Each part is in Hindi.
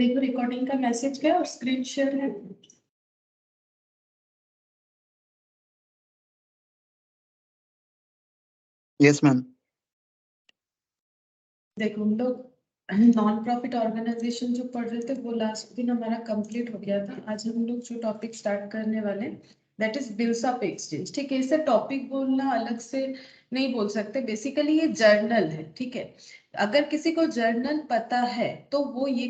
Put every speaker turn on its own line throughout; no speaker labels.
देखो रिकॉर्डिंग का मैसेज गया और स्क्रीन शेयर है।
Yes ma'am.
देखो हम लोग नॉन प्रॉफिट ऑर्गेनाइजेशन जो पढ़ रहे थे वो लास्ट दिन हमारा कंप्लीट हो गया था। आज हम लोग जो टॉपिक स्टार्ट करने वाले that is bills of exchange. ठीक है, इसे टॉपिक बोलना अलग से नहीं बोल सकते, बेसिकली ये जर्नल है। ठीक है, अगर किसी को जर्नल पता है तो वो ये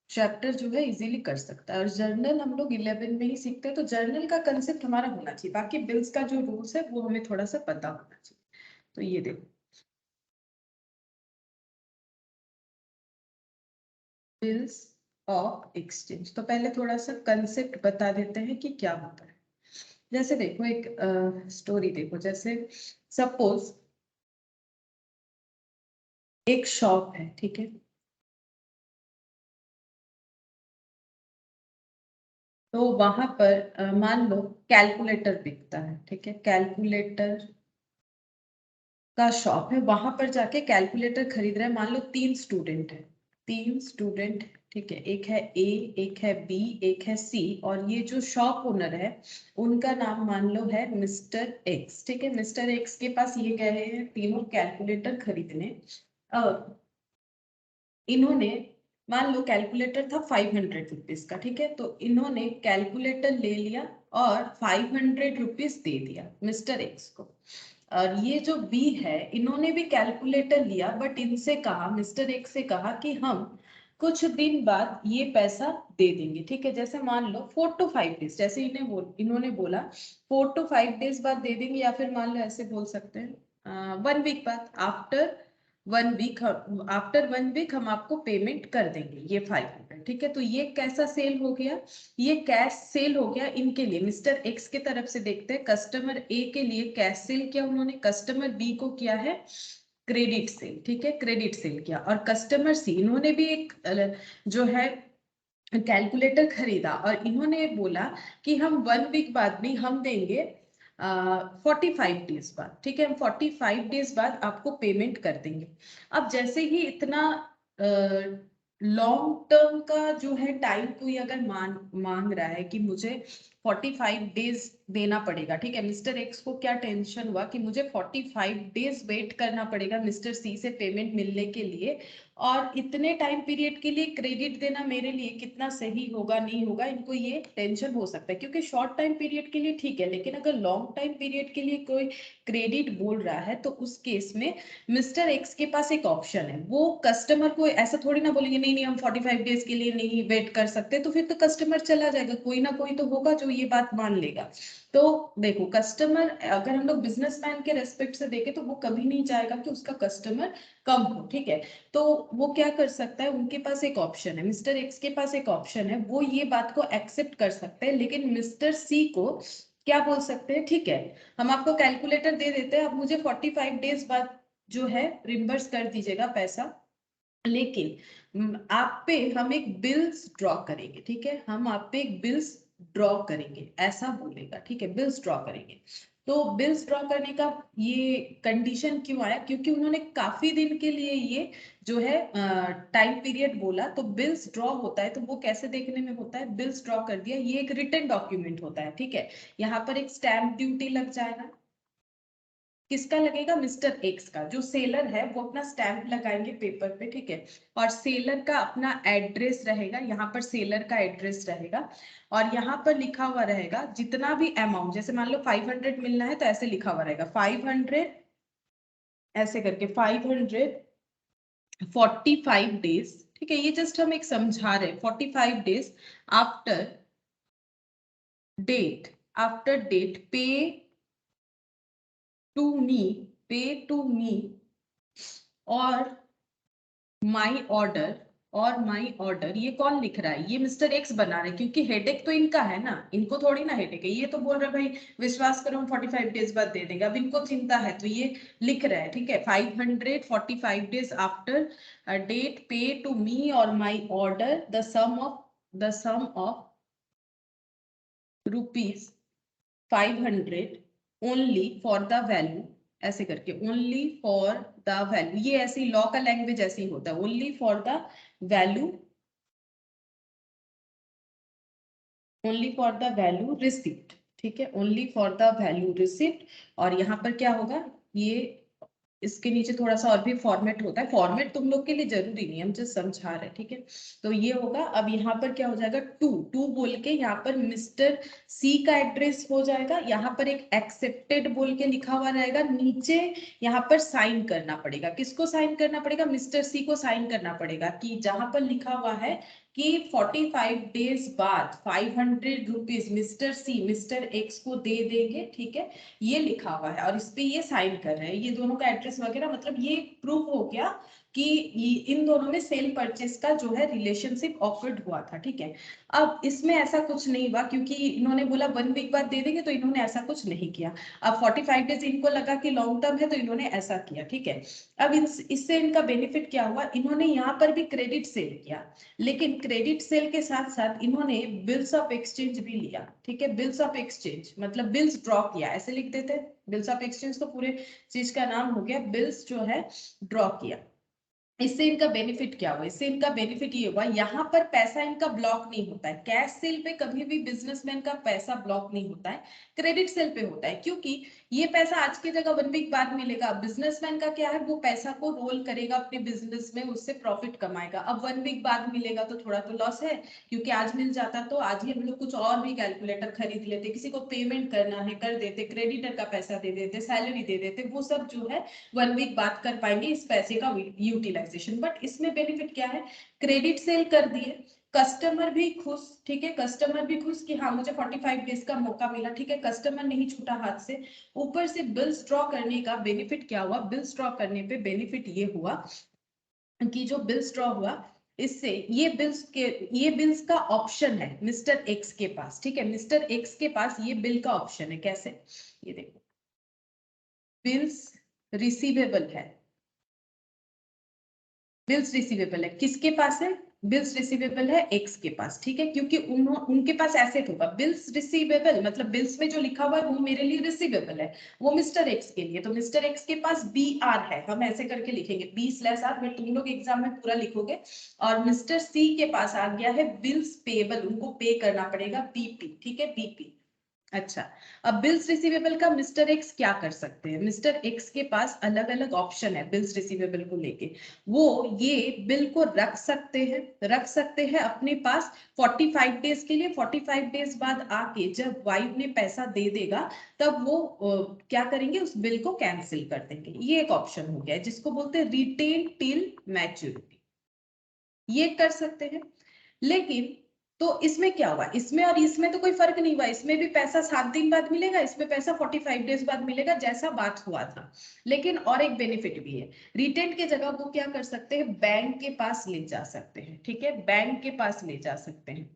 चैप्टर जो है इजीली कर सकता है। और जर्नल हम लोग 11 में ही सीखते हैं, तो जर्नल का कंसेप्ट हमारा होना चाहिए। बाकी बिल्स का जो रूल्स है वो हमें थोड़ा सा पता होना चाहिए। तो ये देखो बिल्स ऑफ एक्सचेंज। तो पहले थोड़ा सा कंसेप्ट बता देते हैं कि क्या होता है। जैसे देखो एक स्टोरी देखो, जैसे सपोज एक शॉप है। ठीक है, तो वहां पर मान लो कैलकुलेटर बिकता है। ठीक है, कैलकुलेटर का शॉप है, वहां पर जाके कैलकुलेटर खरीद रहे हैं। मान लो 3 स्टूडेंट है, 3 स्टूडेंट। ठीक है, एक है ए, एक है बी, एक है सी, और ये जो शॉप ओनर है उनका नाम मान लो है मिस्टर एक्स। ठीक है, मिस्टर एक्स के पास ये गए हैं तीनों कैलकुलेटर खरीदने। और इन्होंने मान लो कैलकुलेटर था 500 रुपीज का। ठीक है, तो इन्होंने कैलकुलेटर ले लिया और 500 रुपीज दे दिया मिस्टर एक्स को। और ये जो बी है इन्होंने भी कैलकुलेटर लिया, बट इनसे कहा, मिस्टर एक्स से कहा कि हम कुछ दिन बाद ये पैसा दे देंगे। ठीक है, जैसे मान लो 4 to 5 डेज, जैसे इन्होंने बोला 4 to 5 डेज बाद दे देंगे, या फिर मान लो ऐसे बोल सकते हैं 1 वीक बाद, आफ्टर 1 वीक हम आपको पेमेंट कर देंगे ये 500। ठीक है, तो ये कैसा सेल हो गया, ये कैश सेल हो गया इनके लिए। मिस्टर एक्स के तरफ से देखते हैं, कस्टमर ए के लिए कैश सेल किया उन्होंने, कस्टमर बी को किया है क्रेडिट सेल। ठीक है, क्रेडिट सेल किया। और कस्टमर सी इन्होंने भी एक जो है कैलकुलेटर खरीदा, और इन्होंने बोला कि हम 1 वीक बाद में हम देंगे 45 डेज बाद। ठीक है, हम 45 डेज बाद आपको पेमेंट कर देंगे। अब जैसे ही इतना लॉन्ग टर्म का जो है टाइम कोई अगर मांग रहा है कि मुझे 45 डेज देना पड़ेगा। ठीक है, मिस्टर एक्स को क्या टेंशन हुआ कि मुझे 45 डेज वेट करना पड़ेगा मिस्टर सी से पेमेंट मिलने के लिए, और इतने टाइम पीरियड के लिए क्रेडिट देना मेरे लिए कितना सही होगा नहीं होगा, इनको ये टेंशन हो सकता है। क्योंकि शॉर्ट टाइम पीरियड के लिए ठीक है, लेकिन अगर लॉन्ग टाइम पीरियड के लिए कोई क्रेडिट बोल रहा है तो उस केस में मिस्टर एक्स के पास एक ऑप्शन है। वो कस्टमर को ऐसा थोड़ी ना बोलेंगे नहीं नहीं हम 45 डेज के लिए नहीं वेट कर सकते, तो फिर तो कस्टमर चला जाएगा, कोई ना कोई तो होगा जो ये बात मान लेगा। तो देखो कस्टमर, अगर हम लोग बिजनेसमैन के रेस्पेक्ट से देखें तो वो कभी नहीं चाहेगा कि उसका कस्टमर कम हो। ठीक है, तो वो क्या कर सकता है, उनके पास एक ऑप्शन है, मिस्टर एक्स के पास एक ऑप्शन है, वो ये बात को एक्सेप्ट कर सकते हैं। लेकिन मिस्टर सी को क्या बोल सकते हैं, ठीक है हम आपको कैलकुलेटर दे देते हैं, अब मुझे 45 डेज बाद जो है रिम्बर्स कर दीजिएगा पैसा, लेकिन आप पे हम एक बिल्स ड्रॉ करेंगे। ठीक है, हम आप पे एक बिल्स ड्रॉ करेंगे, ऐसा बोलेगा। ठीक है, बिल्स ड्रॉ करेंगे। तो बिल्स ड्रॉ करने का ये कंडीशन क्यों आया, क्योंकि उन्होंने काफी दिन के लिए ये जो है टाइम पीरियड बोला। तो बिल्स ड्रॉ होता है तो वो कैसे देखने में होता है, बिल्स ड्रॉ कर दिया, ये एक रिटन डॉक्यूमेंट होता है। ठीक है, यहाँ पर एक स्टैंप ड्यूटी लग जाएगा, किसका लगेगा, मिस्टर एक्स का। जो सेलर है वो अपना स्टैंप लगाएंगे पेपर पे। ठीक है, और सेलर का अपना एड्रेस रहेगा, यहाँ पर सेलर का एड्रेस रहेगा, और यहाँ पर लिखा हुआ रहेगा जितना भी अमाउंट, जैसे मान लो 500 मिलना है तो ऐसे लिखा हुआ रहेगा 500, ऐसे करके 545 डेज। ठीक है, ये जस्ट हम एक समझा रहे हैं 45 days after date, pay to me, or my order ये कौन लिख रहा है, ये मिस्टर एक्स बना रहे हैं, क्योंकि हेडेक तो इनका है ना, इनको थोड़ी ना हेडेक है। ये तो बोल रहे भाई विश्वास करो हम 45 डेज बाद दे देंगे, अब इनको चिंता है तो ये लिख रहा है। ठीक है, 545 days after date pay to me or my order the sum of ₹500 only for the value, ऐसे करके ओनली फॉर द वैल्यू, ये ऐसी लॉ का लैंग्वेज ऐसे ही होता है, only for the value only for the value receipt, ठीक है, only for the value receipt. और यहाँ पर क्या होगा, ये इसके नीचे थोड़ा सा और भी फॉर्मेट होता है, फॉर्मेट तुम लोग के लिए जरूरी नहीं, हम जस्ट समझा रहे हैं, ठीक है। तो ये होगा, अब यहाँ पर क्या हो जाएगा, टू टू बोल के यहाँ पर मिस्टर सी का एड्रेस हो जाएगा, यहाँ पर एक एक्सेप्टेड बोल के लिखा हुआ रहेगा, नीचे यहाँ पर साइन करना पड़ेगा, किसको साइन करना पड़ेगा, मिस्टर सी को साइन करना पड़ेगा, कि जहां पर लिखा हुआ है कि 45 डेज बाद 500 रुपीज मिस्टर सी मिस्टर एक्स को दे देंगे, ठीक है, ये लिखा हुआ है और इस पे ये साइन कर रहे हैं, ये दोनों का एड्रेस वगैरह, मतलब ये प्रूफ हो गया कि इन दोनों में सेल परचेस का जो है रिलेशनशिप ऑफर्ड हुआ था, ठीक है। अब इसमें ऐसा कुछ नहीं हुआ, क्योंकि इन्होंने बोला 1 वीक बाद दे देंगे, तो इन्होंने ऐसा कुछ नहीं किया। अब 45 डेज इनको लगा कि लॉन्ग टर्म है, तो इन्होंने ऐसा किया, ठीक है। अब इससे इनका बेनिफिट क्या हुआ, इन्होंने यहाँ पर भी क्रेडिट सेल किया, लेकिन क्रेडिट सेल के साथ साथ इन्होंने बिल्स ऑफ एक्सचेंज भी लिया, ठीक है। बिल्स ऑफ एक्सचेंज मतलब बिल्स ड्रॉ किया, ऐसे लिख देते हैं, बिल्स ऑफ एक्सचेंज तो पूरे चीज का नाम हो गया, बिल्स जो है ड्रॉ किया। इससे इनका बेनिफिट क्या हुआ, इससे इनका बेनिफिट ये हुआ, यहाँ पर पैसा इनका ब्लॉक नहीं होता है, कैश सेल पे कभी भी बिजनेसमैन का पैसा ब्लॉक नहीं होता है, क्रेडिट सेल पे होता है, क्योंकि ये पैसा आज की जगह 1 वीक बाद मिलेगा। बिजनेसमैन का क्या है, वो पैसा को रोल करेगा अपने बिजनेस में, उससे प्रॉफिट कमाएगा। अब 1 वीक बाद मिलेगा तो थोड़ा तो लॉस है, क्योंकि आज मिल जाता तो आज ही हम लोग कुछ और भी कैलकुलेटर खरीद लेते, किसी को पेमेंट करना है कर देते, क्रेडिटर का पैसा दे देते, सैलरी दे देते, वो सब जो है 1 वीक बाद कर पाएंगे इस पैसे का यूटिलाइजेशन। बट इसमें बेनिफिट क्या है, क्रेडिट सेल कर दिए, कस्टमर भी खुश, ठीक है, कस्टमर भी खुश कि हाँ मुझे 45 डेज का मौका मिला, ठीक है, कस्टमर नहीं छूटा हाथ से। ऊपर से बिल्स ड्रॉ करने का बेनिफिट क्या हुआ, बिल्स ड्रॉ करने पे बेनिफिट ये हुआ कि जो बिल्स ड्रॉ हुआ, इससे ये बिल्स का ऑप्शन है मिस्टर एक्स के पास, ठीक है, मिस्टर एक्स के पास ये बिल का ऑप्शन है, कैसे, ये देखो, बिल्स रिसीवेबल है, बिल्स रिसीवेबल है, किसके पास है, बिल्स रिसीवेबल है एक्स के पास, ठीक है, क्योंकि उनके पास एसेट होगा, बिल्स रिसीवेबल मतलब बिल्स में जो लिखा हुआ है वो मेरे लिए रिसीवेबल है, वो मिस्टर एक्स के लिए, तो मिस्टर एक्स के पास बी आर है, हम ऐसे करके लिखेंगे B/R, बट तुम लोग एग्जाम में पूरा लिखोगे। और मिस्टर सी के पास आ गया है बिल्स पेबल, उनको पे करना पड़ेगा BP, ठीक है, BP। अच्छा, अब बिल्स रिसीवेबल का मिस्टर एक्स क्या कर सकते हैं, मिस्टर एक्स के पास अलग अलग ऑप्शन है बिल्स रिसीवेबल को लेके, वो ये बिल को रख सकते हैं अपने पास 45 डेज के लिए, 45 डेज बाद आके जब वाइफ ने पैसा दे देगा, तब वो क्या करेंगे, उस बिल को कैंसिल कर देंगे, ये एक ऑप्शन हो गया है, जिसको बोलते हैं रिटेन टिल मैच्योरिटी, ये कर सकते हैं। लेकिन तो इसमें क्या हुआ, इसमें और इसमें तो कोई फर्क नहीं हुआ, इसमें भी पैसा 7 दिन बाद मिलेगा, इसमें पैसा 45 डेज बाद मिलेगा, जैसा बात हुआ था। लेकिन और एक बेनिफिट भी है, रिटेन के जगह वो क्या कर सकते हैं, बैंक के पास ले जा सकते हैं, ठीक है, बैंक के पास ले जा सकते हैं,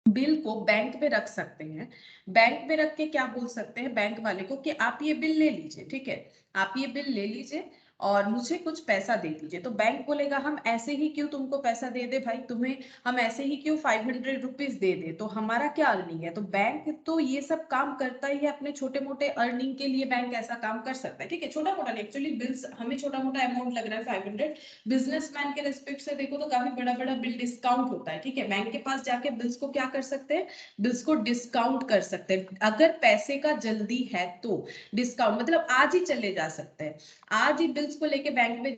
बिल को बैंक में रख सकते हैं। बैंक में रख के क्या बोल सकते हैं बैंक वाले को कि आप ये बिल ले लीजिए, ठीक है, आप ये बिल ले लीजिए और मुझे कुछ पैसा दे दीजिए, तो बैंक बोलेगा हम ऐसे ही क्यों तुमको पैसा दे दे भाई, तुम्हें हम ऐसे ही क्यों 500 रुपीज दे दे, तो हमारा क्या अर्निंग है, तो बैंक तो ये सब काम करता ही है, अपने छोटे मोटे अर्निंग के लिए बैंक ऐसा काम कर सकता है, ठीक है, छोटा मोटा नहीं, एक्चुअली बिल्स हमें छोटा मोटा अमाउंट लग रहा है 500, बिजनेसमैन के रिस्पेक्ट से देखो तो काफी बड़ा बड़ा बिल डिस्काउंट होता है, ठीक है, बैंक के पास जाके बिल्स को क्या कर सकते हैं, बिल्स को डिस्काउंट कर सकते हैं, अगर पैसे का जल्दी है तो डिस्काउंट मतलब आज ही चले जा सकते हैं, आज ही बिल्स को लेके बैंक में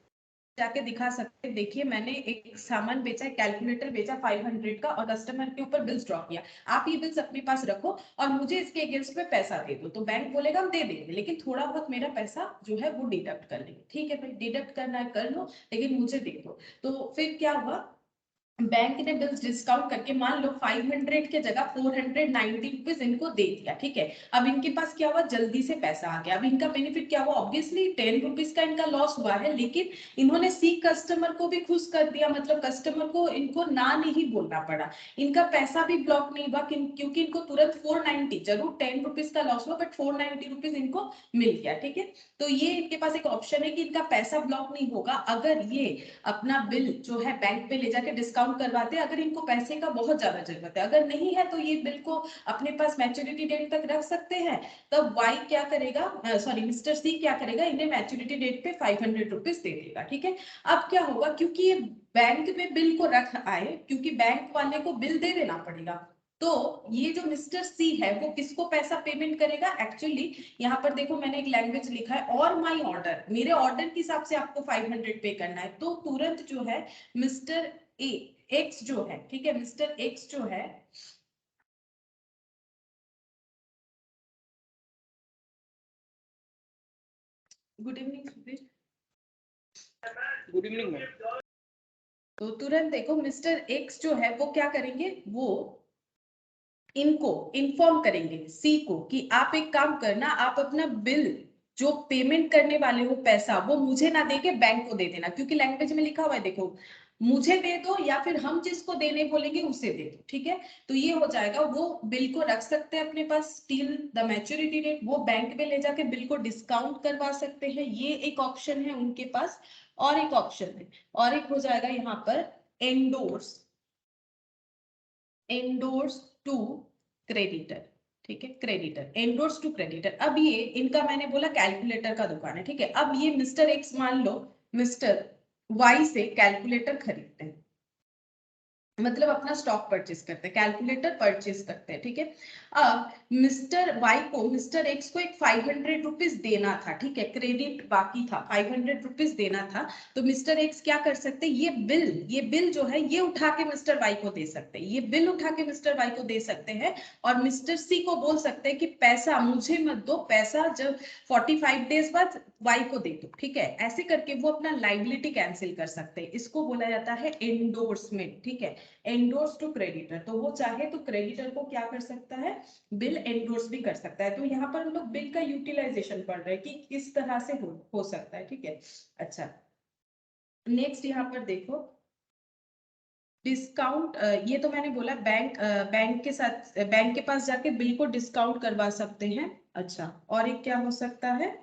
जाके दिखा सकते हैं, देखिए मैंने एक सामान बेचा है, कैलकुलेटर बेचा 500 का, और कस्टमर के ऊपर बिल्स ड्रॉ किया, आप ये बिल्स अपने पास रखो और मुझे इसके अगेंस्ट में पैसा दे दो, तो बैंक बोलेगा हम दे देंगे, लेकिन थोड़ा बहुत मेरा पैसा जो है वो डिडक्ट कर लेंगे, ठीक है भाई, डिडक्ट करना है कर लो, लेकिन मुझे दे दो। तो फिर क्या हुआ, बैंक ने बिल्स डिस्काउंट करके मान लो 500 के जगह 490 रुपीज इनको दे दिया, ठीक है, अब इनके पास क्या हुआ, जल्दी से पैसा आ गया, अब इनका बेनिफिट क्या हुआ, ऑब्वियसली 10 रुपीज का इनका लॉस हुआ है, लेकिन इन्होंने सी कस्टमर को भी खुश कर दिया, मतलब कस्टमर को इनको ना नहीं बोलना पड़ा, इनका पैसा भी ब्लॉक नहीं हुआ, क्योंकि इनको तुरंत 490, जरूर 10 रुपीज का लॉस हुआ बट 490 रुपीज इनको मिल गया, ठीक है। तो ये इनके पास एक ऑप्शन है कि इनका पैसा ब्लॉक नहीं होगा, अगर ये अपना बिल जो है बैंक पे ले जाके डिस्काउंट करवाते हैं, अगर इनको पैसे का बहुत ज्यादा जरूरत है, अगर नहीं है तो ये बिल को अपने पास मैच्योरिटी डेट तक रख सकते हैं, तब वाई क्या करेगा, सॉरी मिस्टर सी क्या करेगा, इन्हें मैच्योरिटी डेट पे 500 रुपीज दे देगा, ठीक है। अब क्या होगा, क्योंकि ये बैंक में बिल को रख आए, क्योंकि बैंक वाले को बिल दे देना पड़ेगा, तो ये जो मिस्टर सी है वो किसको पैसा पेमेंट करेगा? एक्चुअली यहाँ पर देखो मैंने एक लैंग्वेज लिखा है, और माई ऑर्डर, मेरे ऑर्डर के हिसाब से आपको 500 पे करना है। तो तुरंत जो है मिस्टर ए एक्स जो है, ठीक है, मिस्टर एक्स जो है, good evening Sudhir.
Good evening ma'am.
तो तुरंत देखो मिस्टर एक्स जो है वो क्या करेंगे, वो इनको इन्फॉर्म करेंगे सी को कि आप एक काम करना, आप अपना बिल जो पेमेंट करने वाले हो पैसा, वो मुझे ना देके बैंक को दे देना, क्योंकि लैंग्वेज में लिखा हुआ है देखो, मुझे दे दो या फिर हम जिसको देने बोलेंगे उसे दे दो, ठीक है। तो ये हो जाएगा, वो बिल को रख सकते हैं अपने पास टिल द मैच्योरिटी डेट, वो बैंक में ले जाके बिल को डिस्काउंट करवा सकते हैं, ये एक ऑप्शन है उनके पास। और एक ऑप्शन है, और एक हो जाएगा यहाँ पर एंडोर्स, एंडोर्स टू क्रेडिटर, ठीक है, क्रेडिटर, एंडोर्स टू क्रेडिटर। अब ये इनका मैंने बोला कैलकुलेटर का दुकान है, ठीक है। अब ये मिस्टर एक्स मान लो मिस्टर वाई से कैलकुलेटर खरीदते हैं, मतलब अपना स्टॉक परचेस करते हैं, कैलकुलेटर परचेस करते हैं, ठीक है। अब मिस्टर वाई को मिस्टर एक्स को एक 500 रुपीज देना था, ठीक है, क्रेडिट बाकी था, 500 रुपीज देना था। तो मिस्टर एक्स क्या कर सकते हैं, ये बिल जो है ये उठा के मिस्टर वाई को दे सकते हैं, ये बिल उठा के मिस्टर वाई को दे सकते हैं, और मिस्टर सी को बोल सकते हैं कि पैसा मुझे मत दो, पैसा जब 45 डेज बाद वाई को दे दो, ठीक है। ऐसे करके वो अपना लाइबिलिटी कैंसिल कर सकते हैं, इसको बोला जाता है एंडोर्समेंट, ठीक है, एंडोर्स टू क्रेडिटर। तो वो चाहे तो क्रेडिटर को क्या कर सकता है, बिल एंडोर्स भी कर सकता है। तो यहाँ पर हम लोग बिल का यूटिलाइजेशन पढ़ रहे हैं कि किस तरह से हो सकता है, ठीक है। अच्छा, नेक्स्ट यहाँ पर देखो डिस्काउंट, ये तो मैंने बोला बैंक के साथ, बैंक के पास जाके बिल को डिस्काउंट करवा सकते हैं। अच्छा, और एक क्या हो सकता है,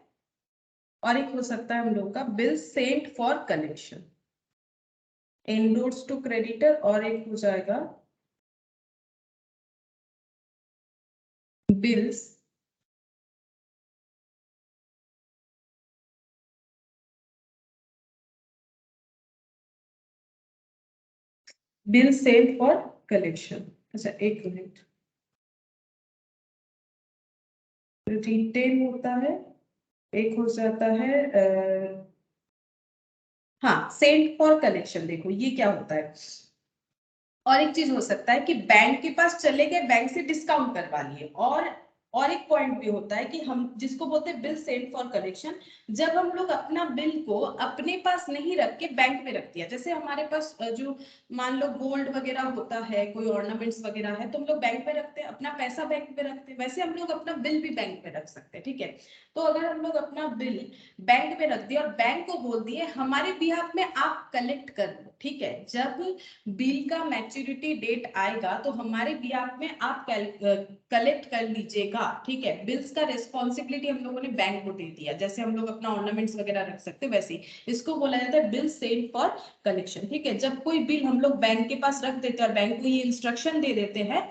और एक हो सकता है हम लोग का bill sent for collection, endorse to creditor, और एक हो जाएगा bills bill sent for collection. अच्छा एक मिनट, रिटेन होता है, एक हो जाता है हाँ सेंट फॉर कलेक्शन। देखो ये क्या होता है, और एक चीज हो सकता है कि बैंक के पास चले गए, बैंक से डिस्काउंट करवा लिए, और एक पॉइंट भी होता है कि हम जिसको बोलते हैं बिल सेंट फॉर कलेक्शन, जब हम लोग अपना बिल को अपने पास नहीं रख के बैंक में रख दिया, जैसे हमारे पास जो मान लो गोल्ड वगैरह होता है, कोई ऑर्नामेंट्स वगैरह है, तो हम लोग बैंक में रखते हैं, अपना पैसा बैंक में रखते हैं, वैसे हम लोग अपना बिल भी बैंक में रख सकते हैं, ठीक है। तो अगर हम लोग अपना बिल बैंक में रख दिया और बैंक को बोल दिए हमारे बिहाफ में आप कलेक्ट कर लो, ठीक है, जब बिल का मैच्योरिटी डेट आएगा तो हमारे बिहाफ में आप कलेक्ट कर लीजिएगा, ठीक है। बिल्स का रिस्पॉन्सिबिलिटी हम लोगों ने बैंक को दे दिया, जैसे हम लोग अपना ऑर्नामेंट्स वगैरह रख सकते हैं वैसे, इसको बोला जाता है बिल सेंट फॉर कलेक्शन, ठीक है। जब कोई बिल हम लोग बैंक के पास रख देते हैं और बैंक को ये इंस्ट्रक्शन दे देते हैं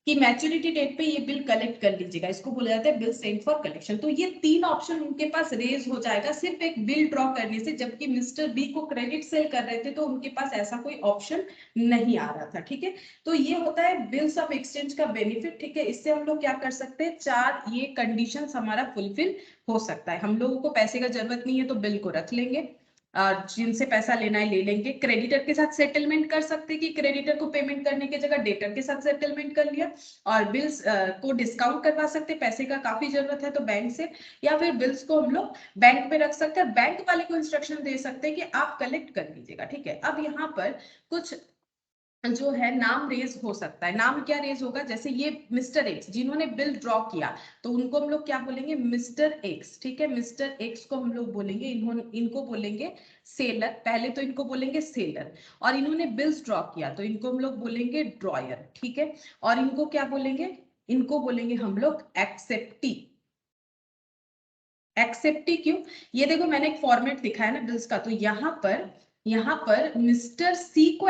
कि मैच्योरिटी डेट पे ये बिल कलेक्ट कर लीजिएगा, इसको बोला जाता है बिल सेंट फॉर कलेक्शन। तो ये तीन ऑप्शन उनके पास रेज हो जाएगा सिर्फ एक बिल ड्रॉ करने से, जबकि मिस्टर बी को क्रेडिट सेल कर रहे थे तो उनके पास ऐसा कोई ऑप्शन नहीं आ रहा था, ठीक है। तो ये होता है बिल्स ऑफ एक्सचेंज का बेनिफिट, ठीक है। इससे हम लोग क्या कर सकते हैं, चार ये कंडीशंस हमारा फुलफिल हो सकता है, हम लोगों को पैसे का जरूरत नहीं है तो बिल को रख लेंगे, जिनसे पैसा लेना है ले लेंगे, क्रेडिटर के साथ सेटलमेंट कर सकते हैं कि क्रेडिटर को पेमेंट करने की जगह डेटर के साथ सेटलमेंट कर लिया, और बिल्स को डिस्काउंट करवा सकते हैं, पैसे का काफी जरूरत है तो बैंक से, या फिर बिल्स को हम लोग बैंक में रख सकते हैं, बैंक वाले को इंस्ट्रक्शन दे सकते हैं कि आप कलेक्ट कर लीजिएगा, ठीक है। अब यहाँ पर कुछ जो है नाम रेज हो सकता है, नाम क्या रेज होगा, जैसे ये मिस्टर एक्स जिन्होंने बिल ड्रॉ किया तो उनको हम लोग क्या बोलेंगे, मिस्टर एक्स, ठीक है। मिस्टर एक्स को हम लोग बोलेंगे, इनको बोलेंगे सेलर, पहले तो इनको बोलेंगे सेलर, और इन्होंने बिल्स ड्रॉ किया तो इनको हम लोग बोलेंगे ड्रॉयर, ठीक है। और इनको क्या बोलेंगे, इनको बोलेंगे हम लोग एक्सेप्टी। एक्सेप्टी क्यों, ये देखो मैंने एक फॉर्मेट दिखा है ना बिल्स का, तो यहाँ पर यहाँ पर मिस्टर सी को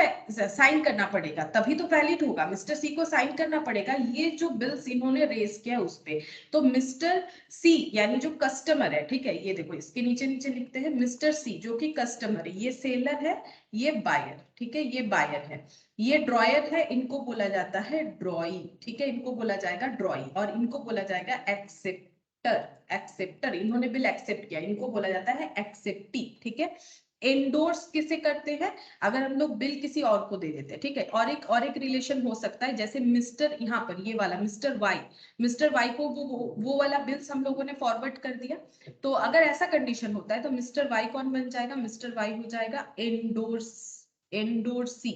साइन करना पड़ेगा, तभी तो वैलिड होगा। मिस्टर सी को साइन करना पड़ेगा ये जो बिल्स इन्होंने रेज किया उस पे। तो मिस्टर सी यानी जो कस्टमर है, ठीक है, ये देखो इसके नीचे नीचे लिखते हैं मिस्टर सी जो कि कस्टमर है, ये सेलर है, ये बायर, ठीक है, ये बायर है, ये ड्रॉयर है, इनको बोला जाता है ड्रॉई, ठीक है, इनको बोला जाएगा ड्रॉई, और इनको बोला जाएगा एक्सेप्टर। एक्सेप्टर, इन्होंने बिल एक्सेप्ट किया, इनको बोला जाता है एक्सेप्टी, ठीक है। एंडोर्स किसे करते हैं, अगर हम लोग बिल किसी और को दे देते हैं, ठीक है। और एक रिलेशन हो सकता है, जैसे मिस्टर, यहाँ पर ये वाला मिस्टर वाई को वो वाला बिल्स हम लोगों ने फॉरवर्ड कर दिया। तो अगर ऐसा कंडीशन होता है तो मिस्टर वाई कौन बन जाएगा, मिस्टर वाई हो जाएगा एंडोर्सी,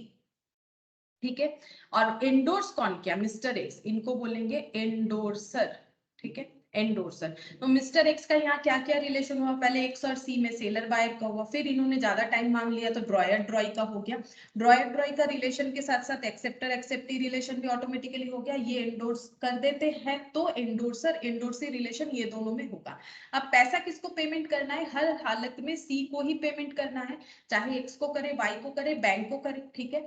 ठीक है। और एंडोर्स कौन किया, मिस्टर एक्स, इनको बोलेंगे एंडोर्सर, ठीक है, एंडोर्सर। तो मिस्टर एक्स का यहाँ क्या क्या रिलेशन हुआ, पहले एक्स और सी में सेलर बायर का हुआ, फिर इन्होंने ज्यादा टाइम मांग लिया तो ड्रॉयर ड्रॉई का हो गया। ड्रॉयर ड्रॉई का रिलेशन के साथ साथ एक्सेप्टर एक्सेप्टी रिलेशन भी ऑटोमेटिकली हो गया। ये एंडोर्स कर देते हैं तो एंडोर्सर एंडोर्सी रिलेशन ये दोनों में होगा। अब पैसा किसको पेमेंट करना है, हर हालत में सी को ही पेमेंट करना है, चाहे एक्स को करे, वाई को करे, बैंक को करे, ठीक है।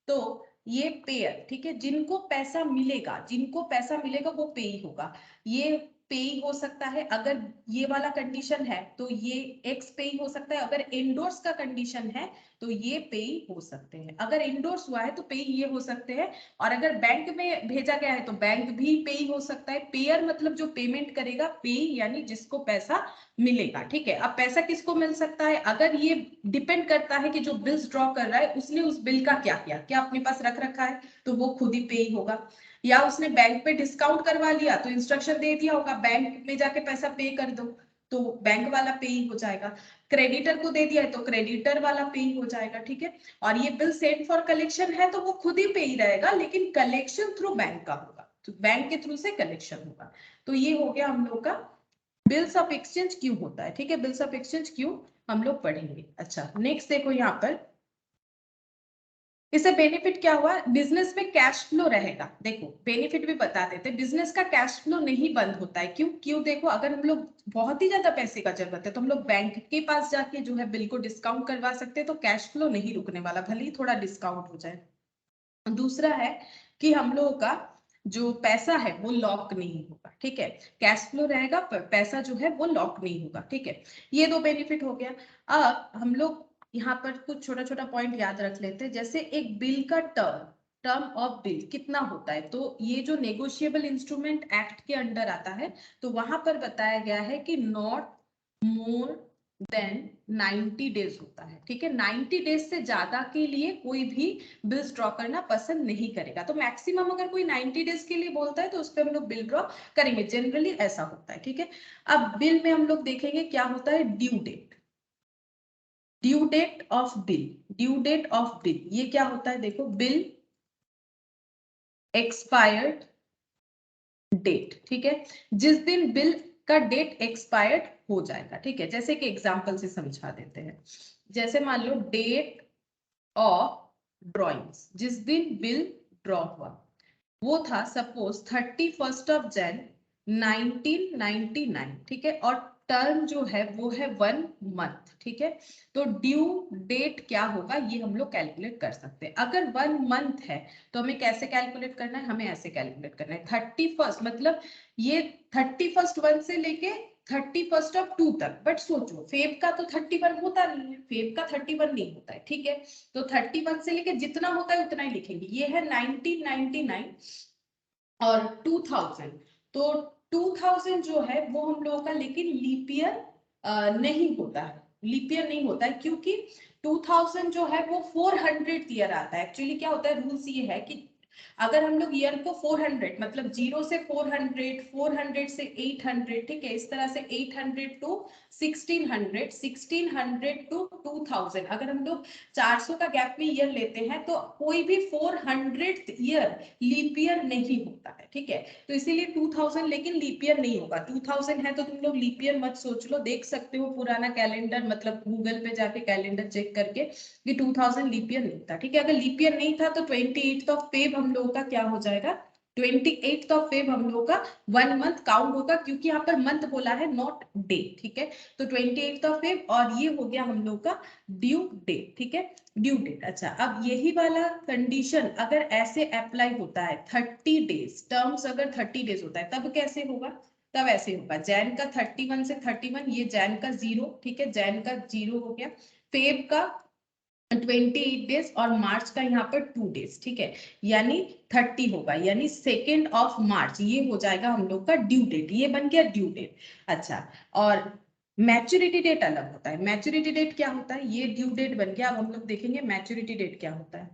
तो ये पेयर, ठीक है, जिनको पैसा मिलेगा वो पेई होगा। ये पेई हो सकता है अगर ये वाला कंडीशन है तो ये एक्स पेई हो सकता है, अगर एंडोर्स का कंडीशन है तो ये पेई हो सकते हैं, अगर एंडोर्स हुआ है तो पेई ये हो सकते हैं, और अगर बैंक में भेजा गया है तो बैंक भी पेई हो सकता है। पेयर मतलब जो पेमेंट करेगा, पेई यानी जिसको पैसा मिलेगा, ठीक है। अब पैसा किसको मिल सकता है, अगर ये डिपेंड करता है कि जो बिल्स ड्रॉ कर रहा है उसने उस बिल का क्या किया, क्या अपने पास रख रखा है, तो वो खुद ही पेई होगा। या उसने बैंक पे डिस्काउंट करवा लिया तो इंस्ट्रक्शन दे दिया होगा बैंक में जाके पैसा पे कर दो, तो बैंक वाला पेई हो जाएगा। क्रेडिटर को दे दिया है तो क्रेडिटर वाला पेई हो जाएगा, ठीक है। और ये बिल सेंड फॉर कलेक्शन है तो वो खुद ही पेई रहेगा, लेकिन कलेक्शन थ्रू बैंक का होगा, तो बैंक के थ्रू से कलेक्शन होगा। तो ये हो गया हम लोग का बिल्स ऑफ एक्सचेंज क्यों होता है, ठीक है, बिल्स ऑफ एक्सचेंज क्यों हम लोग पढ़ेंगे। अच्छा, नेक्स्ट देखो यहाँ पर इससे बेनिफिट क्या हुआ, बिजनेस में कैश फ्लो रहेगा। देखो बेनिफिट भी बता देते, बिजनेस का कैश फ्लो नहीं बंद होता है। क्यों क्यों देखो, अगर हम लोग बहुत ही ज्यादा पैसे का जरूरत है तो हम लोग बैंक के पास जाके जो है बिल को डिस्काउंट करवा सकते हैं, तो कैश फ्लो नहीं रुकने वाला, भले ही थोड़ा डिस्काउंट हो जाए। दूसरा है कि हम लोगों का जो पैसा है वो लॉक नहीं होगा, ठीक है, कैश फ्लो रहेगा, पैसा जो है वो लॉक नहीं होगा, ठीक है। ये दो बेनिफिट हो गया। अब हम लोग यहाँ पर कुछ छोटा छोटा पॉइंट याद रख लेते हैं, जैसे एक बिल का टर्म ऑफ बिल कितना होता है, तो ये जो नेगोशिएबल इंस्ट्रूमेंट एक्ट के अंडर आता है, तो वहां पर बताया गया है कि नॉट मोर देन 90 डेज होता है, ठीक है। 90 डेज से ज्यादा के लिए कोई भी बिल्स ड्रॉ करना पसंद नहीं करेगा, तो मैक्सिमम अगर कोई 90 डेज के लिए बोलता है तो उस पर हम लोग बिल ड्रॉ करेंगे, जनरली ऐसा होता है, ठीक है। अब बिल में हम लोग देखेंगे क्या होता है, due date, due date of bill, due date of bill, ये क्या होता है, देखो बिल एक्सपायर्ड डेट, ठीक है, जिस दिन बिल का डेट एक्सपायर्ड हो जाएगा, ठीक है। जैसे कि एग्जांपल से समझा देते हैं, जैसे मान लो डेट ऑफ ड्रॉइंग्स, जिस दिन बिल ड्रॉ हुआ वो था सपोज 31 जनवरी 1999, ठीक है, और टर्म जो है वो है 1 मंथ, ठीक है। तो ड्यू डेट क्या होगा ये हम लोग कैलकुलेट कर सकते हैं। अगर 1 मंथ है तो हमें कैसे कैलकुलेट करना है, हमें ऐसे कैलकुलेट करना है, 31 मतलब ये 31 से लेके 31 तक। बट सोचो फेब का तो 31 होता नहीं है, फेब का 31 नहीं होता है, ठीक है। तो 31 से लेके जितना होता है उतना ही लिखेंगे। ये है 1999 और 2000, तो 2000 जो है वो हम लोगों का लेकिन लीप ईयर नहीं होता है, लीप ईयर नहीं होता है, क्योंकि 2000 जो है वो 400 ईयर आता है। एक्चुअली क्या होता है, रूल्स ये है कि अगर हम लोग ईयर को 400 मतलब 0 से 400, 400 से 800, ठीक है, इस तरह से 800 टू 1600, 1600 टू 2000, अगर हम लोग 400 का गैप में ईयर लेते हैं तो कोई भी 400th ईयर लीप ईयर नहीं होता है, ठीक है। तो इसीलिए 2000 लेकिन लीप ईयर नहीं होगा। 2000 है तो तुम लोग लीप ईयर मत सोच लो, देख सकते हो पुराना कैलेंडर, मतलब गूगल पे जाके कैलेंडर चेक करके कि 2000 लीप ईयर नहीं था, ठीक है। अगर लीप ईयर नहीं था तो 28 फेब हम लोगों का क्या हो जाएगा, 28th ऑफ फेब हम लोग का 1 मंथ काउंट होगा, क्योंकि यहाँ पर मंथ बोला है नॉट डे, ठीक है। तो 28th ऑफ फेब, और ये हो गया हम लोग का ड्यू डेट, ठीक है, ड्यू डेट। अच्छा, अब यही वाला कंडीशन अगर ऐसे अप्लाई होता है 30 डेज, टर्म्स अगर 30 डेज होता है तब कैसे होगा? तब ऐसे होगा, जैन का 31 से 31, ये जैन का 0, ठीक है, जैन का 0 हो गया, फेब का 28 डेज और मार्च का यहाँ पर 2 डेज, ठीक है, यानी 30 होगा, यानी 2nd ऑफ मार्च ये हो जाएगा हम लोग का ड्यू डेट, ये बन गया ड्यू डेट। अच्छा, और मैच्योरिटी डेट अलग होता है। मैच्योरिटी डेट क्या होता है? ये ड्यू डेट बन गया। अब हम लोग देखेंगे मैच्योरिटी डेट क्या होता है।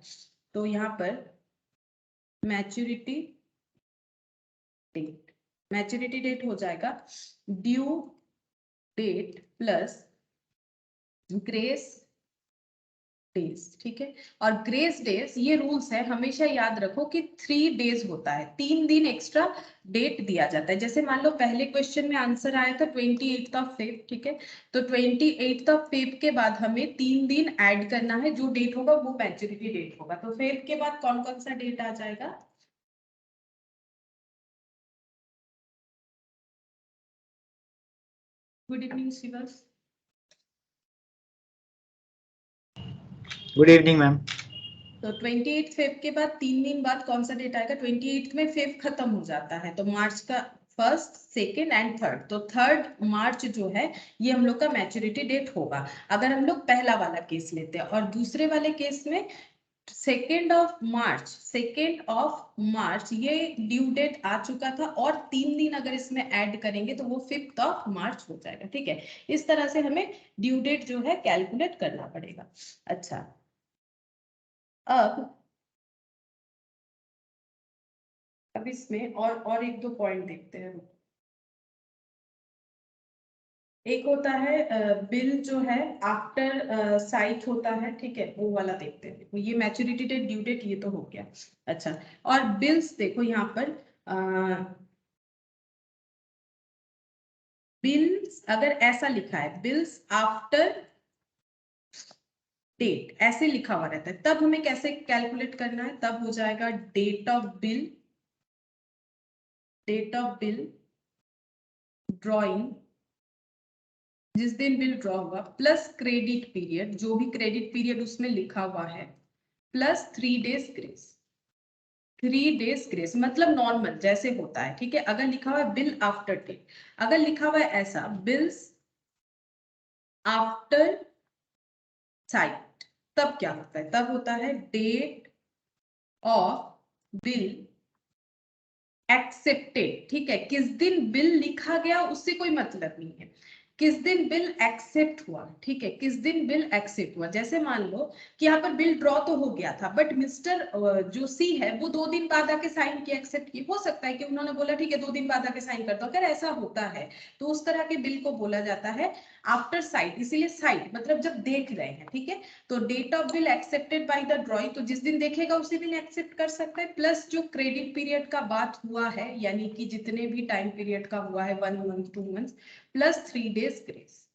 तो यहाँ पर मैच्योरिटी डेट, मैच्योरिटी डेट हो जाएगा due date plus grace days, ठीक है। और ग्रेस डेज, ये रूल्स है, हमेशा याद रखो कि 3 डेज होता है, 3 दिन एक्स्ट्रा डेट दिया जाता है। जैसे मान लो पहले क्वेश्चन में आंसर आया था 28th ऑफ फेब, ठीक है, तो 28th ऑफ फेब के बाद हमें 3 दिन ऐड करना है, जो डेट होगा वो मैच्योरिटी डेट होगा। तो फेब के बाद कौन कौन सा डेट आ जाएगा? Good evening Shivas.
Good evening ma'am.
तो 28 फेब के बाद 3 दिन बाद कौन सा डेट आएगा? 28 में फेब खत्म हो जाता है, तो मार्च का 1st, 2nd एंड 3rd, तो 3rd मार्च जो है ये हम लोग का मैच्योरिटी डेट होगा, अगर हम लोग पहला वाला केस लेते हैं। और दूसरे वाले केस में 2nd of March, 2nd of March ये ड्यू डेट आ चुका था, और 3 दिन अगर इसमें ऐड करेंगे तो वो 5th ऑफ मार्च हो जाएगा, ठीक है। इस तरह से हमें ड्यू डेट जो है कैलकुलेट करना पड़ेगा। अच्छा, अब इसमें और एक दो पॉइंट देखते हैं। एक होता है बिल जो है आफ्टर साइट होता है, ठीक है, वो वाला देखते हैं। देखो ये मैच्योरिटी डेट, ड्यू डेट ये तो हो गया। अच्छा, और बिल्स देखो यहाँ पर बिल्स अगर ऐसा लिखा है, बिल्स आफ्टर डेट ऐसे लिखा हुआ रहता है, तब हमें कैसे कैलकुलेट करना है? तब हो जाएगा date of bill, date of bill drawing, जिस दिन बिल ड्रॉ हुआ, प्लस क्रेडिट पीरियड, जो भी क्रेडिट पीरियड उसमें लिखा हुआ है, plus 3 days grace. 3 days grace मतलब नॉर्मल जैसे होता है, ठीक है। अगर लिखा हुआ है बिल आफ्टर डेट, अगर लिखा हुआ है ऐसा बिल्स आफ्टर साइट, तब क्या होता है? तब होता है डेट ऑफ बिल एक्सेप्टेड, ठीक है। किस दिन बिल लिखा गया उससे कोई मतलब नहीं है, किस दिन बिल एक्सेप्ट हुआ, ठीक है, किस दिन बिल एक्सेप्ट हुआ। जैसे मान लो कि यहाँ पर बिल ड्रॉ तो हो गया था, बट मिस्टर जो सी है वो 2 दिन बाद आके साइन किया, एक्सेप्ट किया, हो सकता है कि उन्होंने बोला ठीक है 2 दिन बाद आके साइन कर दो, अगर ऐसा होता है तो उस तरह के बिल को बोला जाता है आफ्टर साइट। इसीलिए साइट मतलब जब देख रहे हैं, ठीक है। तो date of bill accepted by the drawing, तो जिस दिन देखेगा उसी दिन एक्सेप्ट कर सकता है, प्लस जो क्रेडिट पीरियड का बात हुआ है, यानी कि जितने भी टाइम पीरियड का हुआ है 1 month 2 month, plus 3 days grace.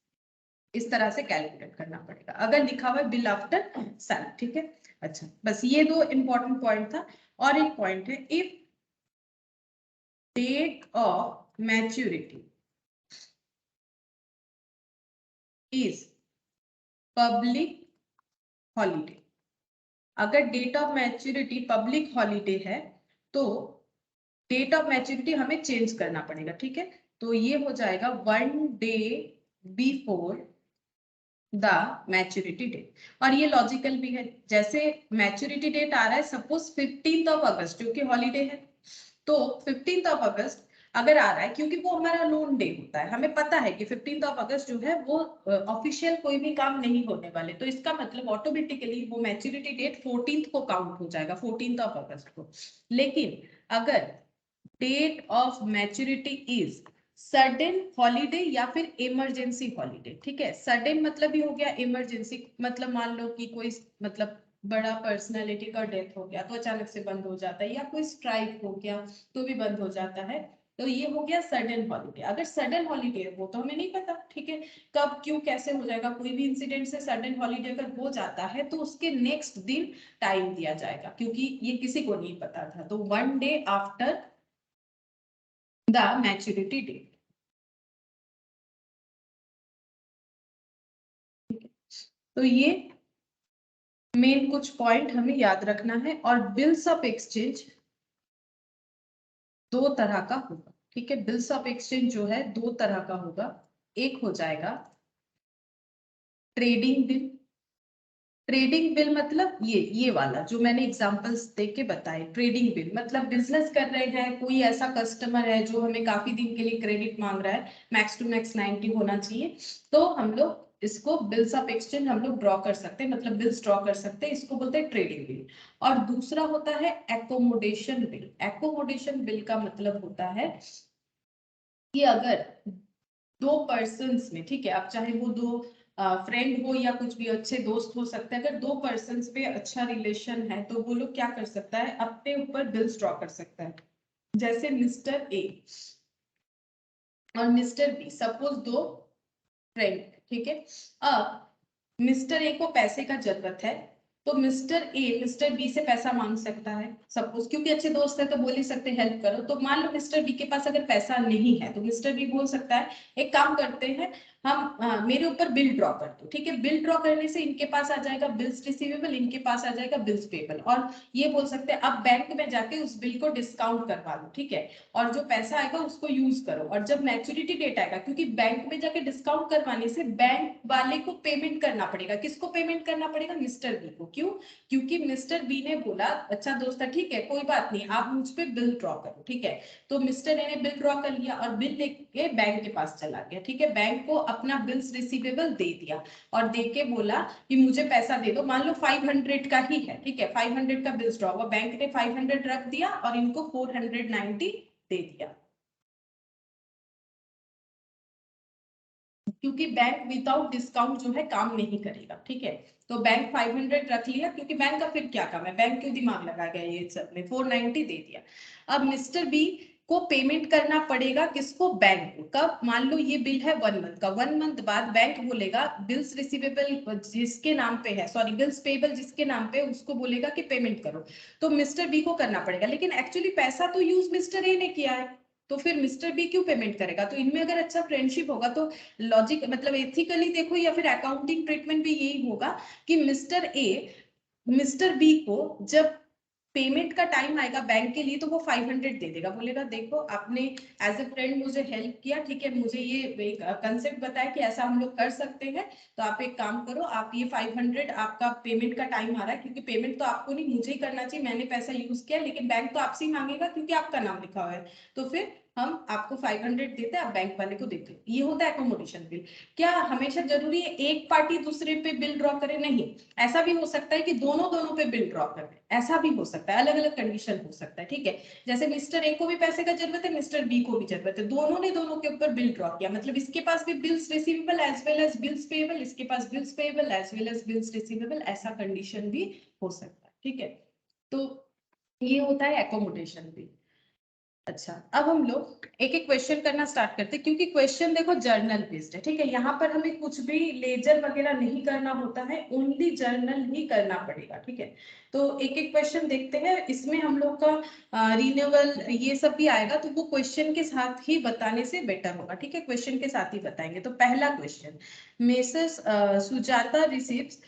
इस तरह से कैलकुलेट करना पड़ेगा अगर लिखा हुआ है बिल आफ्टर सन, ठीक है। अच्छा, बस ये 2 इंपॉर्टेंट पॉइंट था। और एक पॉइंट है, if date of maturity is public holiday, अगर date of maturity public holiday है तो डेट ऑफ मैच्योरिटी हमें चेंज करना पड़ेगा, ठीक है। तो ये हो जाएगा 1 day before the maturity date. और ये लॉजिकल भी है, जैसे मैच्योरिटी डेट आ रहा है सपोज 15th ऑफ अगस्त जो कि हॉलीडे है, तो 15th ऑफ अगस्त अगर आ रहा है, क्योंकि वो हमारा लोन डे होता है, हमें पता है कि 15th ऑफ अगस्त जो है वो ऑफिशियल कोई भी काम नहीं होने वाले, तो इसका मतलब ऑटोमेटिकली वो मैच्योरिटी डेट 14th को काउंट हो जाएगा, 14th ऑफ अगस्त को। लेकिन अगर date of maturity is sudden holiday या फिर इमरजेंसी हॉलीडे, ठीक है। सडन मतलब भी हो गया, इमरजेंसी मतलब मान लो कि कोई मतलब बड़ा पर्सनालिटी का डेथ हो गया तो अचानक से बंद हो जाता है, या कोई स्ट्राइक हो गया तो भी बंद हो जाता है, तो ये हो गया सडन हॉलीडे। अगर सडन हॉलीडे है वो तो हमें नहीं पता, ठीक है, कब क्यों कैसे हो जाएगा। कोई भी इंसिडेंट से सडन हॉलीडे अगर हो जाता है तो उसके नेक्स्ट दिन टाइम दिया जाएगा, क्योंकि ये किसी को नहीं पता था। तो 1 day after the maturity date. तो ये मेन कुछ पॉइंट हमें याद रखना है। और बिल्स ऑफ एक्सचेंज दो तरह का होगा, ठीक है। बिल्स ऑफ एक्सचेंज जो है दो तरह का होगा। एक हो जाएगा ट्रेडिंग बिल। ट्रेडिंग बिल मतलब ये वाला जो मैंने एग्जांपल्स देके बताए। ट्रेडिंग बिल मतलब बिजनेस कर रहे हैं, कोई ऐसा कस्टमर है जो हमें काफी दिन के लिए क्रेडिट मांग रहा है, मैक्स टू मैक्स 90 होना चाहिए, तो हम लोग इसको बिल्स ऑफ एक्सचेंज हम लोग ड्रॉ कर सकते हैं, मतलब बिल्स ड्रॉ कर सकते हैं, इसको बोलते हैं ट्रेडिंग बिल। और दूसरा होता है एकोमोडेशन बिल। एकोमोडेशन बिल का मतलब होता है कि अगर दो पर्सन्स में, ठीक है, आप चाहे वो दो फ्रेंड हो या कुछ भी अच्छे दोस्त हो सकते हैं, अगर दो पर्सन्स पे अच्छा रिलेशन है तो वो लोग क्या कर सकता है, अपने ऊपर बिल्स ड्रॉ कर सकता है। जैसे मिस्टर ए और मिस्टर बी, सपोज दो फ्रेंड, ठीक है। अब मिस्टर ए को पैसे का जरूरत है, तो मिस्टर ए मिस्टर बी से पैसा मांग सकता है सपोज, क्योंकि अच्छे दोस्त है तो बोल ही सकते हेल्प करो। तो मान लो मिस्टर बी के पास अगर पैसा नहीं है तो मिस्टर बी बोल सकता है एक काम करते हैं, हम मेरे ऊपर बिल ड्रॉ कर दो, ठीक है। बिल ड्रॉ करने से इनके पास आ जाएगा बिल्स रिसीवेबल, इनके पास आ जाएगा बिल्स पेबल, और ये बोल सकते हैं अब बैंक में जाके उस बिल को डिस्काउंट करवा लो, ठीक है, और जो पैसा आएगा उसको यूज करो। और जब मैच्योरिटी डेट आएगा, क्योंकि बैंक में जाके डिस्काउंट करवाने से बैंक वाले को पेमेंट करना पड़ेगा, किसको पेमेंट करना पड़ेगा, मिस्टर बी को। क्यों? क्योंकि मिस्टर बी ने बोला अच्छा दोस्त है, ठीक है कोई बात नहीं, आप मुझ पे बिल ड्रॉ करो, ठीक है। तो मिस्टर ए ने बिल ड्रॉ कर लिया और बिल लेके बैंक के पास चला गया, ठीक है, बैंक को अपना बिल्स रिसीवेबल दे दिया और दे के बोला कि मुझे पैसा दे दो। मान लो 500 का ही है, ठीक है, 500 का बिल्स ड्रॉ हुआ, बैंक ने 500 रख दिया और इनको 490 दे दिया, क्योंकि बैंक विदाउट डिस्काउंट जो है काम नहीं करेगा, ठीक है। तो बैंक 500 रख लिया, क्योंकि बैंक का फिर क्या काम है, बैंक क्यों दिमाग लगा गया ये सब में, 490 दे दिया। अब मिस्टर बी को पेमेंट करना पड़ेगा, किसको, बैंक को। कब? मान लो ये बिल है 1 मंथ का, 1 मंथ बाद बैंक बोलेगा बिल्स रिसीवेबल जिसके नाम पे है, सॉरी बिल्स पेबल जिसके नाम पे, उसको बोलेगा कि पेमेंट करो। तो मिस्टर बी को करना पड़ेगा, लेकिन एक्चुअली पैसा तो यूज मिस्टर ए ने किया है, तो फिर मिस्टर बी क्यों पेमेंट करेगा। तो इनमें अगर अच्छा फ्रेंडशिप होगा तो लॉजिक मतलब एथिकली देखो या फिर अकाउंटिंग ट्रीटमेंट भी यही होगा कि मिस्टर ए मिस्टर बी को जब पेमेंट का टाइम आएगा बैंक के लिए तो वो 500 दे देगा, बोलेगा देखो आपने एज ए फ्रेंड मुझे हेल्प किया, ठीक है, मुझे ये एक कंसेप्ट बताया कि ऐसा हम लोग कर सकते हैं, तो आप एक काम करो, आप ये 500 आपका पेमेंट का टाइम आ रहा है, क्योंकि पेमेंट तो आपको नहीं मुझे ही करना चाहिए, मैंने पैसा यूज किया, लेकिन बैंक तो आपसे ही मांगेगा क्योंकि आपका नाम लिखा हुआ है, तो फिर हम आपको 500 देते हैं, आप बैंक वाले को देते हो। ये होता है एकोमोडेशन बिल। क्या हमेशा जरूरी है एक पार्टी दूसरे पे बिल ड्रॉ करे? नहीं, ऐसा भी हो सकता है कि दोनों दोनों पे बिल ड्रॉ कर रहे हैं, ऐसा भी हो सकता है, अलग अलग कंडीशन हो सकता है, ठीक है। जैसे मिस्टर ए को भी पैसे का जरूरत है, मिस्टर बी को भी जरूरत है, दोनों ने दोनों के ऊपर बिल ड्रॉ किया, मतलब इसके पास भी bills receivable as well as bills payable, इसके पास bills payable as well as bills receivable, ऐसा कंडीशन भी हो सकता है, ठीक है। तो ये होता है एकोमोडेशन बिल। अच्छा, अब हम लोग एक एक क्वेश्चन करना स्टार्ट करते हैं, क्योंकि क्वेश्चन देखो जर्नल बेस्ड है, ठीक है, यहाँ पर हमें कुछ भी लेजर वगैरह नहीं करना होता है, ओनली जर्नल ही करना पड़ेगा, ठीक है। तो एक एक क्वेश्चन देखते हैं, इसमें हम लोग का रिन्यूअल ये सब भी आएगा, तो वो क्वेश्चन के साथ ही बताने से बेटर होगा, ठीक है, क्वेश्चन के साथ ही बताएंगे। तो पहला question, Mrs Sujata receives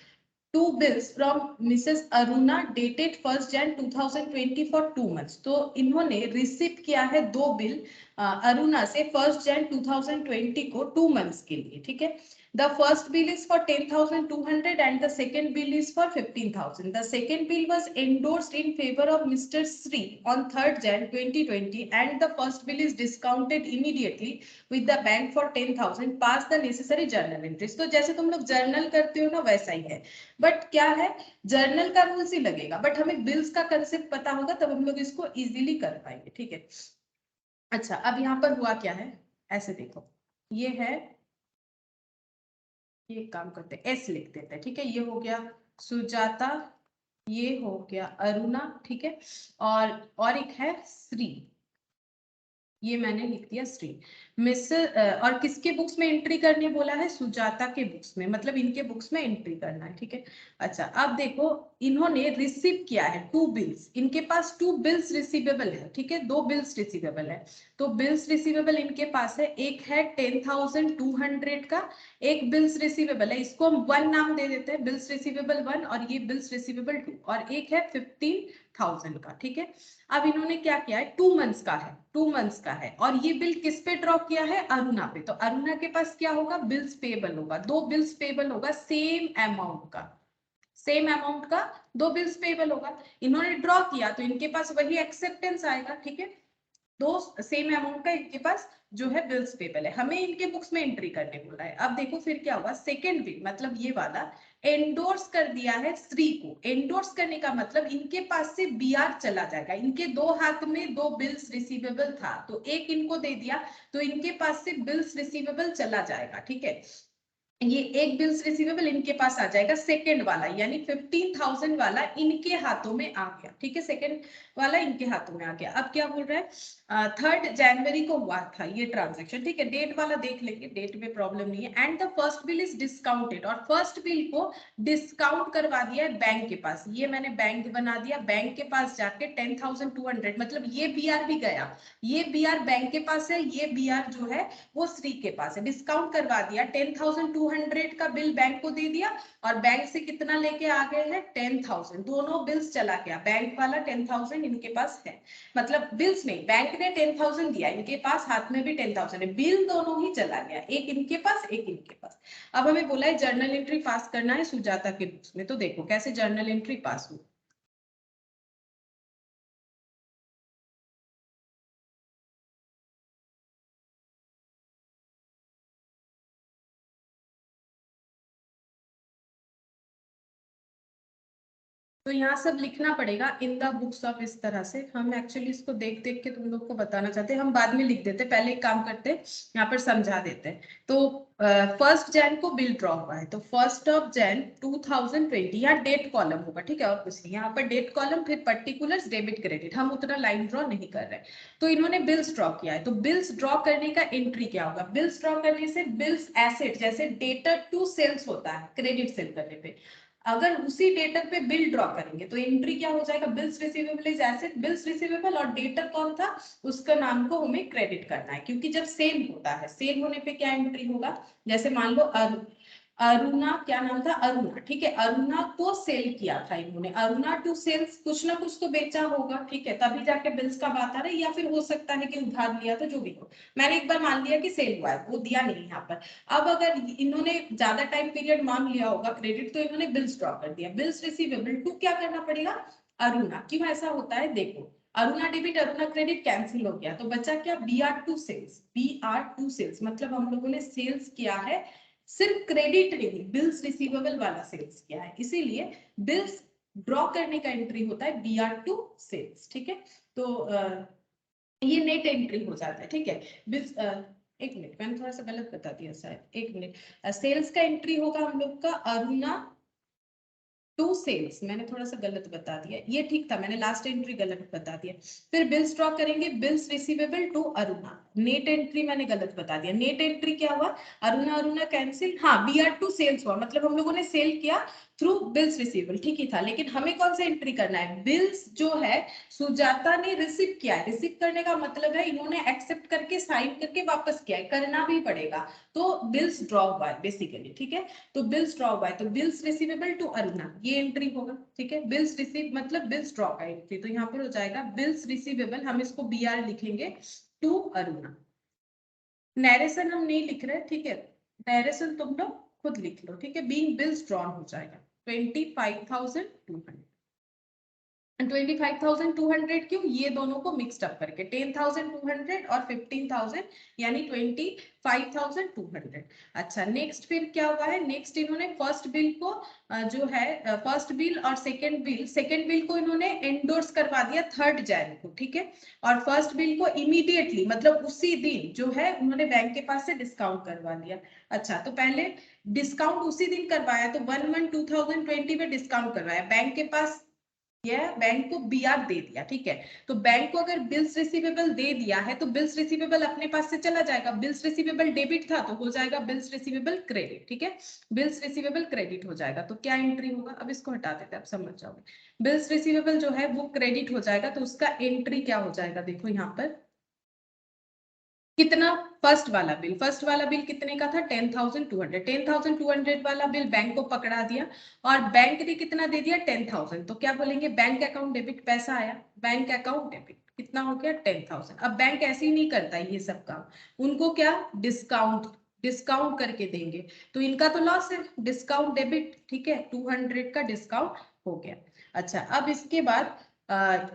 two bills from Mrs. Aruna dated 1st Jan 2020 for 2 months। तो इन्होंने रिसीव किया है दो बिल अरुणा से 1st Jan 2020 को 2 मंथ्स के लिए, ठीक है। The first bill is for 10,200 and the second bill is for 15,000। The second bill was endorsed in favor of Mr. Sri on 3rd Jan 2020 and the first bill is discounted immediately with the bank for 10,000। Pass the necessary journal entries। तो जैसे तुम लोग जर्नल करते हो ना वैसा ही है, बट क्या है, जर्नल का रूल्स ही लगेगा, बट हमें बिल्स का कंसेप्ट पता होगा तब हम लोग इसको इजीली कर पाएंगे, ठीक है। अच्छा, अब यहाँ पर हुआ क्या है, ऐसे देखो, ये है, ये काम करते हैं एस लिख देते हैं, ठीक है, ये हो गया सुजाता, ये हो गया अरुणा, ठीक है, और एक है श्री, ये मैंने लिख दिया श्री। मिस और किसके बुक्स में एंट्री करने बोला है? सुजाता के बुक्स में, मतलब इनके बुक्स में एंट्री करना है, ठीक है। अच्छा अब देखो, इन्होंने रिसीव किया है 2 बिल्स, इनके पास 2 बिल्स रिसीवेबल है, ठीक है, 2 बिल्स रिसीवेबल है। तो बिल्स रिसीवेबल इनके पास है, एक है 10,200 का, एक बिल्स रिसीवेबल है, इसको हम 1 नाम दे देते हैं, बिल्स रिसीवेबल 1, और ये बिल्स रिसीवेबल 2, और एक है 15,000 का, ठीक है। अब इन्होंने क्या किया है, 2 मंथ्स का है, 2 मंथ्स का है, और ये बिल किस पे ड्रॉ किया है? अरुणा पे। तो अरुणा के पास क्या होगा? बिल्स पेबल होगा, 2 बिल्स पेबल होगा सेम अमाउंट का, सेम अमाउंट का 2 बिल्स पेबल होगा। इन्होंने ड्रॉ किया तो इनके पास वही एक्सेप्टेंस आएगा, ठीक है। 2 सेम अमाउंट का इनके पास जो है बिल्स पेबल है, हमें इनके बुक्स में एंट्री करने बोला है। अब देखो फिर क्या हुआ, सेकेंड बिल मतलब ये वाला एंडोर्स कर दिया है श्री को। एंडोर्स करने का मतलब इनके पास से बीआर चला जाएगा, इनके 2 हाथ में 2 बिल्स रिसीवेबल था, तो एक इनको दे दिया, तो इनके पास से बिल्स रिसीवेबल चला जाएगा, ठीक है। ये एक बिल्स रिसीवेबल इनके पास आ जाएगा, सेकंड वाला यानी 15,000 वाला इनके हाथों में आ गया, ठीक है, सेकंड वाला इनके हाथों में आ गया। अब क्या बोल रहा है, 3 जनवरी को हुआ था ये ट्रांजैक्शन, ठीक है, डेट वाला देख लेंगे, डेट में प्रॉब्लम नहीं है। And the first bill is discounted, और फर्स्ट बिल को डिस्काउंट करवा दिया है बैंक के पास, ये मैंने बैंक बना दिया, बैंक के पास जाके 10,200, मतलब ये बीआर भी गया, ये बीआर बैंक के पास है, ये बीआर जो है वो श्री के पास है, डिस्काउंट करवा दिया, 10,200 का बिल बैंक को दे दिया, और बैंक से कितना लेके आ गए हैं? 10,000, दोनों बिल्स चला गया, बैंक वाला 10,000 इनके पास है, मतलब बिल्स नहीं, बैंक ने 10,000 दिया, इनके पास हाथ में भी 10,000 है, बिल दोनों ही चला गया, एक इनके पास एक इनके पास। अब हमें बोला है जर्नल एंट्री पास करना है सुजाता के बुक्स में, तो देखो कैसे जर्नल एंट्री पास हो। तो यहाँ सब लिखना पड़ेगा इन द बुक्स ऑफ, इस तरह से। हम एक्चुअली इसको देख देख के तुम लोग को बताना चाहते हैं, हम बाद में लिख देते, पहले एक काम करते हैं, यहाँ पर समझा देते हैं। तो 1 जैन को बिल ड्रॉ हुआ है, तो 1 जैन 2020, यहाँ डेट कॉलम होगा, ठीक है, और कुछ नहीं, यहाँ पर डेट कॉलम, फिर पर्टिकुलर्स, डेबिट क्रेडिट, हम उतना लाइन ड्रॉ नहीं कर रहे। तो इन्होंने बिल्स ड्रॉ किया है, तो बिल्स ड्रॉ करने का एंट्री क्या होगा? बिल्स ड्रॉ करने से बिल्स एसेट, जैसे डेटर टू सेल्स होता है क्रेडिट सेल करने पे, अगर उसी डेटर पे बिल ड्रॉ करेंगे तो एंट्री क्या हो जाएगा? Bills receivable is asset, bills receivable, और डेटर कौन था? उसका नाम को हमें क्रेडिट करना है, क्योंकि जब सेल होता है, सेल होने पे क्या एंट्री होगा? जैसे मान लो अरुणा, क्या नाम था? अरुणा, ठीक है, अरुणा को सेल किया था इन्होंने, अरुणा टू सेल्स, कुछ ना कुछ तो बेचा होगा, ठीक है, तभी जाके बिल्स का बात आ रहा है, या फिर हो सकता है कि उधार लिया, तो जो भी हो, मैंने एक बार मान लिया कि सेल हुआ है, वो दिया नहीं यहाँ पर। अब अगर इन्होंने ज्यादा टाइम पीरियड मान लिया होगा क्रेडिट, तो इन्होंने बिल्स ड्रॉ कर दिया, बिल्स रिसीवेबल टू क्या करना पड़ेगा? अरुणा। क्यों ऐसा होता है? देखो, Aruna debit Aruna credit cancel हो गया, तो बचा क्या? BR to sales, BR to sales, मतलब हम लोगों ने सेल्स किया है, सिर्फ क्रेडिट नहीं, बिल्स रिसीवेबल वाला सेल्स किया है, इसीलिए बिल्स ड्रॉ करने का एंट्री होता है बीआर टू सेल्स, ठीक है। तो ये नेट एंट्री हो जाता है, ठीक है। बिल्स एक मिनट, मैंने थोड़ा सा गलत बता दिया शायद, एक मिनट, सेल्स का एंट्री होगा हम लोग का अरुणा टू सेल्स, मैंने थोड़ा सा गलत बता दिया, ये ठीक था, मैंने लास्ट एंट्री गलत बता दिया। फिर बिल्स ड्रॉ करेंगे, bills receivable to Aruna, net entry मैंने गलत बता दिया, नेट एंट्री क्या हुआ? अरुणा अरुणा कैंसिल, हाँ, बीआर टू सेल्स हुआ, मतलब हम लोगों ने सेल किया थ्रू बिल्स रिसीवेबल, ठीक ही था, लेकिन हमें कौन सा एंट्री करना है? बिल्स जो है सुजाता ने रिसीव किया है, रिसीव करने का मतलब है इन्होंने एक्सेप्ट करके साइन करके वापस किया है, करना भी पड़ेगा, तो बिल्स ड्रॉ हुआ है बेसिकली, ठीक है। तो बिल्स ड्रॉ हुआ है, तो बिल्स रिसीवेबल टू अरुणा, ये एंट्री होगा, ठीक है, बिल्स रिसीव मतलब बिल्स ड्रॉ का एंट्री, तो यहाँ पर हो जाएगा बिल्स रिसीवेबल, हम इसको बीआर लिखेंगे, टू अरुणा। नैरेशन हम नहीं लिख रहे, ठीक है, नैरेशन तुम लोग खुद लिख लो, ठीक है, बीइंग बिल्स ड्रॉन हो जाएगा 25,200, 25,200 क्यों? ये दोनों को मिक्सड अप करके 10,200 और 15,000, यानी 25,200। अच्छा, नेक्स्ट फिर क्या हुआ है? नेक्स्ट इन्होंने फर्स्ट बिल को जो है फर्स्ट बिल और सेकंड बिल को इन्होंने एंडोर्स करवा दिया 3 जैन को, ठीक है, और फर्स्ट बिल को इमीडिएटली मतलब उसी दिन जो है उन्होंने बैंक के पास से डिस्काउंट करवा दिया। अच्छा, तो पहले डिस्काउंट उसी दिन करवाया, तो 1/1/2020 में डिस्काउंट करवाया बैंक के पास, बैंक को बीआर दे दिया, ठीक है। तो बैंक को अगर बिल्स रिसीवेबल दे दिया है तो बिल्स रिसीवेबल अपने पास से चला जाएगा, बिल्स रिसीवेबल डेबिट था तो हो जाएगा बिल्स रिसीवेबल क्रेडिट, ठीक है। बिल्स रिसीवेबल क्रेडिट हो जाएगा तो क्या एंट्री होगा, अब इसको हटा देते हैं, आप समझ जाओगे। बिल्स रिसीवेबल जो है वो क्रेडिट हो जाएगा तो उसका एंट्री क्या हो जाएगा, देखो यहाँ पर कितना, फर्स्ट वाला बिल कितने का था 10,200, 10,200 वाला बिल बैंक को पकड़ा दिया और बैंक ने कितना दे दिया 10,000, तो क्या बोलेंगे बैंक अकाउंट डेबिट, पैसा आया बैंक अकाउंट डेबिट, कितना हो गया 10,000। अब बैंक ऐसे ही नहीं करता ये सब काम, उनको क्या डिस्काउंट करके देंगे, तो इनका तो लॉस है, डिस्काउंट डेबिट, ठीक है, 200 का डिस्काउंट हो गया। अच्छा अब इसके बाद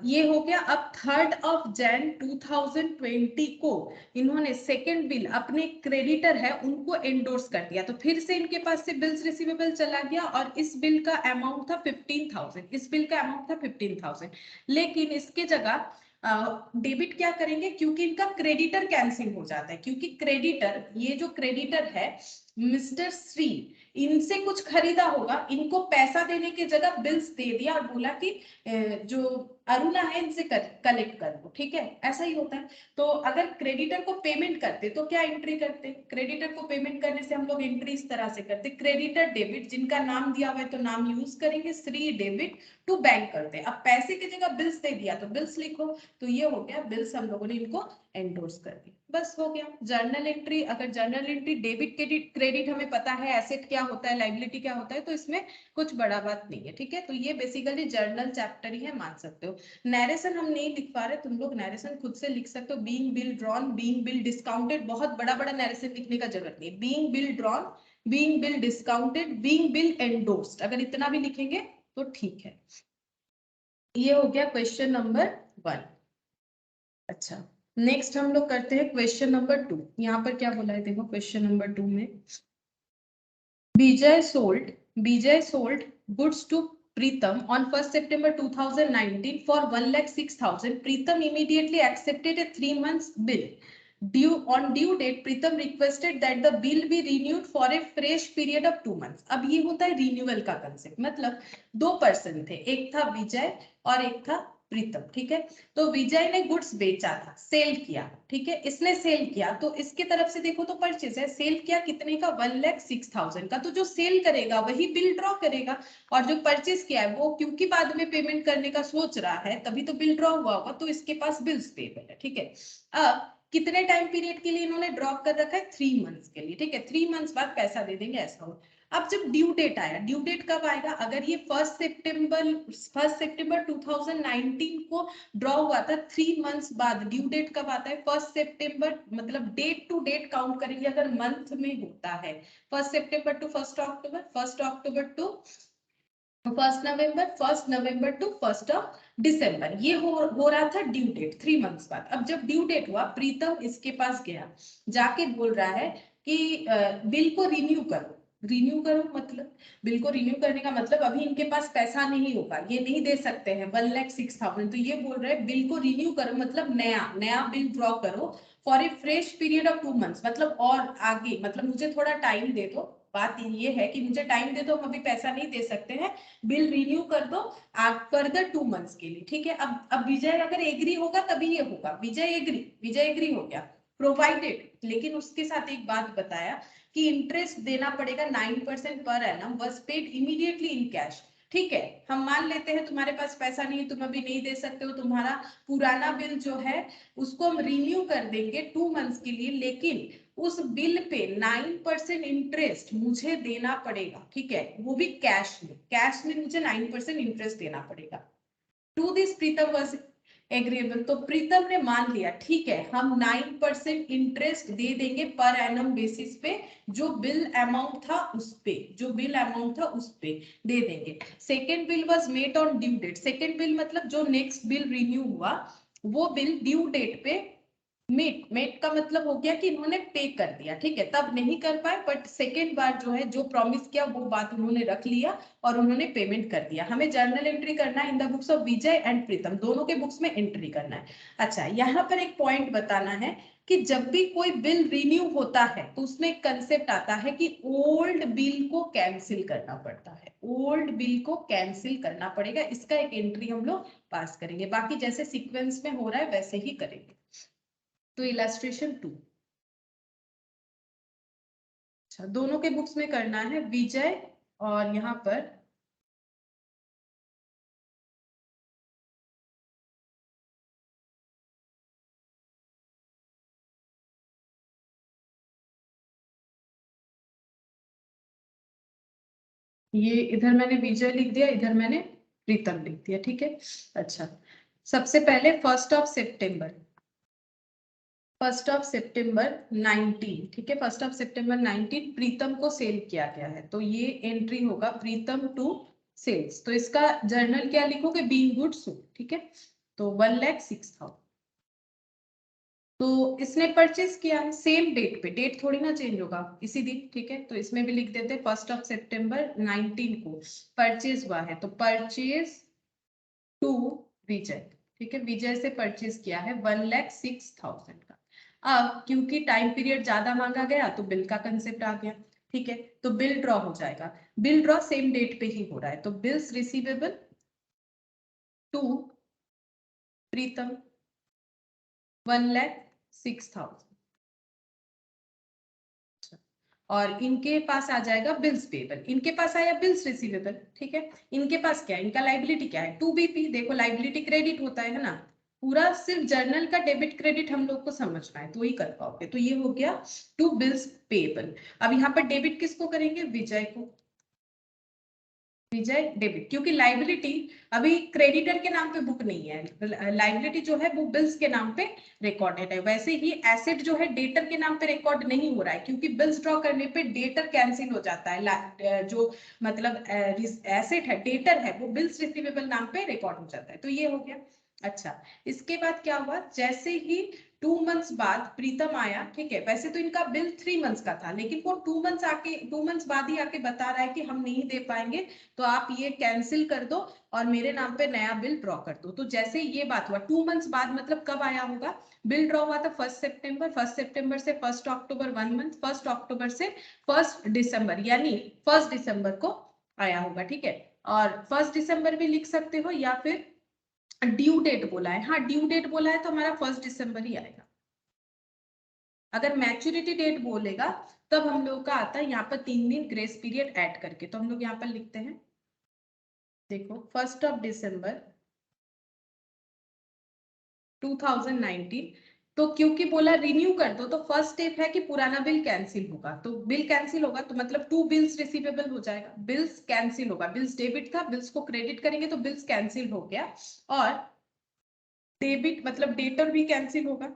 ये हो गया। अब 3 जनवरी 2020 को इन्होंने सेकंड बिल अपने क्रेडिटर है उनको एंडोर्स कर दिया, तो फिर से इनके पास से बिल्स रिसीवेबल चला गया और इस बिल का अमाउंट था 15,000, इस बिल का अमाउंट था 15,000, लेकिन इसके जगह डेबिट क्या करेंगे, क्योंकि इनका क्रेडिटर कैंसिल हो जाता है, क्योंकि क्रेडिटर, ये जो क्रेडिटर है मिस्टर श्री, इनसे कुछ खरीदा होगा, इनको पैसा देने की जगह बिल्स दे दिया और बोला कि जो अरुणा है इनसे कलेक्ट कर लो, ठीक है, ऐसा ही होता है। तो अगर क्रेडिटर को पेमेंट करते तो क्या एंट्री करते, क्रेडिटर को पेमेंट करने से हम लोग एंट्री इस तरह से करते, क्रेडिटर डेबिट, जिनका नाम दिया हुआ है तो नाम यूज करेंगे, श्री डेबिट टू बैंक करते हैं। अब पैसे की जगह बिल्स दे दिया तो बिल्स लिखो, तो ये हो गया बिल्स, हम लोगों ने इनको एंडोर्स कर दिया, बस हो गया। जर्नल एंट्री, अगर जर्नल एंट्री डेबिट क्रेडिट हमें पता है, एसेट क्या होता है लायबिलिटी क्या होता है, तो इसमें कुछ बड़ा बात नहीं है, ठीक है। तो ये बेसिकली जर्नल चैप्टर ही है, मान सकते हो। नैरेशन हम नहीं लिख पा रहे, तुम लोग नैरेशन खुद से लिख सकते हो, being bill drawn, being bill discounted, बहुत बड़ा बड़ा नैरेशन लिखने का जरूरत नहीं है, being bill drawn, being bill discounted, being bill endorsed, अगर इतना भी लिखेंगे तो ठीक है। ये हो गया क्वेश्चन नंबर 1। अच्छा नेक्स्ट हम लोग करते हैं क्वेश्चन नंबर 2। यहाँ पर क्या बोला है देखो, क्वेश्चन नंबर 2 में Bijay sold goods to Preetham on 1st September 2019 for 1,06,000. Preetham immediately accepted a 3 months bill. On due date, Preetham requested that the bill be renewed for a fresh period of 2 months. अब ये होता है रिन्यूअल का कंसेप्ट, मतलब 2 पर्सन थे, एक था विजय और एक था प्रीतम, ठीक है। तो विजय ने गुड्स बेचा था, सेल किया, ठीक है, इसने सेल किया तो इसके तरफ से देखो तो परचेज है, सेल किया कितने का 1,06,000 का, तो जो सेल करेगा वही बिल ड्रॉ करेगा, और जो परचेज किया है वो क्योंकि बाद में पेमेंट करने का सोच रहा है तभी तो बिल ड्रॉ हुआ होगा, तो इसके पास बिल्स पेबल है, ठीक है। अब कितने टाइम पीरियड के लिए इन्होंने ड्रॉ कर रखा है, 3 मंथ्स के लिए, ठीक है, 3 मंथ्स बाद पैसा दे देंगे, ऐसा हो। अब जब ड्यू डेट आया, ड्यू डेट कब आएगा, अगर ये 1 सितंबर 2019 को ड्रॉ हुआ था, 3 मंथ्स बाद ड्यू डेट कब आता है 1 सितंबर, मतलब डेट टू डेट काउंट करेंगे अगर मंथ में होता है, 1 September to 1 October, 1 October to 1 November, 1 November to 1 December, ये हो रहा था ड्यू डेट 3 मंथ्स बाद। अब जब ड्यू डेट हुआ, प्रीतम इसके पास गया, जाके बोल रहा है कि बिल को रिन्यू करो, रिन्यू करो मतलब बिल को रिन्यू करने का मतलब अभी इनके पास पैसा नहीं होगा, ये नहीं दे सकते हैं 1,06,000, तो ये बोल रहे हैं बिल को रिन्यू करो मतलब नया नया बिल ड्रॉ करो for a fresh period of 2 months, मतलब और आगे, मतलब मुझे थोड़ा टाइम दे दो, बात ये है कि मुझे टाइम दे दो, हम अभी पैसा नहीं दे सकते हैं, बिल रिन्यू कर दो फर्दर 2 मंथ्स के लिए, ठीक है। अब विजय अगर एग्री होगा तभी ये होगा, विजय एग्री हो गया, प्रोवाइडेड, लेकिन उसके साथ एक बात बताया कि इंटरेस्ट देना पड़ेगा 9% per annum was paid immediately in cash, ठीक है। हम मान लेते हैं तुम्हारे पास पैसा नहीं, तुम अभी नहीं दे सकते हो, तुम्हारा पुराना बिल जो है उसको हम रिन्यू कर देंगे 2 मंथ्स के लिए, लेकिन उस बिल पे 9% इंटरेस्ट मुझे देना पड़ेगा, ठीक है, वो भी कैश में मुझे 9% इंटरेस्ट देना पड़ेगा। To this Pritam was agreeable, तो प्रीतम ने मान लिया, ठीक है, हम 9% इंटरेस्ट दे देंगे पर एनम बेसिस पे, जो बिल अमाउंट था उस पे, दे देंगे। Second bill was made on due date, second bill मतलब जो नेक्स्ट बिल रिन्यू हुआ वो बिल ड्यू डेट पे मेट का मतलब हो गया कि इन्होंने पे कर दिया, ठीक है, तब नहीं कर पाए बट सेकेंड बार जो है जो प्रॉमिस किया वो बात उन्होंने रख लिया और उन्होंने पेमेंट कर दिया। हमें जर्नल एंट्री करना है in the books of Vijay and Pritam, दोनों के बुक्स में एंट्री करना है। अच्छा, यहाँ पर एक पॉइंट बताना है कि जब भी कोई बिल रिन्यू होता है तो उसमें एक कंसेप्ट आता है कि ओल्ड बिल को कैंसिल करना पड़ता है, ओल्ड बिल को कैंसिल करना पड़ेगा। इसका एक एंट्री हम लोग पास करेंगे, बाकी जैसे सीक्वेंस में हो रहा है वैसे ही करेंगे। तो इलस्ट्रेशन 2, अच्छा दोनों के बुक्स में करना है विजय और यहाँ पर ये इधर मैंने विजय लिख दिया, इधर मैंने प्रीतम लिख दिया, ठीक है। अच्छा, सबसे पहले 1 सितंबर 19, ठीक है, 1 सितंबर 19 प्रीतम को सेल किया गया है, तो ये एंट्री होगा प्रीतम टू सेल्स। तो इसका जर्नल क्या लिखोगे, बीइंग गुड सोल्ड, ठीक है। तो 1,06,000 तो इसने परचेज किया है सेम डेट पे, डेट थोड़ी ना चेंज होगा इसी दिन, ठीक है। तो इसमें भी लिख देते 1 सितंबर 19 को परचेज हुआ है, तो परचेज टू विजय, ठीक है, विजय से परचेज किया है 1,06,000 का। अब क्योंकि टाइम पीरियड ज्यादा मांगा गया तो बिल का कंसेप्ट आ गया, ठीक है। तो बिल ड्रॉ हो जाएगा, बिल ड्रॉ सेम डेट पे ही हो रहा है, तो बिल्स रिसीवेबल टू प्रीतम 1,06,000 और इनके पास आ जाएगा बिल्स पेबल, इनके पास आया बिल्स रिसीवेबल, ठीक है। इनके पास क्या है, इनका लाइबिलिटी क्या है, 2BP, देखो लाइबिलिटी क्रेडिट होता है ना, पूरा सिर्फ जर्नल का डेबिट क्रेडिट हम लोग को समझना है तो ही कर पाओगे। तो ये हो गया टू बिल्स पेबल। अब यहाँ पर डेबिट किसको करेंगे, विजय को, विजय डेबिट, क्योंकि लाइबिलिटी अभी क्रेडिटर के नाम पे बुक नहीं है, लाइबिलिटी जो है वो बिल्स के नाम पे रिकॉर्डेड है। वैसे ही एसेट जो है डेटर के नाम पे रिकॉर्ड नहीं हो रहा है, क्योंकि बिल्स ड्रॉ करने पे डेटर कैंसिल हो जाता है, जो मतलब एसेट है डेटर है वो बिल्स रिसीवेबल नाम पे रिकॉर्ड हो जाता है, तो ये हो गया। अच्छा, इसके बाद क्या हुआ, जैसे ही 2 मंथ्स बाद प्रीतम आया, ठीक है, वैसे तो इनका बिल 3 मंथ्स का था, लेकिन वो 2 मंथ्स बाद ही आके बता रहा है कि हम नहीं दे पाएंगे, तो आप ये कैंसिल कर दो और मेरे नाम पे नया बिल ड्रॉ कर दो। तो जैसे ये बात हुआ 2 मंथ्स बाद, मतलब कब आया होगा, बिल ड्रॉ हुआ था 1 सितंबर, 1 सितंबर से 1 अक्टूबर 1 मंथ, 1 अक्टूबर से 1 दिसंबर, यानी 1 दिसंबर को आया होगा, ठीक है। और 1 दिसंबर भी लिख सकते हो या फिर ड्यू डेट बोला है, हाँ ड्यू डेट बोला है तो हमारा 1 दिसंबर ही आएगा। अगर मैच्योरिटी डेट बोलेगा तब हम लोग का आता है यहाँ पर 3 दिन ग्रेस पीरियड ऐड करके, तो हम लोग यहाँ पर लिखते हैं, देखो 1 दिसंबर 2019, तो क्योंकि बोला रिन्यू कर दो तो फर्स्ट स्टेप है कि पुराना बिल कैंसिल होगा, तो बिल कैंसिल होगा तो मतलब 2 बिल्स रिसीवेबल हो जाएगा, बिल्स कैंसिल होगा, बिल्स डेबिट था बिल्स को क्रेडिट करेंगे तो बिल्स कैंसिल हो गया, और डेबिट मतलब डेटर भी कैंसिल होगा,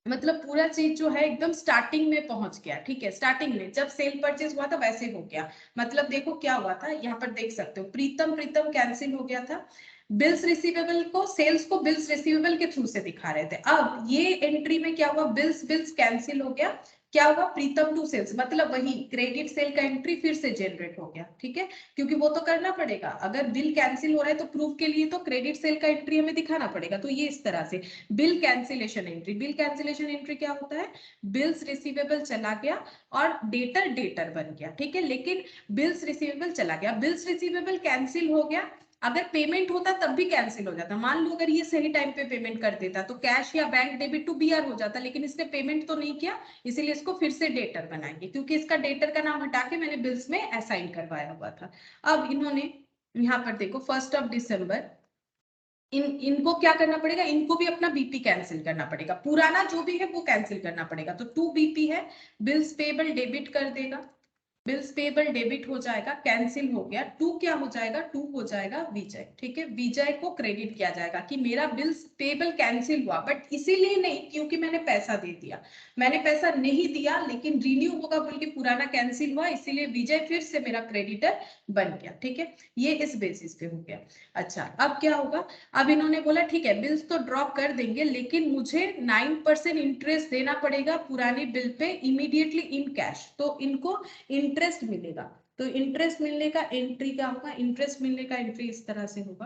मतलब पूरा चीज जो है एकदम स्टार्टिंग में पहुंच गया, ठीक है। स्टार्टिंग में जब सेल परचेज हुआ था वैसे हो गया, मतलब देखो क्या हुआ था, यहाँ पर देख सकते हो प्रीतम कैंसिल हो गया था, बिल्स रिसीवेबल को सेल्स को बिल्स रिसीवेबल के थ्रू से दिखा रहे थे। अब ये एंट्री में क्या हुआ, बिल्स बिल्स कैंसिल हो गया, क्या हुआ प्रीतम टू सेल्स, मतलब वही क्रेडिट सेल का एंट्री फिर से जनरेट हो गया, ठीक है, क्योंकि वो तो करना पड़ेगा, अगर बिल कैंसिल हो रहा है तो प्रूफ के लिए तो क्रेडिट सेल का एंट्री हमें दिखाना पड़ेगा, तो ये इस तरह से bill cancellation entry. Bill cancellation entry क्या होता है, बिल्स रिसीवेबल चला गया और डेटर डेटर बन गया, ठीक है, लेकिन बिल्स रिसीवेबल चला गया, बिल्स रिसीवेबल कैंसिल हो गया, अगर पेमेंट होता तब भी कैंसिल हो जाता, मान लो अगर ये सही टाइम पे पेमेंट कर देता तो कैश या बैंक डेबिट टू बीआर हो जाता, लेकिन इसने पेमेंट तो नहीं किया, इसीलिए इसको फिर से डेटर बनाएंगे, क्योंकि इसका डेटर का नाम हटा के मैंने बिल्स में असाइन करवाया हुआ था। अब इन्होंने यहाँ पर देखो 1 दिसंबर इनको क्या करना पड़ेगा, इनको भी अपना बीपी कैंसिल करना पड़ेगा, पुराना जो भी है वो कैंसिल करना पड़ेगा, तो 2 BP है, बिल्स पेबल डेबिट कर देगा, बिल्स पेबल डेबिट हो जाएगा, कैंसिल हो गया। टू क्या हो जाएगा, टू हो जाएगा विजय, ठीक है। विजय को क्रेडिट किया जाएगा कि मेरा बिल्स पेबल कैंसिल हुआ, बट इसीलिए नहीं क्योंकि मैंने पैसा दे दिया, मैंने पैसा नहीं दिया लेकिन रिन्यू होगा बोल के पुराना कैंसिल हुआ, इसीलिए विजय फिर से मेरा क्रेडिटर बन गया, ठीक है। ये इस बेसिस पे हो गया। अच्छा अब क्या होगा, अब इन्होंने बोला ठीक है बिल्स तो ड्रॉप कर देंगे लेकिन मुझे 9% इंटरेस्ट देना पड़ेगा पुराने bill pay immediately in cash, तो इनको इंटरेस्ट मिलेगा। तो इंटरेस्ट मिलने का एंट्री क्या होगा, इंटरेस्ट मिलने का एंट्री इस तरह से होगा,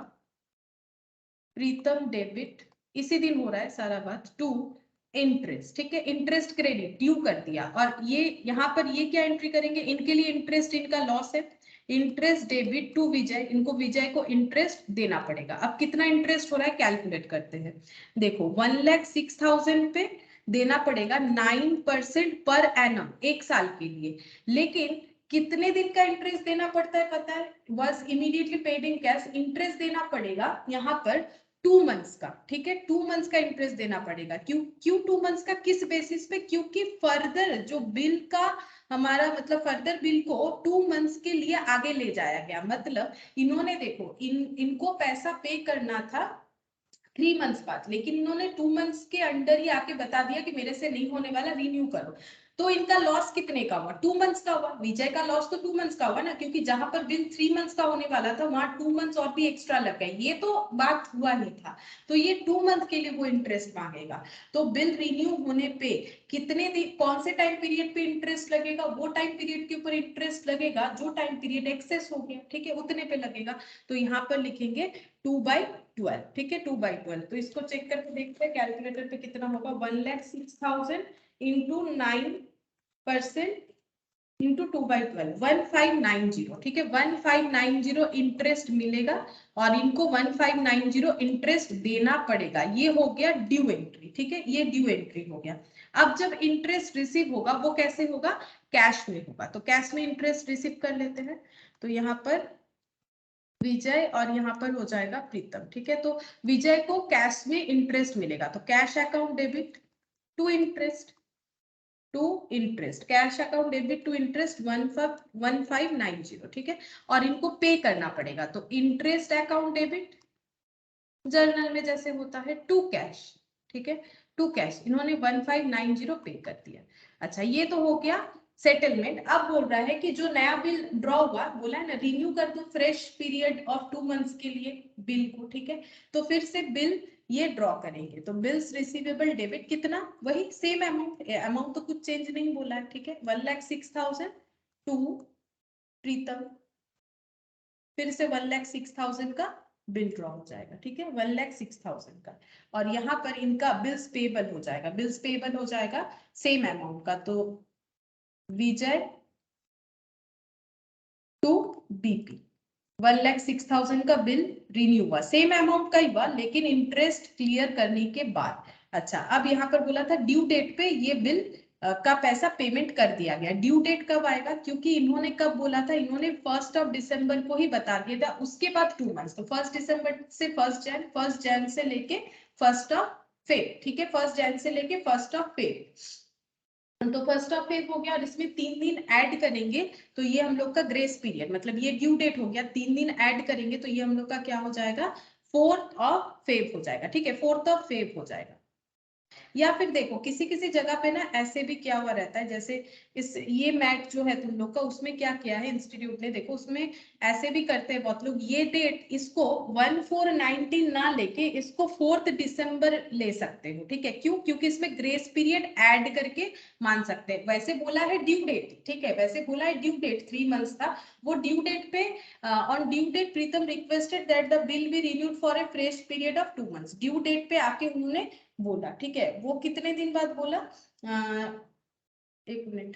प्रीतम डेबिट, इसी दिन हो रहा है सारा बात, टू इंटरेस्ट, ठीक है। इंटरेस्ट क्रेडिट ड्यू कर दिया, और ये यहाँ पर ये क्या एंट्री करेंगे, इनके लिए इंटरेस्ट इनका लॉस है, इंटरेस्ट डेबिट टू विजय, इनको विजय को इंटरेस्ट देना पड़ेगा। अब कितना इंटरेस्ट हो रहा है कैलकुलेट करते हैं, देखो 1,06,000 पे देना पड़ेगा 9% पर एनम एक साल के लिए, लेकिन कितने दिन का इंटरेस्ट देना पड़ता है पता है, was immediately paid in cash, interest देना पड़ेगा यहाँ पर 2 मंथ्स का, ठीक है। 2 मंथ्स का इंटरेस्ट देना पड़ेगा, क्यों क्यों 2 मंथ्स का, किस बेसिस पे, क्योंकि फर्दर जो बिल का हमारा मतलब फर्दर बिल को 2 मंथ्स के लिए आगे ले जाया गया, मतलब इन्होंने देखो इनको पैसा पे करना था 3 मंथ्स बाद, लेकिन इन्होंने 2 मंथ्स के अंडर ही आके बता दिया कि मेरे से नहीं होने वाला, रिन्यू करो। तो इनका लॉस कितने का हुआ, 2 मंथ्स का हुआ। विजय का लॉस तो 2 मंथ्स का हुआ ना, क्योंकि जहां पर बिल 3 मंथ्स का होने वाला था वहां 2 मंथ्स और भी एक्स्ट्रा लग गए, ये तो बात हुआ ही था। तो ये 2 मंथ के लिए वो इंटरेस्ट मांगेगा। तो बिल रिन्यू होने पे कितने दिन, कौन से टाइम पीरियड पे इंटरेस्ट लगेगा, वो टाइम पीरियड के ऊपर इंटरेस्ट लगेगा जो टाइम पीरियड एक्सेस हो गया, ठीक है, उतने पे लगेगा। तो यहाँ पर लिखेंगे 2/12, ठीक है, 2/12। तो इसको चेक करके देखते हैं कैलकुलेटर पे कितना होगा, 1,06,000 इंटू 9% इंटू 2/12, 1590, ठीक है, 1590 इंटरेस्ट मिलेगा, और इनको 1590 इंटरेस्ट देना पड़ेगा। ये हो गया ड्यू एंट्री, ठीक है, ये ड्यू एंट्री हो गया। अब जब इंटरेस्ट रिसीव होगा वो कैसे होगा, कैश में होगा। तो कैश में इंटरेस्ट रिसीव कर लेते हैं, तो यहाँ पर विजय और यहाँ पर हो जाएगा प्रीतम, ठीक है। तो विजय को कैश में इंटरेस्ट मिलेगा, तो cash account debit to interest, cash account debit to interest 1590, ठीक है। और इनको पे करना पड़ेगा, तो इंटरेस्ट अकाउंट डेबिट जर्नल में जैसे होता है टू कैश, ठीक है, टू कैश, इन्होंने 1590 पे कर दिया। अच्छा ये तो हो गया सेटलमेंट। अब बोल रहा है कि जो नया बिल ड्रॉ हुआ, बोला है ना रिन्यू कर दो फ्रेश पीरियड ऑफ 2 मंथ्स के लिए बिल को, ठीक है। तो फिर से बिल ये ड्रॉ करेंगे, तो बिल्स रिसीवेबल डेबिट कितना, वही सेम अमाउंट, अमाउंट तो कुछ चेंज नहीं बोला है, ठीक है, 1,06,000 टू प्रीतम, फिर से 1,06,000 का बिल ड्रॉ हो जाएगा, ठीक है, 1,06,000 का। और यहाँ पर इनका बिल्स पेबल हो जाएगा, बिल्स पेबल हो जाएगा सेम अमाउंट का, तो विजय टू बीपी, 1,06,000 का बिल रिन्यू हुआ, सेम अमाउंट का ही हुआ लेकिन इंटरेस्ट क्लियर करने के बाद। अच्छा अब यहाँ पर बोला था ड्यू डेट पे ये बिल का पैसा पेमेंट कर दिया गया। ड्यू डेट कब आएगा, क्योंकि इन्होंने कब बोला था, इन्होंने 1 दिसंबर को ही बता दिया था, उसके बाद 2 मंथ्स, तो 1 दिसंबर से 1 जैन से लेके 1 ठीक है, 1 जैन से लेके 1 तो 1 हो गया, और इसमें 3 दिन ऐड करेंगे तो ये हम लोग का ग्रेस पीरियड, मतलब ये ड्यू डेट हो गया, 3 दिन ऐड करेंगे तो ये हम लोग का क्या हो जाएगा, 4 हो जाएगा, ठीक है, 4 हो जाएगा। या फिर देखो किसी किसी जगह पे ना ऐसे भी क्या हुआ रहता है, जैसे इस ये मैट जो है तुम लोग का, उसमें क्या किया है इंस्टीट्यूट ने, देखो उसमें ऐसे भी करते हैं बहुत लोग, ये डेट इसको 1/4/19 ना लेके इसको 4 दिसंबर ले सकते हो, ठीक है, क्यों, क्योंकि इसमें ग्रेस पीरियड ऐड करके मान सकते हैं। वैसे बोला है ड्यू डेट, ठीक है, वैसे बोला है ड्यू डेट 3 मंथ्स था, वो ड्यू डेट पे on due date Pritam requested that the bill be renewed for a fresh period of 2 months, due date पे आके उन्होंने बोला, ठीक है, वो कितने दिन बाद बोला, एक मिनट,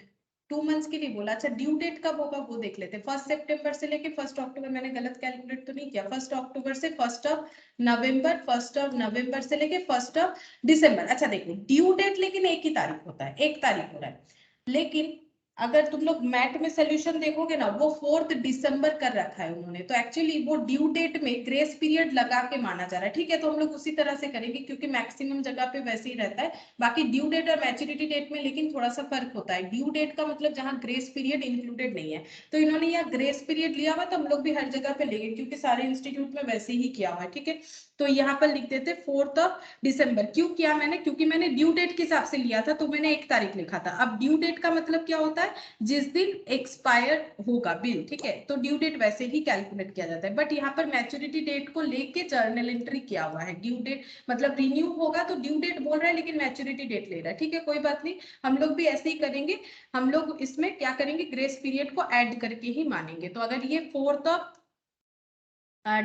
2 मंथ्स के लिए बोला। अच्छा ड्यू डेट कब होगा वो देख लेते हैं, 1 सितंबर से लेके 1 अक्टूबर, मैंने गलत कैलकुलेट तो नहीं किया, 1 अक्टूबर से 1 नवंबर, 1 नवंबर से लेके 1 दिसंबर। अच्छा देखो ड्यू डेट लेकिन एक ही तारीख होता है, 1 तारीख हो रहा है, लेकिन अगर तुम लोग मैट में सोल्यूशन देखोगे ना, वो 4 दिसंबर कर रखा है उन्होंने, तो एक्चुअली वो ड्यू डेट में ग्रेस पीरियड लगा के माना जा रहा है। ठीक है, तो हम लोग उसी तरह से करेंगे क्योंकि मैक्सिमम जगह पे वैसे ही रहता है। बाकी ड्यू डेट और मैच्योरिटी डेट में लेकिन थोड़ा सा फर्क होता है। ड्यू डेट का मतलब जहां ग्रेस पीरियड इंक्लूडेड नहीं है, तो इन्होंने यहाँ ग्रेस पीरियड लिया हुआ, तो हम लोग भी हर जगह पे लेंगे क्योंकि सारे इंस्टीट्यूट में वैसे ही किया हुआ है। ठीक है, तो यहाँ पर लिख देते 4 दिसंबर। क्यों किया मैंने? क्योंकि मैंने ड्यू डेट के हिसाब से लिया था, तो मैंने 1 तारीख लिखा था। अब ड्यू डेट का मतलब क्या होता है? जिस दिन एक्सपायर होगा बिल। ठीक है, तो ड्यू डेट वैसे ही कैलकुलेट किया जाता है, बट यहाँ पर मैच्योरिटी डेट को लेके जर्नल एंट्री किया हुआ है। ड्यू डेट मतलब रिन्यू होगा तो ड्यू डेट बोल रहा है लेकिन मैच्योरिटी डेट ले रहा है। ठीक है, कोई बात नहीं, हम लोग भी ऐसे ही करेंगे। हम लोग इसमें क्या करेंगे, ग्रेस पीरियड को ऐड करके ही मानेंगे। तो अगर ये 4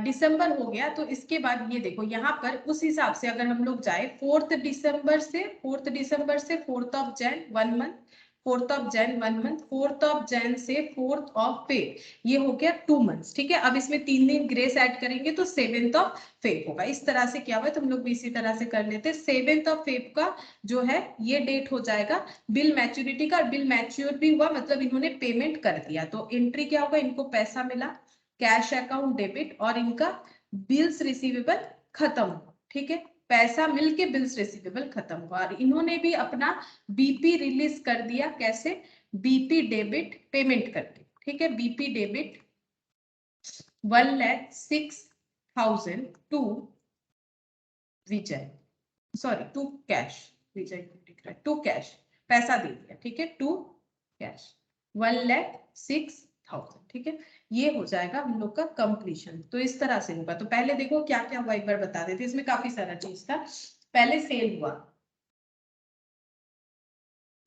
दिसंबर हो गया, तो इसके बाद ये देखो यहाँ पर उस हिसाब से अगर हम लोग जाए 4 दिसंबर से 4 जैन 1 मंथ, 4 जैन से 4 ये हो गया 2 मंथ्स। ठीक है, अब इसमें 3 दिन ग्रेस ऐड करेंगे तो 7 होगा। इस तरह से क्या हुआ है, तो हम लोग भी इसी तरह से कर लेते हैं। 7 का जो है ये डेट हो जाएगा बिल मैच्योरिटी का, और बिल मैच्योर भी हुआ मतलब इन्होंने पेमेंट कर दिया। तो एंट्री क्या होगा, इनको पैसा मिला, कैश अकाउंट डेबिट, और इनका बिल्स रिसीवेबल खत्म हुआ। ठीक है, पैसा मिलके बिल्स रिसीवेबल खत्म हुआ, और इन्होंने भी अपना बीपी रिलीज कर दिया। कैसे? बीपी डेबिट पेमेंट करके। ठीक है, BP debit 1,06,000 to Vijay, sorry to cash, Vijay को दिख रहा है टू कैश, पैसा दे दिया। ठीक है, टू कैश 1,06,000। ठीक है, ये हो जाएगा हम लोग का कंप्लीशन। तो इस तरह से होगा। तो पहले देखो क्या क्या हुआ, एक बार बता देते। इसमें काफी सारा चीज था। पहले सेल हुआ,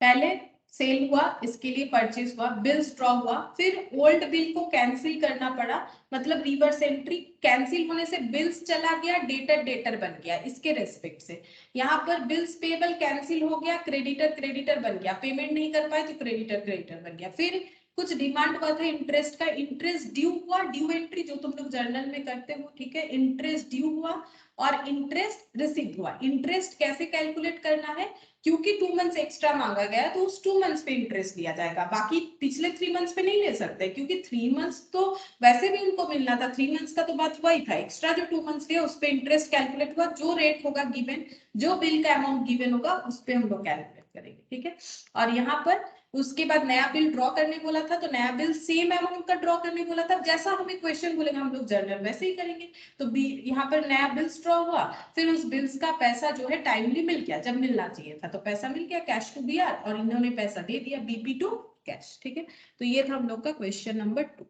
पहले सेल हुआ, इसके लिए परचेज हुआ, बिल्स ड्रॉ हुआ, फिर ओल्ड बिल को कैंसिल करना पड़ा, मतलब रिवर्स एंट्री। कैंसिल होने से बिल्स चला गया, डेटर डेटर बन गया इसके रेस्पेक्ट से। यहाँ पर बिल्स पेबल कैंसिल हो गया, क्रेडिटर क्रेडिटर बन गया, पेमेंट नहीं कर पाए तो क्रेडिटर क्रेडिटर बन गया। फिर कुछ डिमांड हुआ था इंटरेस्ट का, इंटरेस्ट ड्यू हुआ, ड्यू एंट्री जो तुम लोग जर्नल में करते हो। ठीक है, इंटरेस्ट ड्यू हुआ और इंटरेस्ट रिसीव हुआ। इंटरेस्ट कैसे कैलकुलेट करना है, क्योंकि 2 मंथ्स एक्स्ट्रा मांगा गया है तो उस 2 मंथ्स पे इंटरेस्ट लिया जाएगा, बाकी पिछले 3 मंथ्स पे नहीं ले सकते क्योंकि 3 मंथ्स तो वैसे भी उनको मिलना था। 3 मंथ्स का तो बात हुआ ही था, एक्स्ट्रा जो 2 मंथ्स लिया उस पे इंटरेस्ट कैलकुलेट हुआ। जो रेट होगा गिवन, जो बिल का अमाउंट गिवन होगा उस पे हम लोग कैलकुलेट करेंगे। ठीक है, और यहाँ पर उसके बाद नया बिल ड्रॉ करने बोला था, तो नया बिल सेम अमाउंट का ड्रॉ करने बोला था। जैसा हमें क्वेश्चन बोलेगा हम लोग जर्नल वैसे ही करेंगे। तो यहाँ पर नया बिल्स ड्रॉ हुआ, फिर उस बिल्स का पैसा जो है टाइमली मिल गया, जब मिलना चाहिए था, तो पैसा मिल गया कैश टू बीआर, और इन्होंने पैसा दे दिया बीपी टू कैश। ठीक है, तो ये था हम लोग का क्वेश्चन नंबर 2।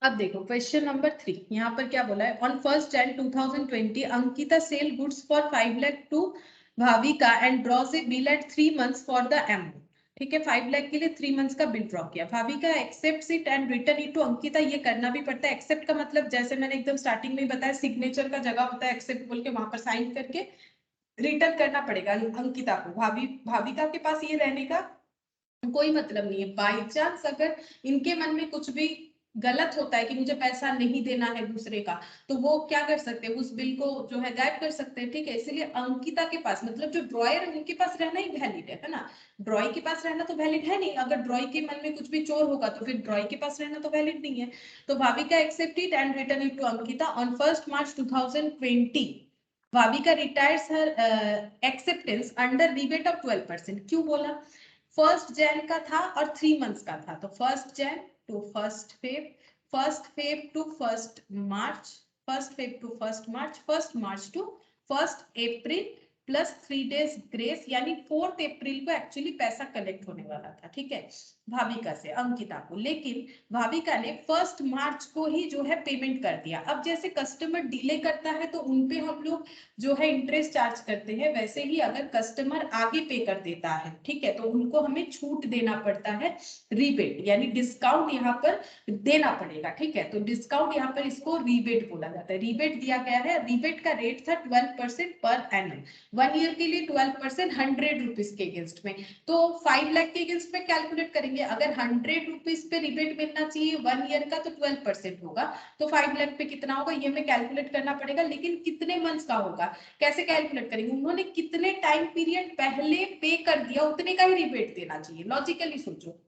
अब देखो क्वेश्चन नंबर 3, यहाँ पर क्या बोला है, on 1 Jan 2020 Ankita sell goods for 5 lakh to Bhavika and draws a bill at 3 months for the amount. ठीक है, 5 लाख के लिए 3 months का बिल ड्रॉ किया। Bhavika accept it and return it to Ankita. ये करना भी पड़ता है। एक्सेप्ट का मतलब जैसे मैंने एकदम स्टार्टिंग में बताया, सिग्नेचर का जगह होता है एक्सेप्ट बोल के, वहां पर साइन करके रिटर्न करना पड़ेगा अंकिता को। भाविका के पास ये रहने का कोई मतलब नहीं है। बाई चांस अगर इनके मन में कुछ भी गलत होता है कि मुझे पैसा नहीं देना है दूसरे का, तो वो क्या कर सकते हैं, उस बिल को जो है गायब कर सकते हैं। ठीक है, इसलिए अंकिता के पास मतलब जो ड्रॉयर है उनके पास रहना ही वैलिड है ना। ड्रॉय के पास रहना तो वैलिड है नहीं। अगर ड्रॉय के मन में कुछ भी चोर होगा तो फिर ड्रॉय के पास रहना तो वैलिड नहीं है। तो Bhavika accept it and return it to Ankita on 1 March 2020। Bhavika retires her acceptance under rebate of 12%। क्यों बोला? 1 Jan का था और 3 months का था, तो 1 Jan to 1 Feb, 1 Feb to 1 March, 1 Feb to 1 March, 1 March to 1 April plus 3 days grace, यानी 4 अप्रैल को एक्चुअली पैसा कलेक्ट होने वाला था। ठीक है, भाविका से अंकिता को, लेकिन भाविका ने 1 March को ही जो है पेमेंट कर दिया। अब जैसे कस्टमर डिले करता है तो उनपे हम लोग जो है इंटरेस्ट चार्ज करते हैं, वैसे ही अगर कस्टमर आगे पे कर देता है, ठीक है, तो उनको हमें छूट देना पड़ता है, रिबेट यानी डिस्काउंट यहाँ पर देना पड़ेगा। ठीक है, तो डिस्काउंट यहाँ पर इसको रिबेट बोला जाता है। रिबेट दिया गया है, रिबेट का रेट था 12% पर एनम। 1 ईयर के लिए 12% 100 रुपीज के अगेंस्ट में, तो 5 लाख के अगेंस्ट में कैलकुलेट करेंगे। अगर 100 रुपीज पे रिबेट मिलना चाहिए 1 ईयर का, तो 12% होगा, तो 5 लाख पे कितना होगा ये हमें कैलकुलेट करना पड़ेगा। लेकिन कितने मंथ्स का होगा, कैसे कैलकुलेट करेंगे, उन्होंने कितने टाइम पीरियड पहले पे कर दिया उतने का ही रिबेट देना चाहिए। लॉजिकली सोचो,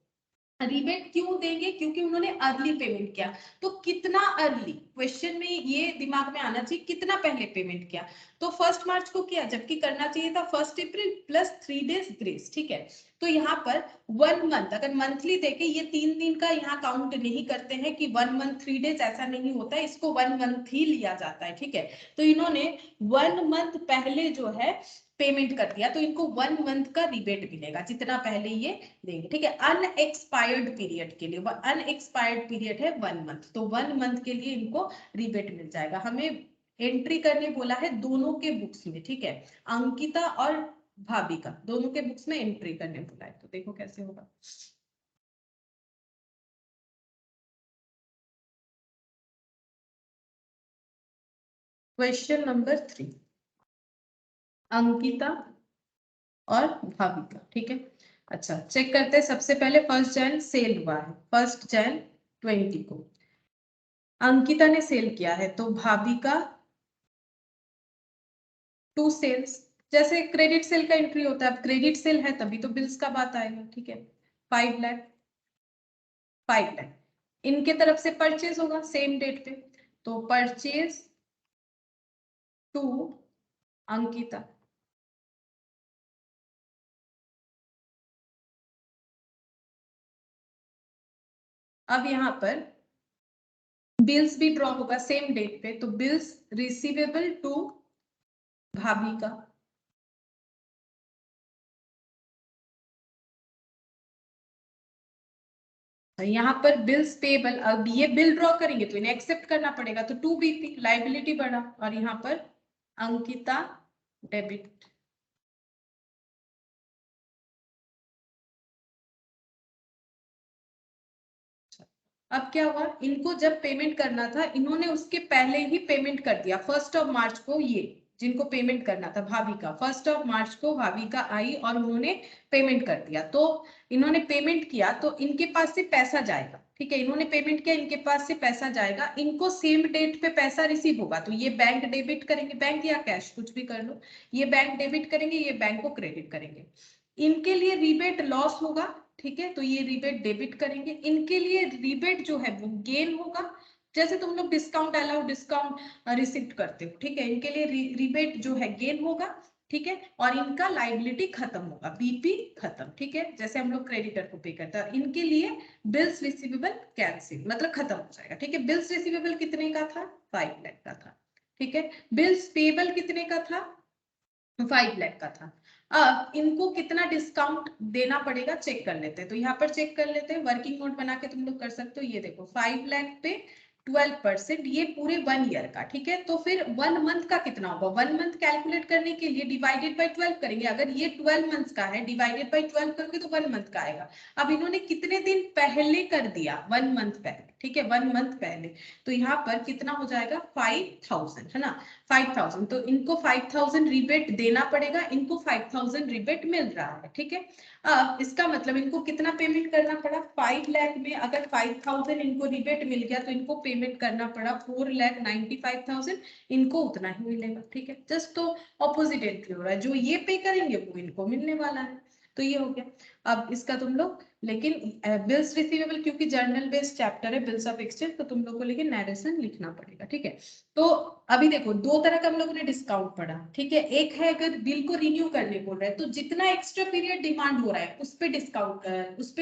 रिबेट क्यों देंगे, क्योंकि उन्होंने अर्ली पेमेंट किया। तो कितना अर्ली, क्वेश्चन में ये दिमाग में आना चाहिए, कितना पहले पेमेंट किया। तो 1 मार्च को किया, जबकि करना चाहिए था 1 अप्रैल प्लस 3 डेज ग्रेस, ठीक है। तो यहाँ पर 1 मंथ, अगर मंथली देखे, ये 3 दिन का यहाँ काउंट नहीं करते हैं कि 1 मंथ 3 डेज, ऐसा नहीं होता है, इसको 1 मंथ ही लिया जाता है, ठीक है। तो इन्होंने 1 मंथ पहले जो है पेमेंट कर दिया, तो इनको 1 मंथ का रिबेट मिलेगा, जितना पहले ये देंगे, ठीक है। अनएक्सपायर्ड पीरियड के लिए, अनएक्सपायर्ड पीरियड है 1 मंथ, तो 1 मंथ के लिए इनको रिबेट मिल जाएगा। हमें एंट्री करने बोला है दोनों के बुक्स में, ठीक है, अंकिता और भाविका दोनों के बुक्स में एंट्री करने बोला है। तो देखो कैसे होगा। क्वेश्चन नंबर 3, अंकिता और भाविका, ठीक है। अच्छा, चेक करते हैं। सबसे पहले 1 जन सेल हुआ है, 1 जन 20 को अंकिता ने सेल किया है, तो भाविका 2 सेल्स। जैसे क्रेडिट सेल का एंट्री होता है, अब क्रेडिट सेल है तभी तो बिल्स का बात आएगा, ठीक है। 5 लाख, 5 लाख इनके तरफ से परचेज होगा सेम डेट पे, तो परचेज टू अंकिता। अब यहाँ पर बिल्स भी ड्रॉ होगा सेम डेट पे, तो बिल्स रिसीवेबल टू भाविका। यहाँ पर बिल्स पेबल, अब ये बिल ड्रॉ करेंगे तो इन्हें एक्सेप्ट करना पड़ेगा, तो 2 BP लाइबिलिटी बढ़ा, और यहाँ पर अंकिता डेबिट। अब क्या हुआ, इनको जब पेमेंट करना था इन्होंने उसके पहले ही पेमेंट कर दिया। 1 मार्च को ये जिनको पेमेंट करना था भाविका, 1 मार्च को भाविका आई और उन्होंने पेमेंट कर दिया। तो इन्होंने पेमेंट किया तो इनके पास से पैसा जाएगा, ठीक है। इन्होंने पेमेंट किया, इनके पास से पैसा जाएगा, इनको सेम डेट पे पैसा रिसीव होगा, तो ये बैंक डेबिट करेंगे, बैंक या कैश कुछ भी कर लो, ये बैंक डेबिट करेंगे, ये बैंक को क्रेडिट करेंगे। इनके लिए रिबेट लॉस होगा, ठीक है, तो ये रिबेट डेबिट करेंगे। इनके लिए रिबेट जो है वो गेन होगा, जैसे तुम लोग डिस्काउंट अलाउ डिस्काउंट रिसिप्ट करते हो, ठीक है। इनके लिए रिबेट जो है गेन होगा, ठीक है, और इनका लाइबिलिटी खत्म होगा, बीपी खत्म, ठीक है, जैसे हम लोग क्रेडिटर को पे करते हैं। इनके लिए बिल्स रिसीवेबल कैंसिल, मतलब खत्म हो जाएगा, ठीक है। बिल्स रिसीवेबल कितने का था, 5 लाख का था, ठीक है। बिल्स पेबल कितने का था, 5 लाख का था। अब इनको कितना डिस्काउंट देना पड़ेगा चेक कर लेते हैं, तो यहाँ पर चेक कर लेते हैं, वर्किंग नोट बना के तुम लोग कर सकते हो। ये देखो 5 लाख पे 12%, ये पूरे 1 ईयर का, ठीक है। तो फिर 1 मंथ का कितना होगा, 1 मंथ कैलकुलेट करने के लिए डिवाइडेड बाय 12 करेंगे। अगर ये 12 मंथ्स का है, डिवाइडेड बाय 12 करोगे तो 1 मंथ का आएगा। अब इन्होंने कितने दिन पहले कर दिया, 1 मंथ पहले, ठीक है, 1 मंथ पहले, तो यहाँ पर कितना हो जाएगा 5000, है ना, 5000। तो इनको 5000 रिबेट देना पड़ेगा, इनको 5000 रिबेट मिल रहा है, ठीक है। अब इसका मतलब इनको कितना पेमेंट करना पड़ा, 5 लाख में अगर 5000 इनको रिबेट मिल गया तो इनको पेमेंट करना पड़ा 4,95,000, इनको उतना ही मिलेगा, ठीक है। जस्ट तो ऑपोजिट एंट्री हो रहा है, जो ये पे करेंगे वो इनको मिलने वाला है, तो ये हो गया। अब इसका तुम लोग, लेकिन बिल्स रिसीवेबल क्योंकि जर्नल बेस्ड चैप्टर है बिल्स ऑफ एक्सचेंज, तो तुम लोग को लेकिन नरेशन लिखना पड़ेगा, ठीक है। तो अभी देखो 2 तरह का हम लोगों ने डिस्काउंट पढ़ा, ठीक है। एक है अगर बिल को रिन्यू करने बोल रहा है तो जितना एक्स्ट्रा पीरियड डिमांड हो रहा है उस पे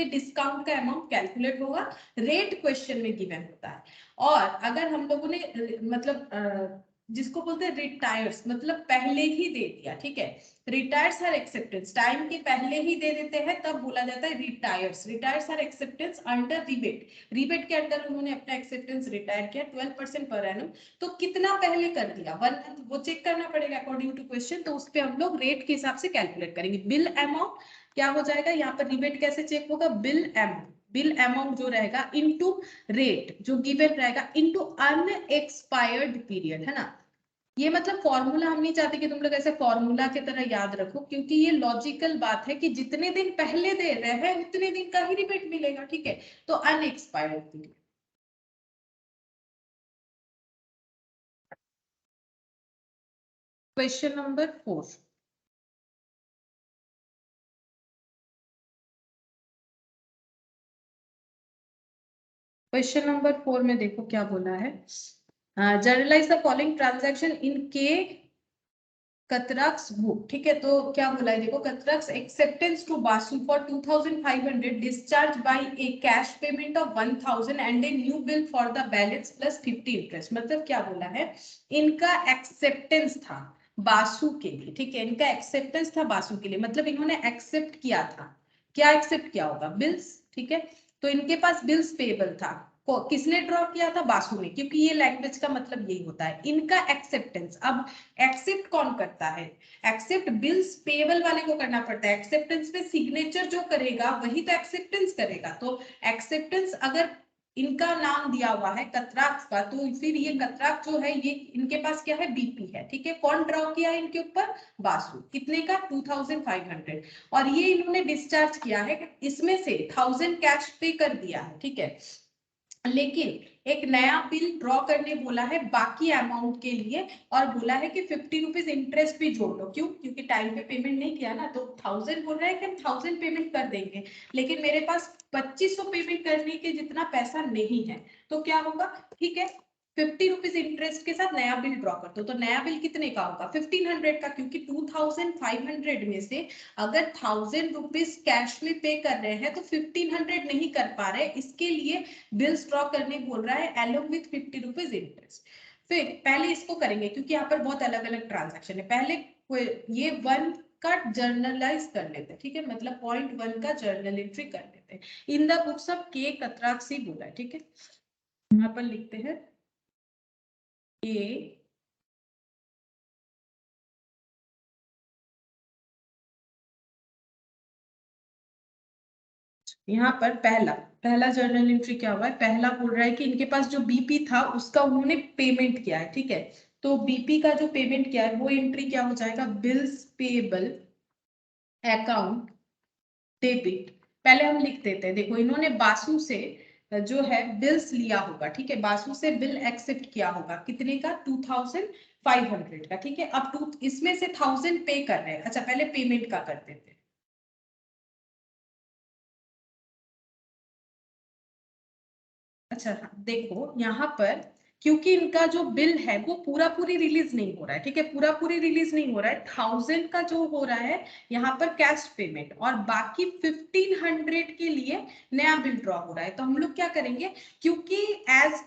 डिस्काउंट का अमाउंट कैलकुलेट होगा, रेट क्वेश्चन में गिवन होता है। और अगर हम लोगों ने मतलब जिसको बोलते हैं रिटायर्स, मतलब पहले ही दे दिया, ठीक है, रिटायर्स आर एक्सेप्टेंस, टाइम के पहले ही दे देते हैं तब बोला जाता है retires. Retires are acceptance under rebate, rebate के अंडर उन्होंने अपना एक्सेप्टेंस रिटायर किया 12% पर एनम। तो कितना पहले कर दिया, 1 मंथ, वो चेक करना पड़ेगा अकॉर्डिंग टू क्वेश्चन, तो उस पे हम लोग रेट के हिसाब से कैलकुलेट करेंगे। बिल अमाउंट क्या हो जाएगा, यहाँ पर रिबेट कैसे चेक होगा, बिल अमाउंट, बिल अमाउंट जो रहेगा इनटू रेट जो गिवन रहेगा इनटू अनएक्सपायर्ड पीरियड, है ना। ये मतलब फॉर्मूला हम नहीं चाहते कि तुम लोग ऐसे फॉर्मूला की तरह याद रखो, क्योंकि ये लॉजिकल बात है कि जितने दिन पहले दे रहे हैं उतने दिन का ही रिबेट मिलेगा, ठीक है। तो unexpired period. Question number 4। Question number 4 में देखो क्या बोला है। Journalise the following transaction in के कतरक्स बुक, ठीक है। तो क्या बोला है देखो, Katraks acceptance to Basu for 2500 discharged by a cash payment of 1000 and a new bill for the balance plus 50 interest. मतलब क्या बोला है, इनका एक्सेप्टेंस था बासु के लिए, ठीक है। इनका एक्सेप्टेंस था बासु के लिए, मतलब इन्होंने एक्सेप्ट किया था। क्या एक्सेप्ट किया होगा, बिल्स, ठीक है। तो इनके पास बिल्स पेबल था, किसने ड्रॉ किया था, बासु ने, क्योंकि ये लैंग्वेज का मतलब यही होता है, इनका एक्सेप्टेंस। अब एक्सेप्ट कौन करता है, एक्सेप्ट बिल्स पेबल वाले को करना पड़ता है। एक्सेप्टेंस पे सिग्नेचर जो करेगा वही तो एक्सेप्टेंस करेगा। तो एक्सेप्टेंस अगर इनका नाम दिया हुआ है कतराक्स का, तो फिर ये कतराक जो है ये इनके पास क्या है, बीपी है, ठीक है। कौन ड्रॉ किया है इनके ऊपर, बासु, कितने का, 2500, और ये इन्होंने डिस्चार्ज किया है, इसमें से 1000 कैश पे कर दिया है, ठीक है। लेकिन एक नया बिल ड्रॉ करने बोला है बाकी अमाउंट के लिए, और बोला है कि 50 रुपीज इंटरेस्ट भी जोड़ लो। क्यों, क्योंकि टाइम पे पेमेंट नहीं किया ना, तो 1000 बोल रहा है कि हम 1000 पेमेंट कर देंगे, लेकिन मेरे पास 2500 पेमेंट करने के जितना पैसा नहीं है। तो क्या होगा, ठीक है, 50 रुपीज इंटरेस्ट के साथ नया बिल ड्रॉ कर दो। तो नया बिल कितने का होगा, 1500 का, क्योंकि 2500 में से अगर 1000 रुपीज कैश में पे कर रहे हैं तो 1500 नहीं कर पा रहे, इसके लिए बिल्स ड्रॉ करने बोल रहा है अलोंग विथ 50 रुपीज इंटरेस्ट। फिर पहले इसको करेंगे क्योंकि यहाँ पर बहुत अलग अलग ट्रांजैक्शन है। पहले ये 1 का जर्नलाइज कर लेते हैं, ठीक है, मतलब पॉइंट 1 का जर्नल एंट्री कर लेते हैं। इन द बुक्स ऑफ के कतराक्सी बोला है, ठीक है। यहाँ पर लिखते हैं ए यहाँ पर पहला पहला जर्नल एंट्री क्या हुआ है, पहला बोल रहा है कि इनके पास जो बीपी था उसका उन्होंने पेमेंट किया है, ठीक है। तो बीपी का जो पेमेंट किया है वो एंट्री क्या हो जाएगा, बिल्स पेबल अकाउंट डेबिट। पहले हम लिख देते हैं, देखो इन्होंने बासु से जो है बिल्स लिया होगा, ठीक है, बासु से बिल एक्सेप्ट किया होगा, कितने का, 2500 का, ठीक है। अब टू इसमें से 1000 पे कर रहे हैं। अच्छा पहले पेमेंट का कर देते हैं। अच्छा हाँ, देखो यहाँ पर क्योंकि इनका जो बिल है वो पूरा पूरी रिलीज नहीं हो रहा है, ठीक है, पूरा पूरी रिलीज नहीं हो रहा है, 1000 का जो हो रहा है यहाँ पर कैश पेमेंट, और बाकी 1500 के लिए नया बिल ड्रॉ हो रहा है। तो हम लोग क्या करेंगे, क्योंकि एज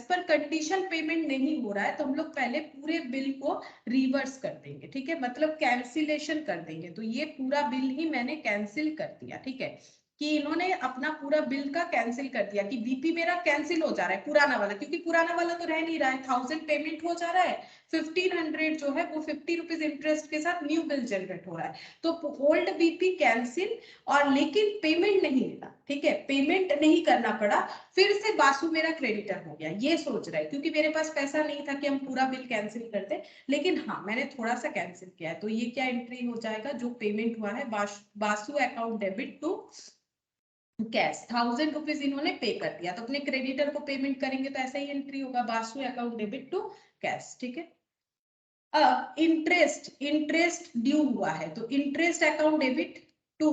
पर कंडीशन पेमेंट नहीं हो रहा है, तो हम लोग पहले पूरे बिल को रिवर्स कर देंगे, ठीक है, मतलब कैंसिलेशन कर देंगे। तो ये पूरा बिल ही मैंने कैंसिल कर दिया, ठीक है, कि इन्होंने अपना पूरा बिल का कैंसिल कर दिया, कि बीपी मेरा कैंसिल हो जा रहा है पुराना वाला, क्योंकि पुराना वाला तो रह नहीं रहा है, 1000 पेमेंट हो जा रहा है, 1500 जो है वो 50 रुपीज इंटरेस्ट के साथ न्यू बिल जनरेट हो रहा है। तो ओल्ड बीपी कैंसिल, और लेकिन पेमेंट नहीं मिला, ठीक है, पेमेंट नहीं करना पड़ा, फिर से बासु मेरा क्रेडिटर हो गया, ये सोच रहा है, क्योंकि मेरे पास पैसा नहीं था कि हम पूरा बिल कैंसिल करते, लेकिन हाँ मैंने थोड़ा सा कैंसिल किया है। तो ये क्या एंट्री हो जाएगा, जो पेमेंट हुआ है Basu account debit to cash, 1000 rupees इन्होंने पे कर दिया, तो अपने क्रेडिटर को पेमेंट करेंगे तो ऐसा ही एंट्री होगा, Basu account debit to cash, ठीक है। अब इंटरेस्ट इंटरेस्ट ड्यू हुआ है, तो interest account debit to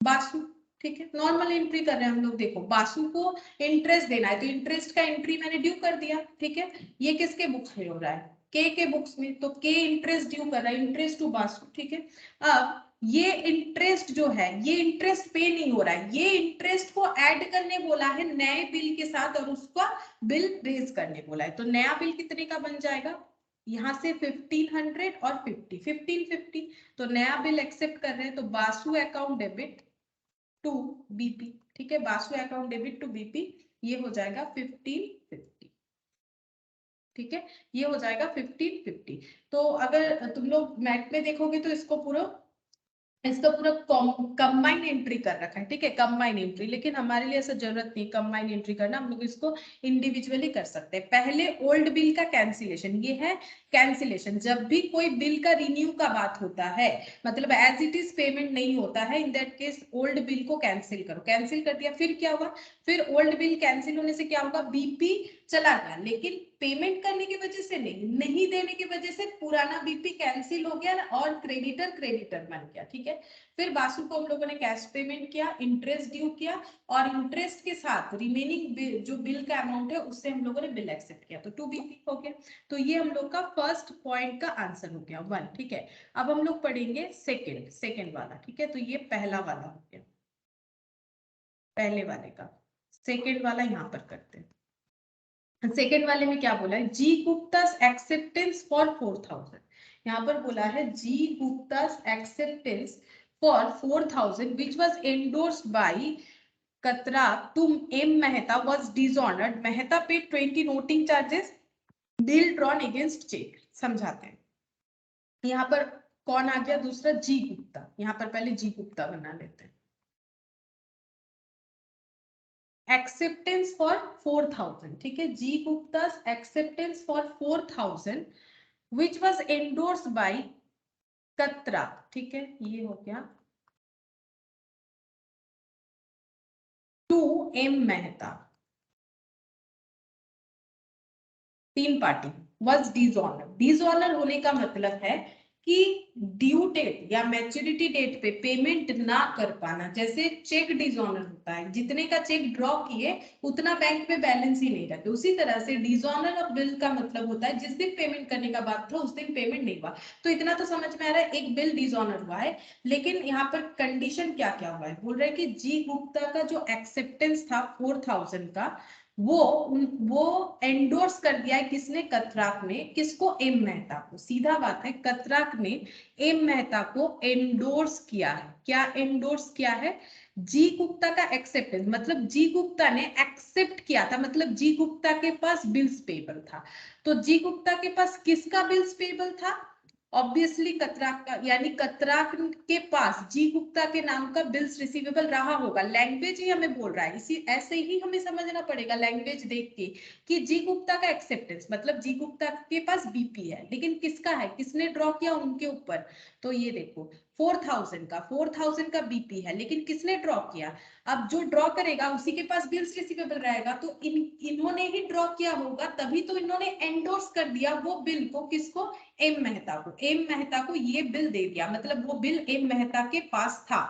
Basu, ठीक है, नॉर्मल एंट्री कर रहे हैं हम लोग। देखो बासु को इंटरेस्ट देना है, तो इंटरेस्ट का एंट्री मैंने ड्यू कर दिया, ठीक है। ये किसके बुक्स में हो रहा है, के बुक्स में, तो के इंटरेस्ट ड्यू कर रहा है, इंटरेस्ट टू बासु, ठीक है। अब ये इंटरेस्ट जो है ये इंटरेस्ट पे नहीं हो रहा है, ये इंटरेस्ट को ऐड करने बोला है नए बिल के साथ, और उसका बिल रेज करने बोला है। तो नया बिल कितने का बन जाएगा, यहाँ से 1500 और 1550, तो नया बिल एक्सेप्ट कर रहे हैं, तो Basu account debit to BP, ठीक है, Basu account debit to BP, ये हो जाएगा 1550, ठीक है, ये हो जाएगा 1550। तो अगर तुम लोग मैथ में देखोगे तो इसको पूरा इसका पूरा कंबाइन एंट्री कर रखा है, ठीक है, कंबाइन एंट्री, लेकिन हमारे लिए ऐसा जरूरत नहीं कंबाइन एंट्री करना, हम लोग इसको इंडिविजुअली कर सकते हैं। पहले ओल्ड बिल का कैंसिलेशन, ये है कैंसिलेशन, जब भी कोई बिल का रिन्यू का बात होता है, मतलब एज इट इज पेमेंट नहीं होता है, in that case old bill को कैंसिल करो, कैंसिल कर दिया, फिर क्या हुआ, फिर ओल्ड बिल कैंसिल होने से क्या होगा, बीपी चला गया, लेकिन पेमेंट करने की वजह से नहीं देने की वजह से पुराना बीपी कैंसिल हो गया और क्रेडिटर क्रेडिटर बन गया, ठीक है। फिर बासु को हम लोगों ने कैश पेमेंट किया, इंटरेस्ट ड्यू किया, और इंटरेस्ट के साथ रिमेनिंग जो बिल का अमाउंट है उससे हम लोगों ने बिल एक्सेप्ट किया, तो 2 बीपी हो गया। तो ये हम लोग का फर्स्ट पॉइंट का आंसर हो गया 1, ठीक है। अब हम लोग पढ़ेंगे सेकेंड वाला, ठीक है। तो ये पहला वाला हो गया, पहले वाले का सेकेंड वाला यहाँ पर करते हैं। सेकेंड वाले में क्या बोला है, जी गुप्तास एक्सेप्टेंस फॉर 4000, यहाँ पर बोला है G Gupta's acceptance for 4000 which was endorsed by Katra to M Mehta was dishonored. Mehta paid 20 noting charges, bill drawn against check। समझाते हैं, यहाँ पर कौन आ गया दूसरा, जी गुप्ता, यहाँ पर पहले जी गुप्ता बना लेते हैं। एक्सेप्टेंस फॉर 4000, ठीक है, G Gupta's acceptance for 4000 which was endorsed by कतरा, ठीक है, ये हो गया, to M Mehta, 3 party, was dishonored। Dishonour होने का मतलब है कि ड्यू डेट या मैच्योरिटी डेट पे पेमेंट ना कर पाना, जैसे चेक डिसऑनर होता है, जितने का चेक ड्रॉ किए उतना बैंक में बैलेंस ही नहीं रखते, उसी तरह से डिसऑनर ऑफ बिल का मतलब होता है जिस दिन पेमेंट करने का बात था उस दिन पेमेंट नहीं हुआ। तो इतना तो समझ में आ रहा है, एक बिल डिसऑनर हुआ है, लेकिन यहाँ पर कंडीशन क्या क्या हुआ है, बोल रहे हैं कि जी गुप्ता का जो एक्सेप्टेंस था 4000 का, वो एंडोर्स कर दिया है किसने, कतराक ने, किसको, एम मेहता को। सीधा बात है, कतराक ने एम मेहता को एंडोर्स किया है। क्या एंडोर्स किया है, जी गुप्ता का एक्सेप्टेंस, मतलब जी गुप्ता ने एक्सेप्ट किया था, मतलब जी गुप्ता के पास बिल्स पेबल था। तो जी गुप्ता के पास किसका बिल्स पेबल था, ऑब्वियसली कतराक का, यानी कतराक के पास जी गुप्ता के नाम का बिल्स रिसीवेबल रहा होगा। लैंग्वेज ही हमें बोल रहा है, इसी ऐसे ही हमें समझना पड़ेगा लैंग्वेज देख के, कि जी गुप्ता का एक्सेप्टेंस मतलब जी गुप्ता के पास बीपी है, लेकिन किसका है, किसने ड्रॉ किया उनके ऊपर। तो ये देखो 4000 का बीपी है, लेकिन किसने ड्रॉ किया, अब जो ड्रॉ करेगा उसी के पास बिल्स रिसीवेबल रहेगा, तो इन्होंने ही ड्रॉ किया होगा, तभी तो इन्होंने एंडोर्स कर दिया वो बिल को, किसको, एम मेहता को। एम मेहता को ये बिल दे दिया, मतलब वो बिल एम मेहता के पास था,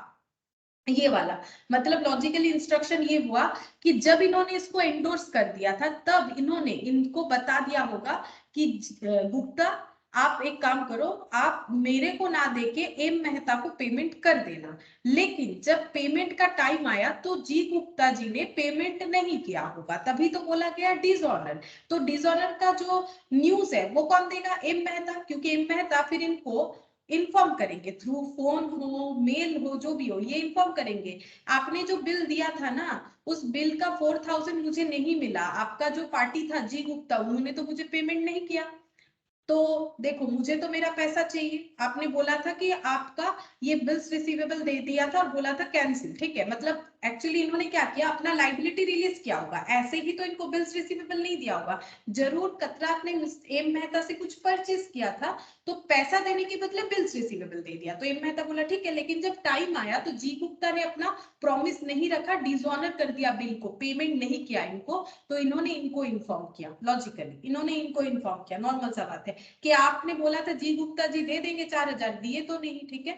ये वाला, मतलब लॉजिकली इंस्ट्रक्शन ये हुआ कि जब इन्होंने इसको एंडोर्स कर दिया था तब इन्होंने इनको बता दिया होगा कि गुप्ता आप एक काम करो, आप मेरे को ना देके एम मेहता को पेमेंट कर देना। लेकिन जब पेमेंट का टाइम आया तो जी गुप्ता जी ने पेमेंट नहीं किया होगा, तभी तो बोला गया डिसऑनर। तो डिसऑनर का जो न्यूज है वो कौन देगा, एम मेहता, क्योंकि एम मेहता फिर इनको इन्फॉर्म करेंगे थ्रू फोन हो, मेल हो, जो भी हो, ये इन्फॉर्म करेंगे, आपने जो बिल दिया था ना, उस बिल का 4000 मुझे नहीं मिला, आपका जो पार्टी था जी गुप्ता, उन्होंने तो मुझे पेमेंट नहीं किया, तो देखो मुझे तो मेरा पैसा चाहिए। आपने बोला था कि आपका ये बिल्स रिसीवेबल दे दिया था और बोला था कैंसिल, ठीक है, मतलब एक्चुअली इन्होंने क्या किया, अपना लाइबिलिटी रिलीज किया होगा, ऐसे ही तो इनको बिल्स रिसीवेबल नहीं दिया होगा, जरूर कतराक ने एम मेहता से कुछ परचेज किया था, तो पैसा देने के बदले बिल्स रिसीवेबल दे दिया, तो एम मेहता बोला ठीक है, लेकिन जब टाइम आया तो जी गुप्ता ने अपना प्रॉमिस नहीं रखा, डिसऑनर कर दिया बिल को, पेमेंट नहीं किया इनको, तो इन्होंने इनको इन्फॉर्म किया, लॉजिकली इन्होंने इनको इन्फॉर्म किया, नॉर्मल सा बात है कि आपने बोला था जी गुप्ता जी दे देंगे 4000, दिए तो नहीं, ठीक है।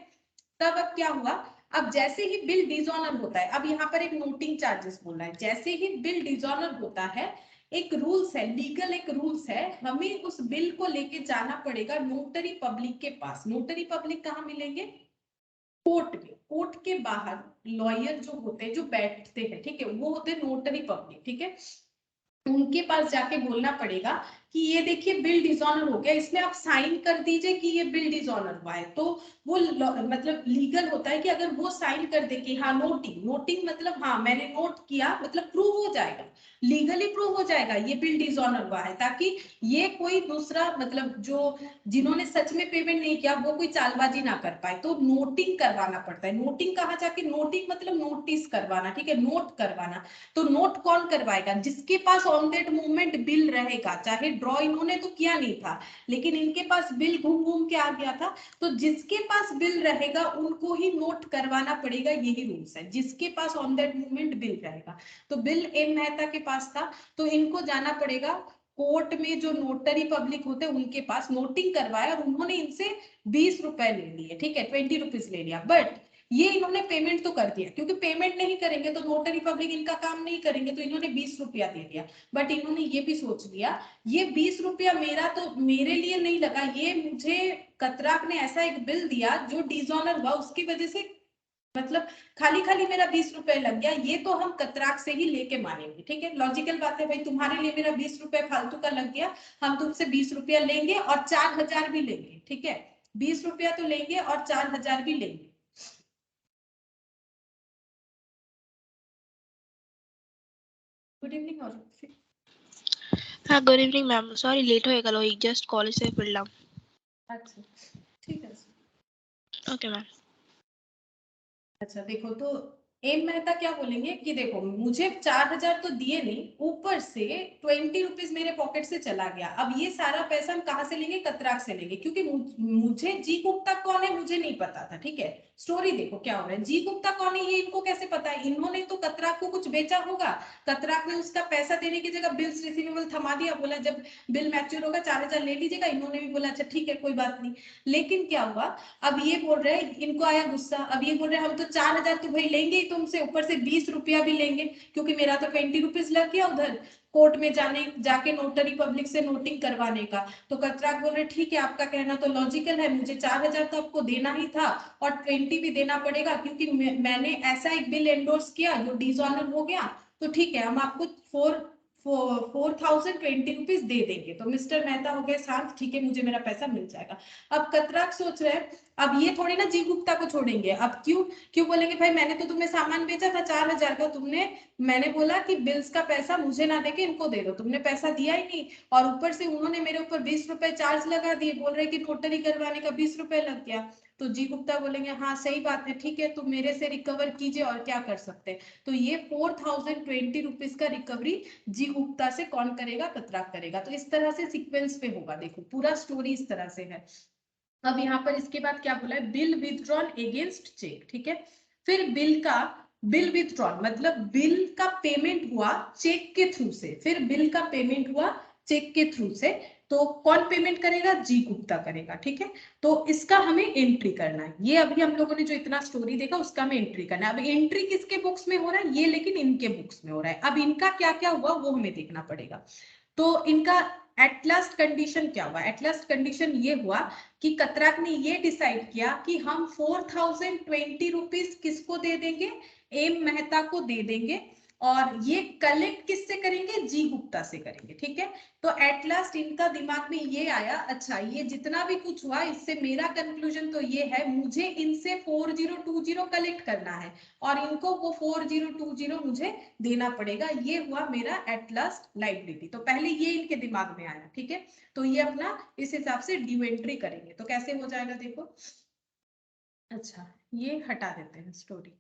तब अब क्या हुआ, अब जैसे ही बिल डिसऑनर होता है, अब यहाँ पर एक नोटिंग चार्जेस बोला है, जैसे ही बिल डिसऑनर होता है, एक रूल्स है, लीगल एक रूल्स है, हमें उस बिल को लेके जाना पड़ेगा नोटरी पब्लिक के पास। नोटरी पब्लिक कहाँ मिलेंगे, कोर्ट में, कोर्ट के बाहर लॉयर जो होते हैं, जो बैठते हैं, ठीक है, वो होते हैं नोटरी पब्लिक, ठीक है, उनके पास जाके बोलना पड़ेगा कि ये देखिए बिल डिसऑनर हो गया, इसमें आप साइन कर दीजिए कि ये बिल डिसऑनर हुआ है, तो वो मतलब लीगल होता है कि अगर वो साइन कर दे कि हाँ नोटिंग मतलब हाँ मैंने नोट किया, मतलब प्रूव हो जाएगा, लीगली प्रूव हो जाएगा ये बिल डिसऑनर हुआ है, ताकि ये कोई दूसरा मतलब जो जिन्होंने सच में पेमेंट नहीं किया वो कोई चालबाजी ना कर पाए। तो नोटिंग करवाना पड़ता है। नोटिंग कहाँ जाके, नोटिंग मतलब नोटिस करवाना, ठीक है, नोट करवाना। तो नोट कौन करवाएगा, जिसके pass on that movement bill रहेगा, चाहे ड्रॉ इन्होंने तो किया नहीं था लेकिन इनके पास बिल घूम घूम के आ गया था, तो जिसके पास बिल रहेगा उनको ही नोट करवाना पड़ेगा, यही रूल्स है, जिसके pass on that movement bill रहेगा। तो बिल एम मेहता के पास था, तो इनको जाना पड़ेगा कोर्ट में, जो नोटरी पब्लिक होते हैं उनके पास, नोटिंग करवाया और उन्होंने इनसे 20 रुपए ले लिए, ठीक है, 20 रुपीज ले लिया, बट ये इन्होंने पेमेंट तो कर दिया, क्योंकि पेमेंट नहीं करेंगे तो नोटरी पब्लिक इनका काम नहीं करेंगे, तो इन्होंने 20 रुपया दे दिया। बट इन्होंने ये भी सोच लिया ये 20 रुपया मेरा तो मेरे लिए नहीं लगा, ये मुझे कतराक ने ऐसा एक बिल दिया जो डिसऑनर हुआ, उसकी वजह से मतलब खाली खाली मेरा 20 रुपए लग गया, ये तो हम कतराक से ही लेके मानेंगे, ठीक है, लॉजिकल बात है भाई, तुम्हारे लिए मेरा 20 रुपए फालतू का लग गया, हम तुमसे 20 रुपया लेंगे और 4000 भी लेंगे, ठीक है, 20 रुपया तो लेंगे और 4000 भी लेंगे। Good evening. और
हाँ good evening ma'am, sorry late हो गया, जस्ट कॉलेज से फिरलाम।
अच्छा ठीक है,
ओके मैम।
अच्छा देखो, तो एम मेहता क्या बोलेंगे कि देखो मुझे 4000 तो दिए नहीं, ऊपर से 20 रुपीज मेरे पॉकेट से चला गया, अब ये सारा पैसा हम कहाँ से लेंगे, कतराक से लेंगे, क्योंकि मुझे जी गुप्ता कौन है मुझे नहीं पता था, ठीक है। स्टोरी देखो क्या हो रहा है, जी गुप्ता कौन है ये इनको कैसे पता है, इन्होंने तो कतराक को कुछ बेचा होगा, कतराक ने उसका पैसा देने की जगह बिल्स रिसीवेबल थमा दिया, बोला जब बिल मैच्योर होगा 4000 ले लीजिएगा, इन्होंने भी बोला अच्छा ठीक है कोई बात नहीं। लेकिन क्या हुआ, अब ये बोल रहे हैं, इनको आया गुस्सा, अब ये बोल रहे हैं हम तो 4000 तो भाई लेंगे ही तुमसे, ऊपर से 20 रुपया भी लेंगे, क्योंकि मेरा तो 20 रुपीज लग गया उधर कोर्ट में जाके नोटरी पब्लिक से नोटिंग करवाने का। तो कतराक बोल रहे ठीक है आपका कहना तो लॉजिकल है, मुझे 4000 तो आपको देना ही था और 20 भी देना पड़ेगा, क्योंकि मैंने ऐसा एक बिल एंडोर्स किया जो डिसऑनर हो गया, तो ठीक है हम आपको 4020 रुपीज दे देंगे। तो मिस्टर मेहता हो गए शांत, ठीक है मुझे मेरा पैसा मिल जाएगा। अब कतराक सोच रहे हैं, अब ये थोड़ी ना जी गुप्ता को छोड़ेंगे, अब क्यों क्यों बोलेंगे भाई मैंने तो तुम्हें सामान बेचा था 4000 का, तुमने मैंने बोला कि बिल्स का पैसा मुझे ना देके इनको दे दो, तुमने पैसा दिया ही नहीं, और ऊपर से उन्होंने मेरे ऊपर 20 रुपए चार्ज लगा दिए, बोल रहे कि नोटरी करवाने का 20 रुपए लग गया। तो जी गुप्ता बोलेंगे हाँ सही बात है, ठीक है, तुम मेरे से रिकवर कीजिए और क्या कर सकते हैं। तो ये 4020 रुपीज का रिकवरी जी गुप्ता से कौन करेगा, कतराक करेगा। तो इस तरह से सीक्वेंस पे होगा, देखो पूरा स्टोरी इस तरह से है। अब यहाँ पर इसके बाद क्या बोला है, बिल विथड्रॉन अगेंस्ट चेक, ठीक है, फिर बिल विथड्रॉन मतलब बिल का पेमेंट हुआ चेक के थ्रू से, फिर बिल का पेमेंट हुआ चेक के थ्रू से, तो कौन पेमेंट करेगा, जी गुप्ता करेगा, ठीक है। तो इसका हमें एंट्री करना है, ये अभी हम लोगों ने जो इतना स्टोरी देखा उसका हमें एंट्री करना है। अब एंट्री किसके बुक्स में हो रहा है, ये लेकिन इनके बुक्स में हो रहा है, अब इनका क्या क्या हुआ वो हमें देखना पड़ेगा। तो इनका एट लास्ट कंडीशन क्या हुआ, एट लास्ट कंडीशन ये हुआ कि कतराक ने ये डिसाइड किया कि हम 4020 रुपीज किसको दे देंगे, एम मेहता को दे देंगे, और ये कलेक्ट किससे करेंगे, जी गुप्ता से करेंगे, ठीक है। तो एट लास्ट इनका दिमाग में ये आया, अच्छा ये जितना भी कुछ हुआ इससे मेरा कंक्लूजन तो ये है, मुझे इनसे 4020 कलेक्ट करना है और इनको वो 4020 मुझे देना पड़ेगा, ये हुआ मेरा एट लास्ट लाइबिलिटी। तो पहले ये इनके दिमाग में आया, ठीक है, तो ये अपना इस हिसाब से ड्यू एंट्री करेंगे। तो कैसे हो जाएगा देखो, अच्छा ये हटा देते हैं स्टोरी,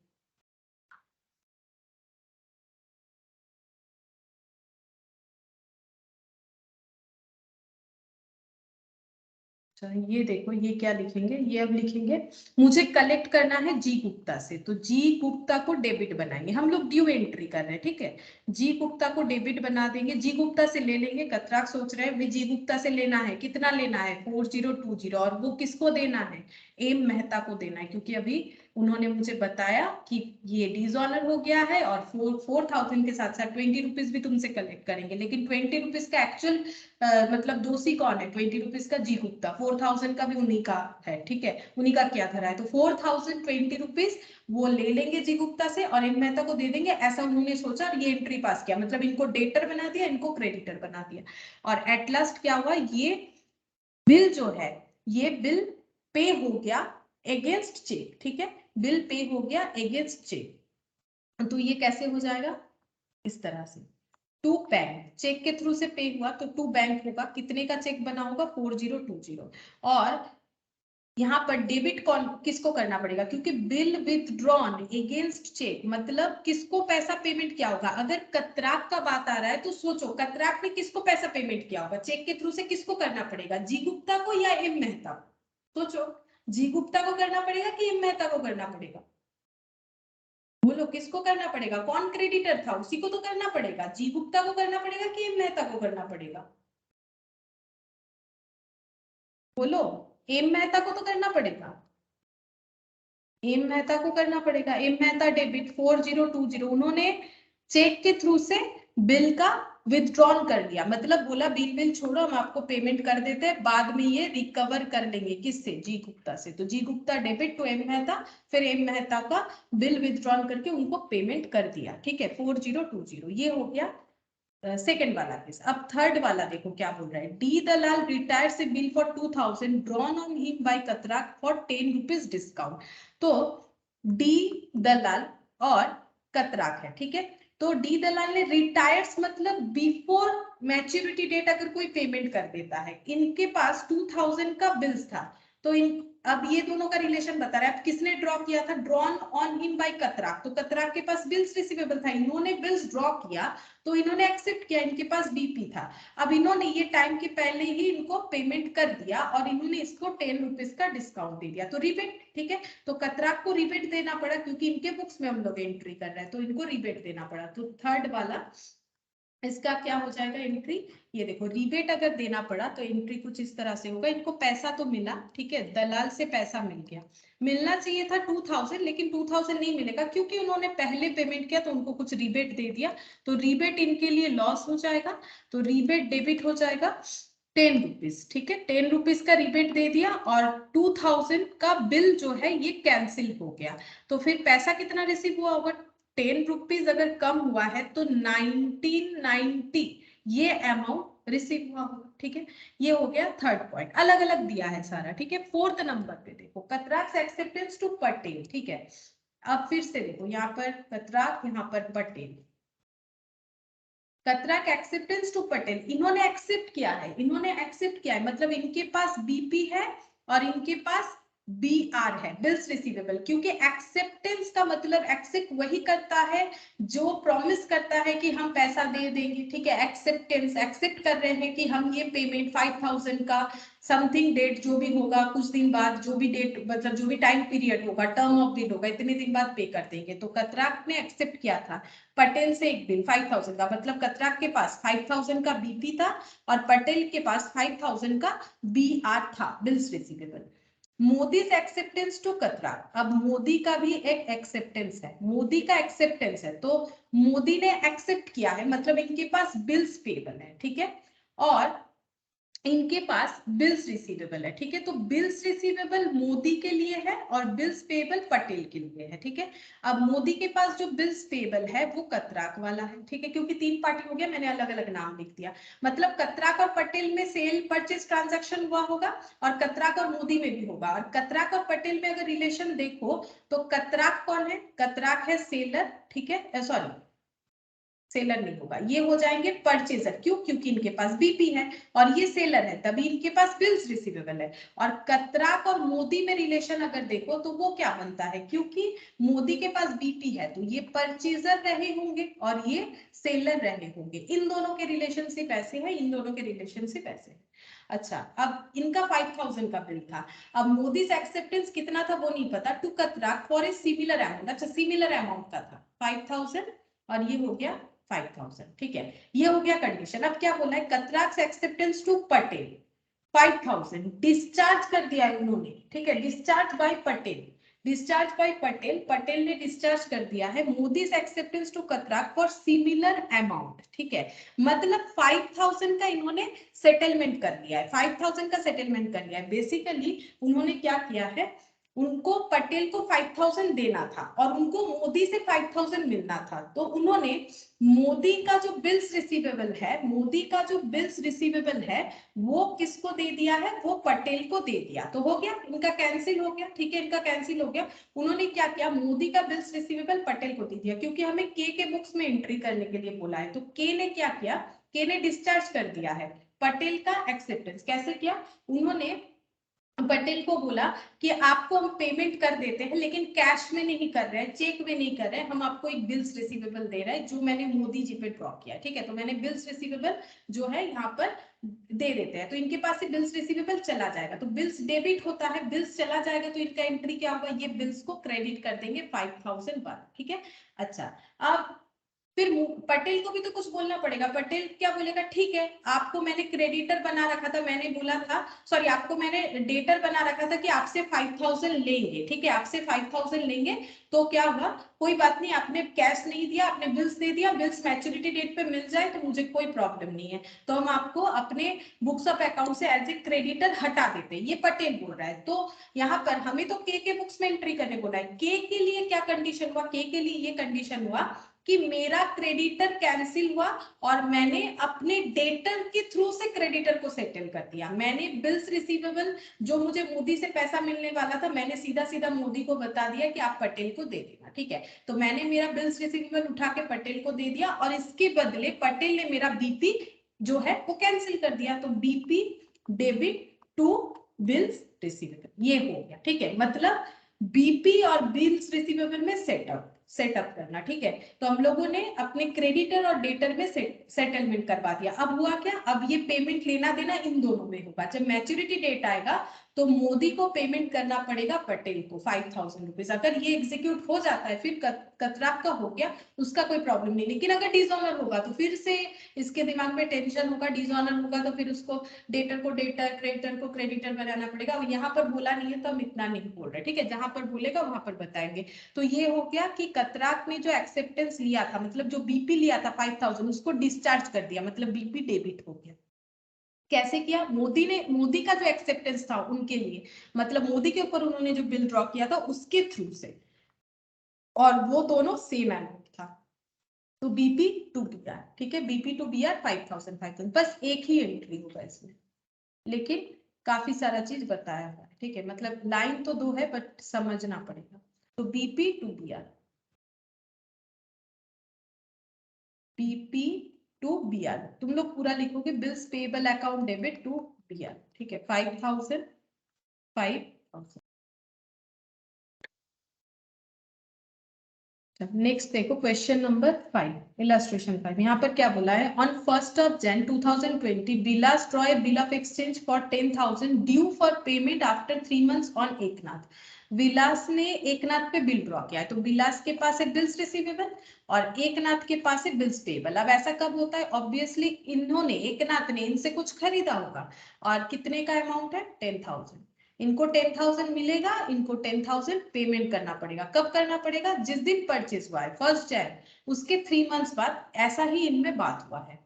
अच्छा ये देखो ये क्या लिखेंगे, ये अब लिखेंगे मुझे कलेक्ट करना है जी गुप्ता से, तो जी गुप्ता को डेबिट बनाएंगे, हम लोग ड्यू एंट्री कर रहे हैं, ठीक है, जी गुप्ता को डेबिट बना देंगे, जी गुप्ता से ले लेंगे, कतराक सोच रहे हैं जी गुप्ता से लेना है, कितना लेना है 4020, और वो किसको देना है, एम मेहता को देना है, क्योंकि अभी उन्होंने मुझे बताया कि ये डिसऑनर हो गया है और 4,000 के साथ साथ 20 रुपीज भी तुमसे कलेक्ट करेंगे, लेकिन 20 रुपीज का एक्चुअल मतलब दोषी कौन है? 20 रुपीज का जी गुप्ता, 4,000 का भी उन्हीं का है, ठीक है, उन्हीं का क्या धरा है, तो 4,020 रुपीज वो ले लेंगे जी गुप्ता से और एम मेहता को दे देंगे, ऐसा उन्होंने सोचा और ये एंट्री पास किया, मतलब इनको डेटर बना दिया, इनको क्रेडिटर बना दिया। और एट लास्ट क्या हुआ, ये बिल जो है ये बिल पे हो गया अगेंस्ट चेक, ठीक है, बिल पे हो गया अगेंस्ट चेक। तो ये कैसे हो जाएगा? इस तरह से, टू बैंक, चेक के थ्रू से पे हुआ तो टू बैंक होगा, कितने का चेक बना होगा? 4020। और यहाँ पर डेबिट कौन किसको करना पड़ेगा? क्योंकि बिल विथड्रॉन अगेंस्ट चेक, मतलब किसको पैसा पेमेंट किया होगा? अगर कतराक का बात आ रहा है तो सोचो कतराक ने किसको पैसा पेमेंट किया होगा? चेक के थ्रू से किसको करना पड़ेगा? जी गुप्ता को या एम मेहता को? सोचो, जी गुप्ता को करना पड़ेगा कि एम मेहता को करना पड़ेगा? बोलो किसको करना पड़ेगा? कौन क्रेडिटर था उसी को तो करना पड़ेगा। जी गुप्ता को करना पड़ेगा कि एम मेहता को करना पड़ेगा? बोलो, एम मेहता को तो करना पड़ेगा, एम मेहता को करना पड़ेगा। एम मेहता डेबिट 4020, उन्होंने चेक के थ्रू से बिल का विथड्रॉन कर लिया, मतलब बोला बिल छोड़ो हम आपको पेमेंट कर देते हैं, बाद में ये रिकवर कर लेंगे, किससे? जी गुप्ता से। तो G Gupta debit to M Mehta, फिर एम मेहता का बिल विथड्रॉन करके उनको पेमेंट कर दिया, ठीक है, 4020। ये हो गया सेकेंड वाला केस। अब थर्ड वाला देखो क्या बोल रहा है, D Dalal retires a bill for 2,000 drawn on him by Katrak for 10 rupees discount. तो डी दलाल और कतराक है, ठीक है, तो डी दलाल ने रिटायर्स मतलब बिफोर मैच्योरिटी डेट अगर कोई पेमेंट कर देता है, इनके पास 2,000 का बिल्स था, तो इन अब ये दोनों का रिलेशन बता रहा है। अब किसने ड्रॉ किया था? ड्रॉन ऑन हिम बाय कतराक, तो कतराक के पास बिल्स रिसीवेबल था, इन्होंने बिल्स ड्रॉ किया तो इन्होंने एक्सेप्ट किया, इनके पास बीपी था। अब इन्होंने ये टाइम के पहले ही इनको पेमेंट कर दिया और इन्होंने इसको 10 रुपीज का डिस्काउंट दे दिया, तो रिबेट, ठीक है, तो कतराक को रिबेट देना पड़ा क्योंकि इनके बुक्स में हम लोग एंट्री कर रहे हैं, तो इनको रिबेट देना पड़ा। तो थर्ड वाला इसका क्या हो जाएगा एंट्री? ये देखो, रिबेट अगर देना पड़ा तो एंट्री कुछ इस तरह से होगा। इनको पैसा तो मिला, ठीक है, दलाल से पैसा मिल गया, मिलना चाहिए था 2,000, लेकिन 2,000 नहीं मिलेगा क्योंकि उन्होंने पहले पेमेंट किया तो उनको कुछ रिबेट दे दिया, तो रिबेट इनके लिए लॉस हो जाएगा, तो रिबेट डेबिट हो जाएगा 10 रुपीज, ठीक है, 10 रुपीज का रिबेट दे दिया और 2,000 का बिल जो है ये कैंसिल हो गया। तो फिर पैसा कितना रिसीव हुआ होगा? 10 रुपीज अगर कम हुआ है तो 1990 ये अमाउंट रिसीव हुआ होगा, ठीक है। ये हो गया थर्ड पॉइंट, अलग अलग दिया है सारा, ठीक है। फोर्थ नंबर पे देखो, कतराक एक्सेप्टेंस टू पटेल, ठीक है। अब फिर से देखो, यहाँ पर कतराक, यहाँ पर पटेल। कतराक एक्सेप्टेंस टू पटेल, इन्होंने एक्सेप्ट किया है, इन्होंने एक्सेप्ट किया है, मतलब इनके पास बीपी है और इनके पास बीआर है, बिल्स रिसीवेबल, क्योंकि एक्सेप्टेंस का मतलब एक्सेप्ट वही करता है जो प्रॉमिस करता है कि हम पैसा दे देंगे, ठीक है। एक्सेप्टेंस, एक्सेप्ट कर रहे हैं कि हम ये पेमेंट 5,000 का समथिंग डेट जो भी होगा, कुछ दिन बाद जो भी डेट, मतलब जो भी टाइम पीरियड होगा, टर्म ऑफ दिन होगा, इतने दिन बाद पे कर देंगे। तो कतराक ने एक्सेप्ट किया था पटेल से एक बिल 5,000 का, मतलब कतराक के पास 5,000 का बीपी था और पटेल के पास 5,000 का बीआर था, bills receivable. Modi acceptance to Katrak, अब मोदी का भी एक एक्सेप्टेंस है, मोदी का एक्सेप्टेंस है, तो मोदी ने एक्सेप्ट किया है, मतलब इनके पास बिल्स पेबल है, ठीक है, और इनके पास बिल्स रिसीवेबल है, ठीक है। तो बिल्स रिसीवेबल मोदी के लिए है और बिल्स पेबल पटेल के लिए है, ठीक है। अब मोदी के पास जो बिल्स पेबल है वो कतराक वाला है, ठीक है, क्योंकि तीन पार्टी हो गया, मैंने अलग अलग नाम लिख दिया, मतलब कतराक और पटेल में सेल परचेज ट्रांजैक्शन हुआ होगा और कतराक और मोदी में भी होगा। और कतराक और पटेल में अगर रिलेशन देखो तो कतराक कौन है? कतराक है सेलर, ठीक है, सॉरी सेलर नहीं होगा, ये हो जाएंगे परचेजर, क्यों? क्योंकि इनके पास बीपी है और ये सेलर है, तभी इनके पास बिल्स रिसीवेबल है। और कतराक और मोदी में रिलेशन अगर देखो तो वो क्या बनता है, क्योंकि मोदी के पास बीपी है तो ये परचेजर रहे होंगे और ये सेलर रहे होंगे, इन दोनों के रिलेशनशिप ऐसे है, इन दोनों के रिलेशनशिप ऐसे है। अच्छा, अब इनका 5,000 का बिल था, अब मोदी से एक्सेप्टेंस कितना था वो नहीं पता, to Katrak for a similar amount, अच्छा सिमिलर अमाउंट का था 5,000 और ये हो गया 5,000, ठीक है, ये हो गया कंडीशन। अब क्या बोला है, Katrak acceptance to Patel 5,000 discharge कर दिया है उन्होंने, ठीक है, discharge by Patel, discharge by Patel, Patel ने डिस्चार्ज कर दिया है Modi acceptance to Katrak for similar amount, ठीक है, मतलब 5000 का इन्होंने सेटलमेंट कर लिया है, 5000 का सेटलमेंट कर लिया है। बेसिकली उन्होंने क्या किया है, उनको पटेल को 5000 देना था और उनको मोदी से 5000 मिलना था, तो उन्होंने मोदी का जो बिल्स रिसीवेबल है, मोदी का जो बिल्स रिसीवेबल है वो किसको दे दिया है, वो पटेल को दे दिया, तो हो गया, इनका कैंसिल हो गया, ठीक है, इनका कैंसिल हो गया। उन्होंने क्या किया, मोदी का बिल्स रिसीवेबल पटेल को दे दिया, क्योंकि हमें के बुक्स में एंट्री करने के लिए बोला है, तो के ने क्या किया, के ने डिस्चार्ज कर दिया है पटेल का एक्सेप्टेंस। कैसे किया, उन्होंने पटेल को बोला कि आपको हम पेमेंट कर देते हैं लेकिन कैश में नहीं कर रहे हैं, चेक में नहीं कर रहे हैं, हम आपको एक बिल्स रिसीवेबल दे रहे हैं जो मैंने मोदी जी पे ड्रॉ किया, ठीक है, तो मैंने बिल्स रिसीवेबल जो है यहाँ पर दे देते हैं, तो इनके पास से बिल्स रिसीवेबल चला जाएगा, तो बिल्स डेबिट होता है, बिल्स चला जाएगा तो इनका एंट्री क्या होगा, ये बिल्स को क्रेडिट कर देंगे 5000 पर, ठीक है। अच्छा, अब फिर पटेल को भी तो कुछ बोलना पड़ेगा, पटेल क्या बोलेगा, ठीक है, आपको मैंने क्रेडिटर बना रखा था, मैंने बोला था, सॉरी, आपको मैंने डेटर बना रखा था कि आपसे 5000 लेंगे, ठीक है, आपसे 5000 लेंगे, तो क्या हुआ, कोई बात नहीं, आपने कैश नहीं दिया, आपने बिल्स दे दिया, बिल्स मैच्योरिटी डेट पे मिल जाए तो मुझे कोई प्रॉब्लम नहीं है, तो हम आपको अपने बुक्स ऑफ अकाउंट से एज ए क्रेडिटर हटा देते हैं, ये पटेल बोल रहा है। तो यहाँ पर हमें तो के बुक्स में एंट्री करने बोला है, के लिए क्या कंडीशन हुआ, के लिए ये कंडीशन हुआ कि मेरा क्रेडिटर कैंसिल हुआ और मैंने अपने डेटर के थ्रू से क्रेडिटर को सेटल कर दिया, मैंने बिल्स रिसीवेबल जो मुझे मोदी से पैसा मिलने वाला था, मैंने सीधा सीधा मोदी को बता दिया कि आप पटेल को दे देना, ठीक है, तो मैंने मेरा बिल्स रिसीवेबल उठा के पटेल को दे दिया और इसके बदले पटेल ने मेरा बीपी जो है वो कैंसिल कर दिया, तो BP debit to bills receivable ये हो गया, ठीक है, मतलब बीपी और बिल्स रिसीवेबल में सेटअप करना, ठीक है, तो हम लोगों ने अपने क्रेडिटर और डेटर में सेटलमेंट करवा दिया। अब हुआ क्या, अब ये पेमेंट लेना देना इन दोनों में होगा, जब मैच्योरिटी डेट आएगा तो मोदी को पेमेंट करना पड़ेगा पटेल को 5000 रुपीज, अगर ये एग्जीक्यूट हो जाता है फिर कतराक का हो गया, उसका कोई प्रॉब्लम नहीं, लेकिन अगर डिसऑनर होगा तो फिर से इसके दिमाग में टेंशन होगा, डिसऑनर होगा तो फिर उसको डेटर को डेटर, क्रेडिटर को क्रेडिटर बनाना पड़ेगा, और यहाँ पर बोला नहीं है तो हम इतना नहीं बोल रहे, ठीक है, जहां पर बोलेगा वहां पर बताएंगे। तो ये हो गया कि कतराक ने जो एक्सेप्टेंस लिया था, मतलब जो बीपी लिया था 5000 उसको डिस्चार्ज कर दिया, मतलब बीपी डेबिट हो गया। कैसे किया, मोदी का जो एक्सेप्टेंस था उनके लिए, मतलब मोदी के ऊपर उन्होंने जो बिल ड्रॉ किया था उसके थ्रू से, और वो दोनों सेम अमाउंट था, तो बीपी टू बीआर, ठीक है, बीपी टू बीआर 5000, बस एक ही एंट्री होगा इसमें, लेकिन काफी सारा चीज बताया हुआ है, ठीक है, मतलब लाइन तो दो है बट समझना पड़ेगा। तो BP to BR, BP to BR तुम लोग पूरा लिखोगे, bills payable account debit to BR, ठीक है, 5000 5000। नेक्स्ट देखो क्वेश्चन नंबर 5, इलस्ट्रेशन 5, यहाँ पर क्या बोला है, on 1st of Jan 2020 Vilas draw a bill of exchange for 10,000 due for payment after 3 months on Eknath. Vilas ने एकनाथ पे बिल ड्रॉ किया है, तो विलास के पास है बिल्स रिसीवेबल और एकनाथ के पास है बिल्स पेएबल। अब ऐसा कब होता है, ऑब्वियसली इन्होंने, एकनाथ ने इनसे कुछ खरीदा होगा और कितने का अमाउंट है 10,000, इनको 10,000 मिलेगा, इनको 10,000 पेमेंट करना पड़ेगा, कब करना पड़ेगा, जिस दिन परचेज हुआ है 1st Jan, उसके 3 मंथ्स बाद, ऐसा ही इनमें बात हुआ है।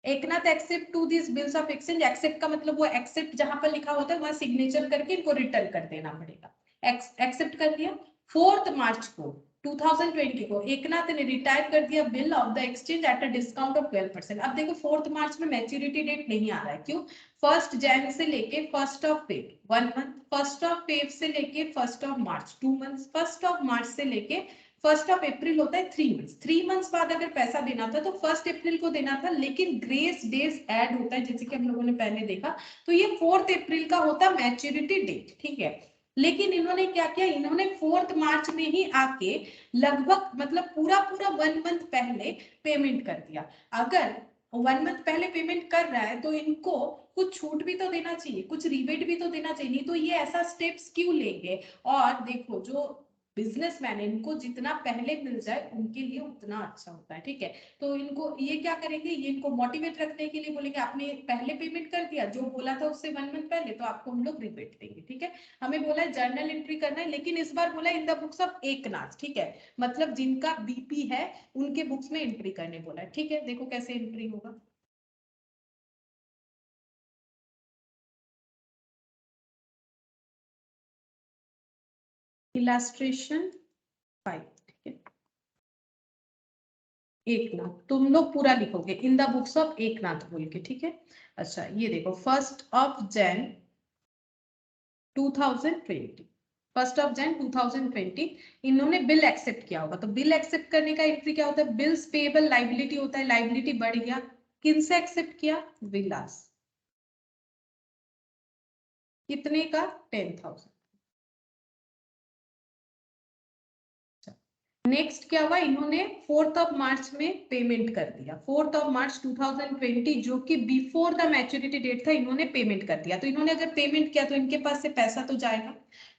Eknath accept to this bills of exchange, accept का मतलब वो एक्सेप्ट जहां पर लिखा होता है वहां सिग्नेचर करके इनको रिटर्न कर देना पड़ेगा, एक्सेप्ट कर दिया। 4 मार्च को 2020 को एकनाथ ने रिटायर कर दिया bill of the exchange at a discount of 12%। अब देखो 4 मार्च में मैच्योरिटी डेट नहीं आ रहा है, क्यों, 1st Jan से लेके 1st of Feb 1 month, 1st of Feb से लेके 1st of March 2 months, 1st of March से लेके 1st of April होता है 3 मंथ्स, 3 मंथ्स बाद अगर पैसा देना था तो 1st April को देना था, लेकिन ग्रेस डेज ऐड होता है जैसे कि हम लोगों ने पहले देखा, तो ये 4th April का होता है मैच्योरिटी डेट, ठीक है, लेकिन इन्होंने क्या किया, इन्होंने 4th मार्च में ही आके लगभग मतलब पूरा 1 मंथ पहले पेमेंट कर दिया। अगर 1 मंथ पहले पेमेंट कर रहा है तो इनको कुछ छूट भी तो देना चाहिए, कुछ रिबेट भी तो देना चाहिए, नहीं तो ये ऐसा स्टेप्स क्यों लेंगे। और देखो जो बिजनेसमैन है, इनको जितना पहले मिल जाए उनके लिए उतना अच्छा होता है, ठीक है। तो इनको ये क्या करेंगे, ये इनको मोटिवेट रखने के लिए बोलेंगे आपने पहले पेमेंट कर दिया, जो बोला था उससे 1 मंथ पहले, तो आपको हम लोग रिबेट देंगे, ठीक है। हमें बोला है जर्नल एंट्री करना है, लेकिन इस बार बोला इन द बुक्स ऑफ एकनाथ, ठीक है, मतलब जिनका बीपी है उनके बुक्स में एंट्री करने बोला है, ठीक है। देखो कैसे एंट्री होगा। इलास्ट्रेशन 5, ठीक है। एकनाथ तुम लोग पूरा लिखोगे इन द बुक्स ऑफ एकनाथ बोल के, ठीक है। अच्छा ये देखो 1 Jan 2020, 1 Jan 2020 इन्होंने बिल एक्सेप्ट किया होगा, तो बिल एक्सेप्ट करने का एंट्री क्या होता है, बिल्स पेबल लाइबिलिटी होता है, लाइबिलिटी बढ़ गया, किन से एक्सेप्ट किया, विलास, कितने का, 10,000। नेक्स्ट क्या हुआ, इन्होंने 4 मार्च में पेमेंट कर दिया, 4 मार्च 2020 जो कि बिफोर द मैच्योरिटी डेट था, इन्होंने पेमेंट कर दिया। तो इन्होंने अगर पेमेंट किया तो इनके पास से पैसा तो जाएगा,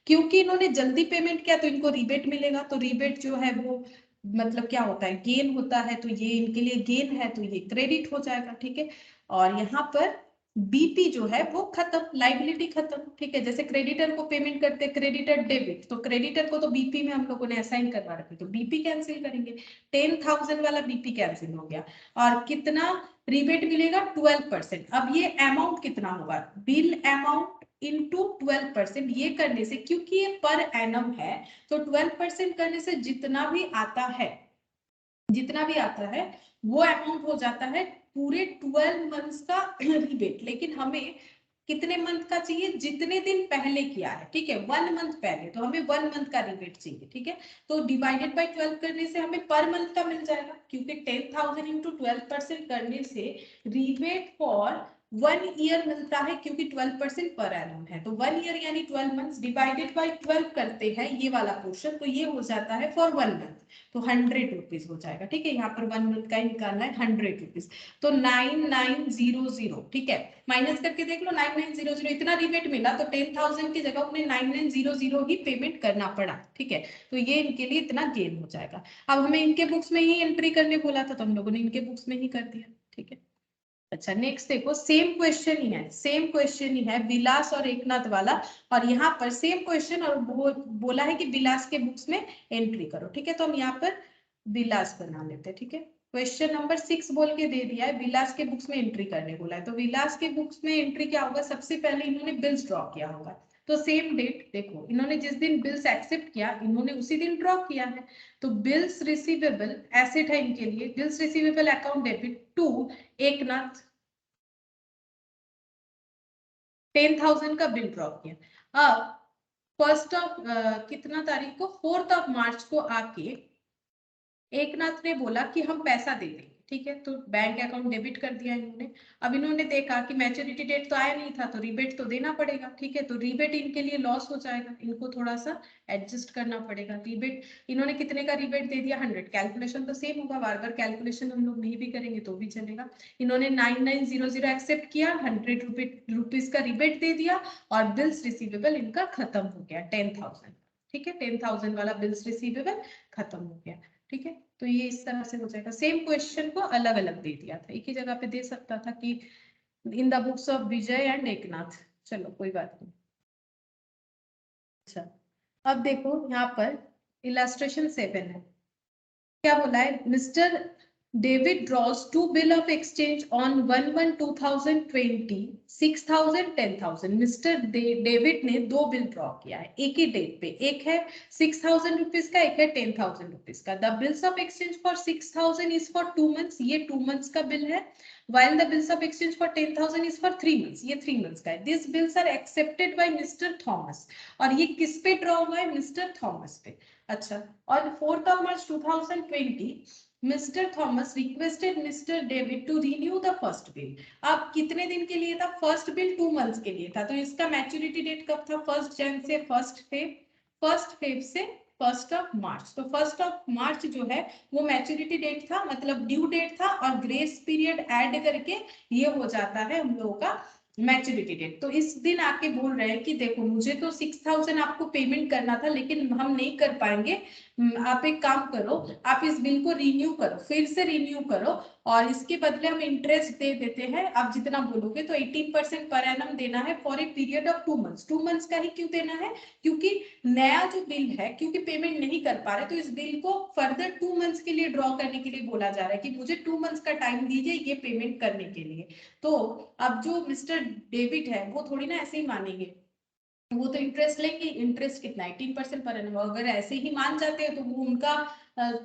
क्योंकि इन्होंने जल्दी पेमेंट किया तो इनको रिबेट मिलेगा, तो रिबेट जो है वो मतलब क्या होता है, गेन होता है, तो ये इनके लिए गेन है, तो ये क्रेडिट हो जाएगा, ठीक है। और यहाँ पर बीपी जो है वो खत्म, लाइबिलिटी खत्म, ठीक है। जैसे क्रेडिटर को पेमेंट करते, क्रेडिटर डेबिट, तो क्रेडिटर को तो बीपी में हम लोगों ने असाइन करवा रखे, तो बीपी कैंसिल करेंगे, 10,000 वाला बीपी कैंसिल हो गया। और कितना रिबेट मिलेगा, 12%। अब ये अमाउंट कितना होगा, बिल अमाउंट इंटू 12%, ये करने से क्योंकि ये पर एनम है, तो 12% करने से जितना भी आता है, जितना भी आता है वो अमाउंट हो जाता है पूरे 12 मंथ्स का रिबेट। लेकिन हमें कितने मंथ का चाहिए, जितने दिन पहले किया है, ठीक है, 1 मंथ पहले, तो हमें 1 मंथ का रिबेट चाहिए, ठीक है। तो डिवाइडेड बाय 12 करने से हमें पर मंथ का मिल जाएगा, क्योंकि 10,000 इंटू 12% करने से रिबेट फॉर 1 ईयर मिलता है, क्योंकि 12% पर एनम है, तो 1 ईयर यानी 12 मंथ्स डिवाइडेड बाय 12 करते हैं ये वाला पोर्शन, तो ये हो जाता है फॉर 1 मंथ, तो 100 रुपीज हो जाएगा, ठीक है। यहाँ पर 1 मंथ का ही निकालना है, 100 रुपीज, तो 9900, ठीक है। माइनस करके देख लो, 9900 इतना रिबेट मिला, तो 10,000 की जगह उन्हें 9900 ही पेमेंट करना पड़ा, ठीक है। तो ये इनके लिए इतना गेन हो जाएगा। अब हमें इनके बुक्स में ही एंट्री करने बोला था, तो हम लोगों ने इनके बुक्स में ही कर दिया, ठीक है। अच्छा नेक्स्ट देखो, सेम क्वेश्चन ही है, सेम क्वेश्चन ही है, विलास और एकनाथ वाला, और यहाँ पर सेम क्वेश्चन, और बोला है कि विलास के बुक्स में एंट्री करो, ठीक है। तो हम यहाँ पर विलास बना लेते हैं, ठीक है। क्वेश्चन नंबर 6 बोल के दे दिया है, विलास के बुक्स में एंट्री करने बोला है, तो विलास के बुक्स में एंट्री क्या होगा, सबसे पहले इन्होंने बिल्स ड्रॉ किया होगा, तो सेम डेट देखो, इन्होंने जिस दिन बिल्स एक्सेप्ट किया इन्होंने उसी दिन ड्रॉ किया है, तो बिल्स रिसीवेबल एसेट है इनके लिए, bills receivable account debit to Eknath, 10,000 का बिल ड्रॉ किया। अब कितना तारीख को, 4 मार्च को आके एकनाथ ने बोला कि हम पैसा दे देंगे, ठीक है, तो बैंक अकाउंट डेबिट कर दिया इन्होंने। अब इन्होंने देखा कि मैच्योरिटी डेट तो आया नहीं था, तो रिबेट तो देना पड़ेगा, ठीक है, तो रिबेट इनके लिए लॉस हो जाएगा, इनको थोड़ा सा एडजस्ट करना पड़ेगा। रिबेट इन्होंने कितने का रिबेट दे दिया, 100, कैलकुलेशन तो सेम होगा, बार बार कैलकुलेशन हम लोग नहीं भी करेंगे तो भी चलेगा। इन्होंने 9900 एक्सेप्ट किया, 100 रुपीज का रिबेट दे दिया, और बिल्स रिसीवेबल इनका खत्म हो गया 10,000, ठीक है, 10,000 वाला बिल्स रिसीवेबल खत्म हो गया, ठीक है। तो ये इस तरह से हो जाएगा, सेम क्वेश्चन को अलग अलग दे दिया था, एक ही जगह पे दे सकता था कि इन the books of Vijay and Eknath, चलो कोई बात नहीं। अच्छा अब देखो यहाँ पर इलास्ट्रेशन 7 है, क्या बोला है, mister David draws 2 bill of exchange on 1/1/2020, 6,000 10,000। Mister David ने 2 बिल ड्रॉ किया है एक ही डेट पे, एक है 6,000 रुपीज का, एक है 10,000 रुपीज का। The bills of exchange for 6,000 is for 2 months, ये 2 मंथ्स का बिल है, while the bills of exchange for 10,000 is for 3 months, ये 3 months का है। These bills are accepted by Mr. Thomas, और ये किस पे ड्रॉ हुआ है, मिस्टर थॉमस पे। अच्छा, और 4 मार्च 2020 mister Thomas requested mister David to renew the first bill. अब कितने दिन के लिए था, फर्स्ट बिल 2 मंथ्स के लिए था, तो इसका मैच्योरिटी डेट कब था, 1 जन से 1 फेब, 1 फेब से 1 मार्च, तो 1 मार्च जो है वो मैच्योरिटी डेट था, मतलब ड्यू डेट था, और ग्रेस पीरियड ऐड करके ये हो जाता है हम लोगों का मैच्योरिटी डेट। तो इस दिन आके बोल रहे हैं कि देखो मुझे तो 6000 आपको पेमेंट करना था लेकिन हम नहीं कर पाएंगे, आप एक काम करो, आप इस बिल को रिन्यू करो, फिर से रिन्यू करो और इसके बदले हम इंटरेस्ट दे देते हैं, आप जितना बोलोगे। तो 18% पर एनम देना है for a period of 2 months. 2 months का ही क्यों देना है? क्योंकि नया जो बिल है, क्योंकि पेमेंट नहीं कर पा रहे, तो इस बिल को फर्दर 2 मंथ्स के लिए ड्रॉ करने के लिए बोला जा रहा है कि मुझे 2 मंथ्स का टाइम दीजिए ये पेमेंट करने के लिए। तो अब जो मिस्टर डेविड है वो थोड़ी ना ऐसे ही मानेंगे, वो तो इंटरेस्ट लेंगे। इंटरेस्ट कितना? 18% पर एनम। अगर ऐसे ही मान जाते हैं तो वो उनका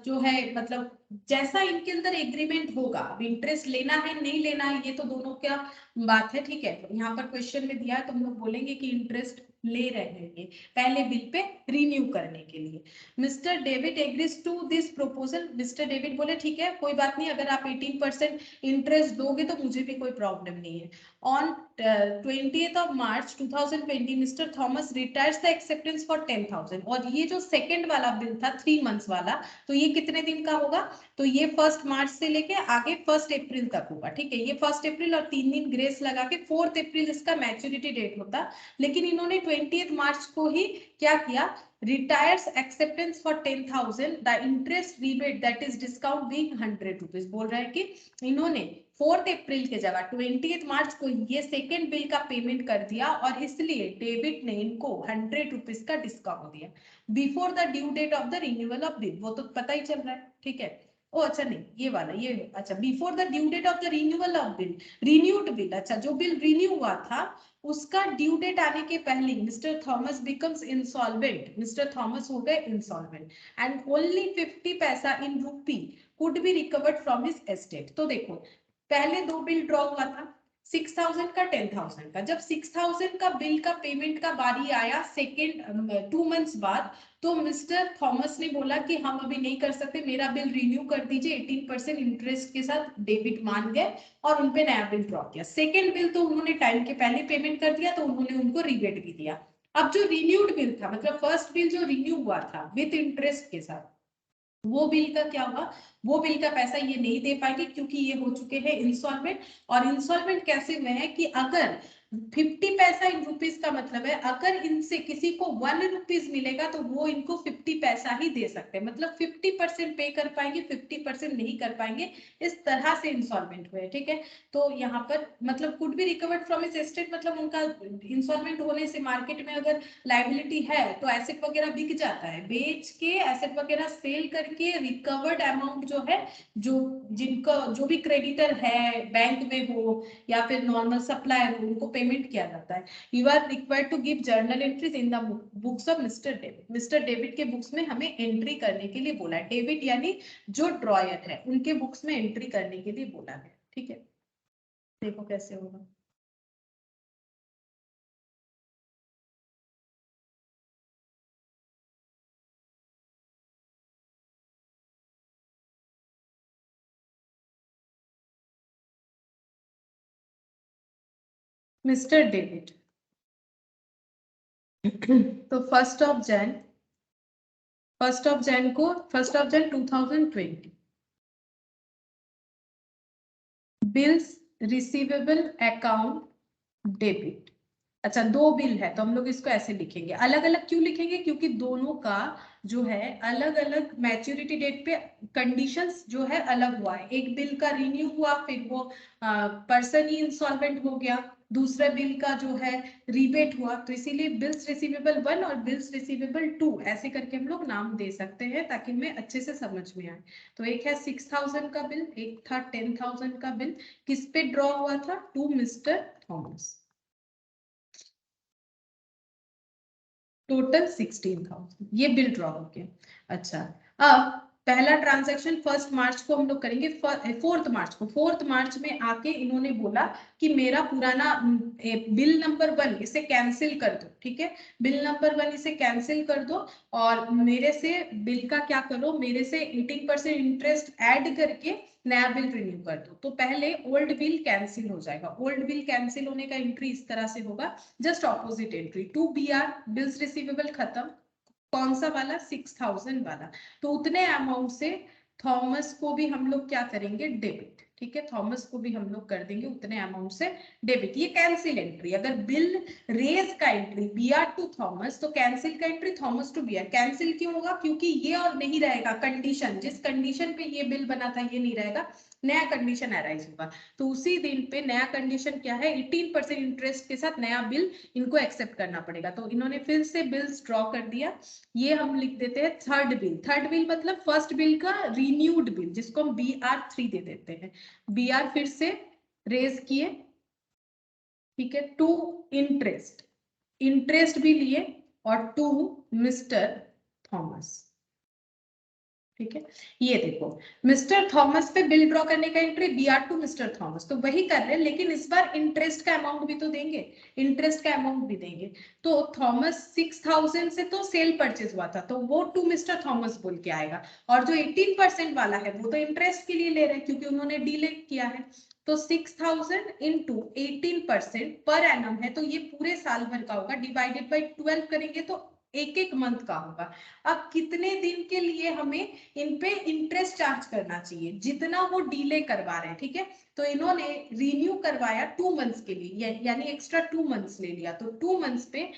जो है मतलब जैसा इनके अंदर एग्रीमेंट होगा, इंटरेस्ट लेना है नहीं लेना है ये तो दोनों क्या बात है, ठीक है। यहाँ पर क्वेश्चन में दिया है तो हम लोग बोलेंगे कि इंटरेस्ट ले रहे हैं ये पहले बिल पे रिन्यू करने के लिए। Mister David agrees to this proposal. Mister David बोले ठीक है कोई बात नहीं, अगर आप 18% इंटरेस्ट दोगे तो मुझे भी कोई प्रॉब्लम नहीं है। On 20th of March 2020, Mr. Thomas retires the acceptance for 10,000। और ये जो सेकंड वाला बिल था 3 मंथ्स वाला, तो ये कितने दिन का होगा? तो ये 1 मार्च से लेके आगे 1 अप्रैल तक होगा, ठीक है। ये 1 अप्रैल और 3 दिन ग्रेस लगा के 4 अप्रैल इसका मैच्योरिटी डेट होता। लेकिन इन्होंने 20th मार्च को ही क्या किया? retires acceptance for 10,000, the interest rebate that is discount being 100 rupees। बोल रहा है कि इन्होंने 4 अप्रैल के जगह 20th मार्च को ये सेकेंड बिल का पेमेंट कर दिया और इसलिए डेविड ने इनको 100 रुपीज का डिस्काउंट दिया before the due date of the renewal of bill. वो तो पता ही चल रहा है, ठीक है। ओ अच्छा नहीं ये वाला ये अच्छा, before the due date of the renewal of bill, renewed bill. अच्छा जो बिल रिन्यू हुआ था उसका ड्यू डेट आने के पहले mister Thomas becomes insolvent. Mister Thomas हो गए इंसॉल्वेंट एंड ओनली 50 पैसा इन rupee could be recovered from his estate. तो देखो पहले 2 बिल ड्रॉ हुआ था 6000 का 10,000 का। जब 6000 का बिल का पेमेंट का बारी आया सेकेंड 2 मंथ्स बाद, तो मिस्टर थॉमस ने बोला कि हम अभी नहीं कर सकते, मेरा बिल रिन्यू कर दीजिए 18% इंटरेस्ट के साथ। डेविड मान गए और उनपे नया बिल ड्रॉ किया। सेकेंड बिल तो उन्होंने टाइम के पहले पेमेंट कर दिया तो उन्होंने उनको रिबेट भी दिया। अब जो रिन्यूड बिल था मतलब फर्स्ट बिल जो रिन्यू हुआ था विथ इंटरेस्ट के साथ, वो बिल का क्या होगा? वो बिल का पैसा ये नहीं दे पाएंगे क्योंकि ये हो चुके हैं इंसॉल्वेंट। और इंसॉल्वेंट कैसे हुए हैं कि अगर 50 पैसा इन रुपीज का मतलब है अगर इनसे किसी को 1 रुपीज मिलेगा तो वो इनको 50 पैसा ही दे सकते हैं, मतलब 50% पे कर पाएंगे 50% नहीं कर पाएंगे। इस तरह से इंसॉल्वेंट हुए, ठीक है। तो यहाँ पर मतलब could be recovered from his estate, मतलब उनका इंसॉल्वेंट होने से मार्केट में अगर लाइबिलिटी है तो एसेट वगैरह बिक जाता है, बेच के एसेट वगैरह सेल करके रिकवर्ड अमाउंट जो है, जो जिनका जो भी क्रेडिटर है बैंक में हो या फिर नॉर्मल सप्लायर हो उनको पेमेंट किया जाता है। You are required to give journal entries in the books of mister David. Mister David के बुक्स में हमें एंट्री करने के लिए बोला है। डेविड यानी जो ड्रॉयर है उनके बुक्स में एंट्री करने के लिए बोला है, ठीक है। देखो कैसे होगा। मिस्टर डेविड तो 1 Jain 2020 bills receivable account debit. अच्छा 2 बिल है तो हम लोग इसको ऐसे लिखेंगे। अलग अलग क्यों लिखेंगे? क्योंकि दोनों का जो है अलग अलग मैच्योरिटी डेट पे कंडीशंस जो है अलग हुआ है। एक बिल का रिन्यू हुआ फिर वो पर्सन ही इंसॉल्वेंट हो गया, दूसरे बिल का जो है रिबेट हुआ, तो इसीलिए बिल्स रिसीवेबल 1 और बिल्स रिसीवेबल 2 ऐसे करके हम लोग नाम दे सकते हैं ताकि हमें अच्छे से समझ में आए। तो एक है 6000 का बिल, एक था 10,000 का बिल। किस पे ड्रॉ हुआ था? To mister Thomas. टोटल 16,000 ये बिल ड्रॉ हो गया। अच्छा अब पहला ट्रांजैक्शन 1 मार्च को हम लोग करेंगे। 4 मार्च में आके इन्होंने बोला कि मेरा पुराना बिल नंबर 1 इसे कैंसिल कर दो, ठीक है। बिल नंबर 1 इसे कैंसिल कर दो और मेरे से बिल का क्या करो, मेरे से 18% इंटरेस्ट ऐड करके नया बिल रिन्यू कर दो। तो पहले ओल्ड बिल कैंसिल हो जाएगा। ओल्ड बिल कैंसिल होने का एंट्री इस तरह से होगा, just opposite entry to BR bills receivable खत्म। कौन सा वाला? 6000 वाला। तो उतने अमाउंट से थॉमस को भी हम लोग क्या करेंगे? डेबिट, ठीक है, थॉमस को भी हम लोग कर देंगे उतने अमाउंट से डेबिट। ये कैंसिल एंट्री, अगर बिल रेज का एंट्री बीआर टू थॉमस, तो कैंसिल का entry Thomas to BR. Cancel क्यों होगा? क्योंकि ये और नहीं रहेगा कंडीशन, जिस कंडीशन पे ये बिल बना था ये नहीं रहेगा, नया कंडीशन अराइज होगा। तो उसी दिन पे नया कंडीशन क्या है, 18% इंटरेस्ट के साथ नया बिल इनको एक्सेप्ट करना पड़ेगा। तो इन्होंने फिर से बिल्स ड्रॉ कर दिया। ये हम लिख देते हैं थर्ड बिल। थर्ड बिल मतलब फर्स्ट बिल का रिन्यूड बिल, जिसको हम BR3 दे देते हैं। BR फिर से रेज किए, ठीक है, टू इंटरेस्ट, इंटरेस्ट भी लिए, और टू मिस्टर थॉमस। ठीक है, ये देखो मिस्टर थॉमस पे बिल ड्रॉ करने का entry BR to mister Thomas, तो वही कर रहे हैं, लेकिन इस बार इंटरेस्ट का अमाउंट भी तो देंगे, इंटरेस्ट का अमाउंट भी देंगे। तो थॉमस 6000 से तो सेल परचेज हुआ था, तो वो टू मिस्टर थॉमस बोल के आएगा। और जो 18% वाला है वो तो इंटरेस्ट के लिए ले रहे हैं क्योंकि उन्होंने डीले किया है। तो 6000 इंटू 18% पर एनम है, तो ये पूरे साल भर का होगा, डिवाइडेड बाई 12 करेंगे तो एक एक मंथ का होगा। अब कितने दिन के लिए हमें इन पे इंटरेस्ट चार्ज करना चाहिए, जितना वो डीले करवा रहे हैं, ठीक है। तो इन्होंने रिन्यू करवाया 2 मंथ्स के लिए, यानी एक्स्ट्रा 2 मंथ्स ले लिया, तो 2 मंथ्स पे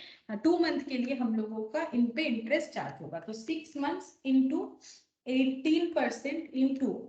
2 मंथ के लिए हम लोगों का इन पे इंटरेस्ट चार्ज होगा। तो 6 months into 18% into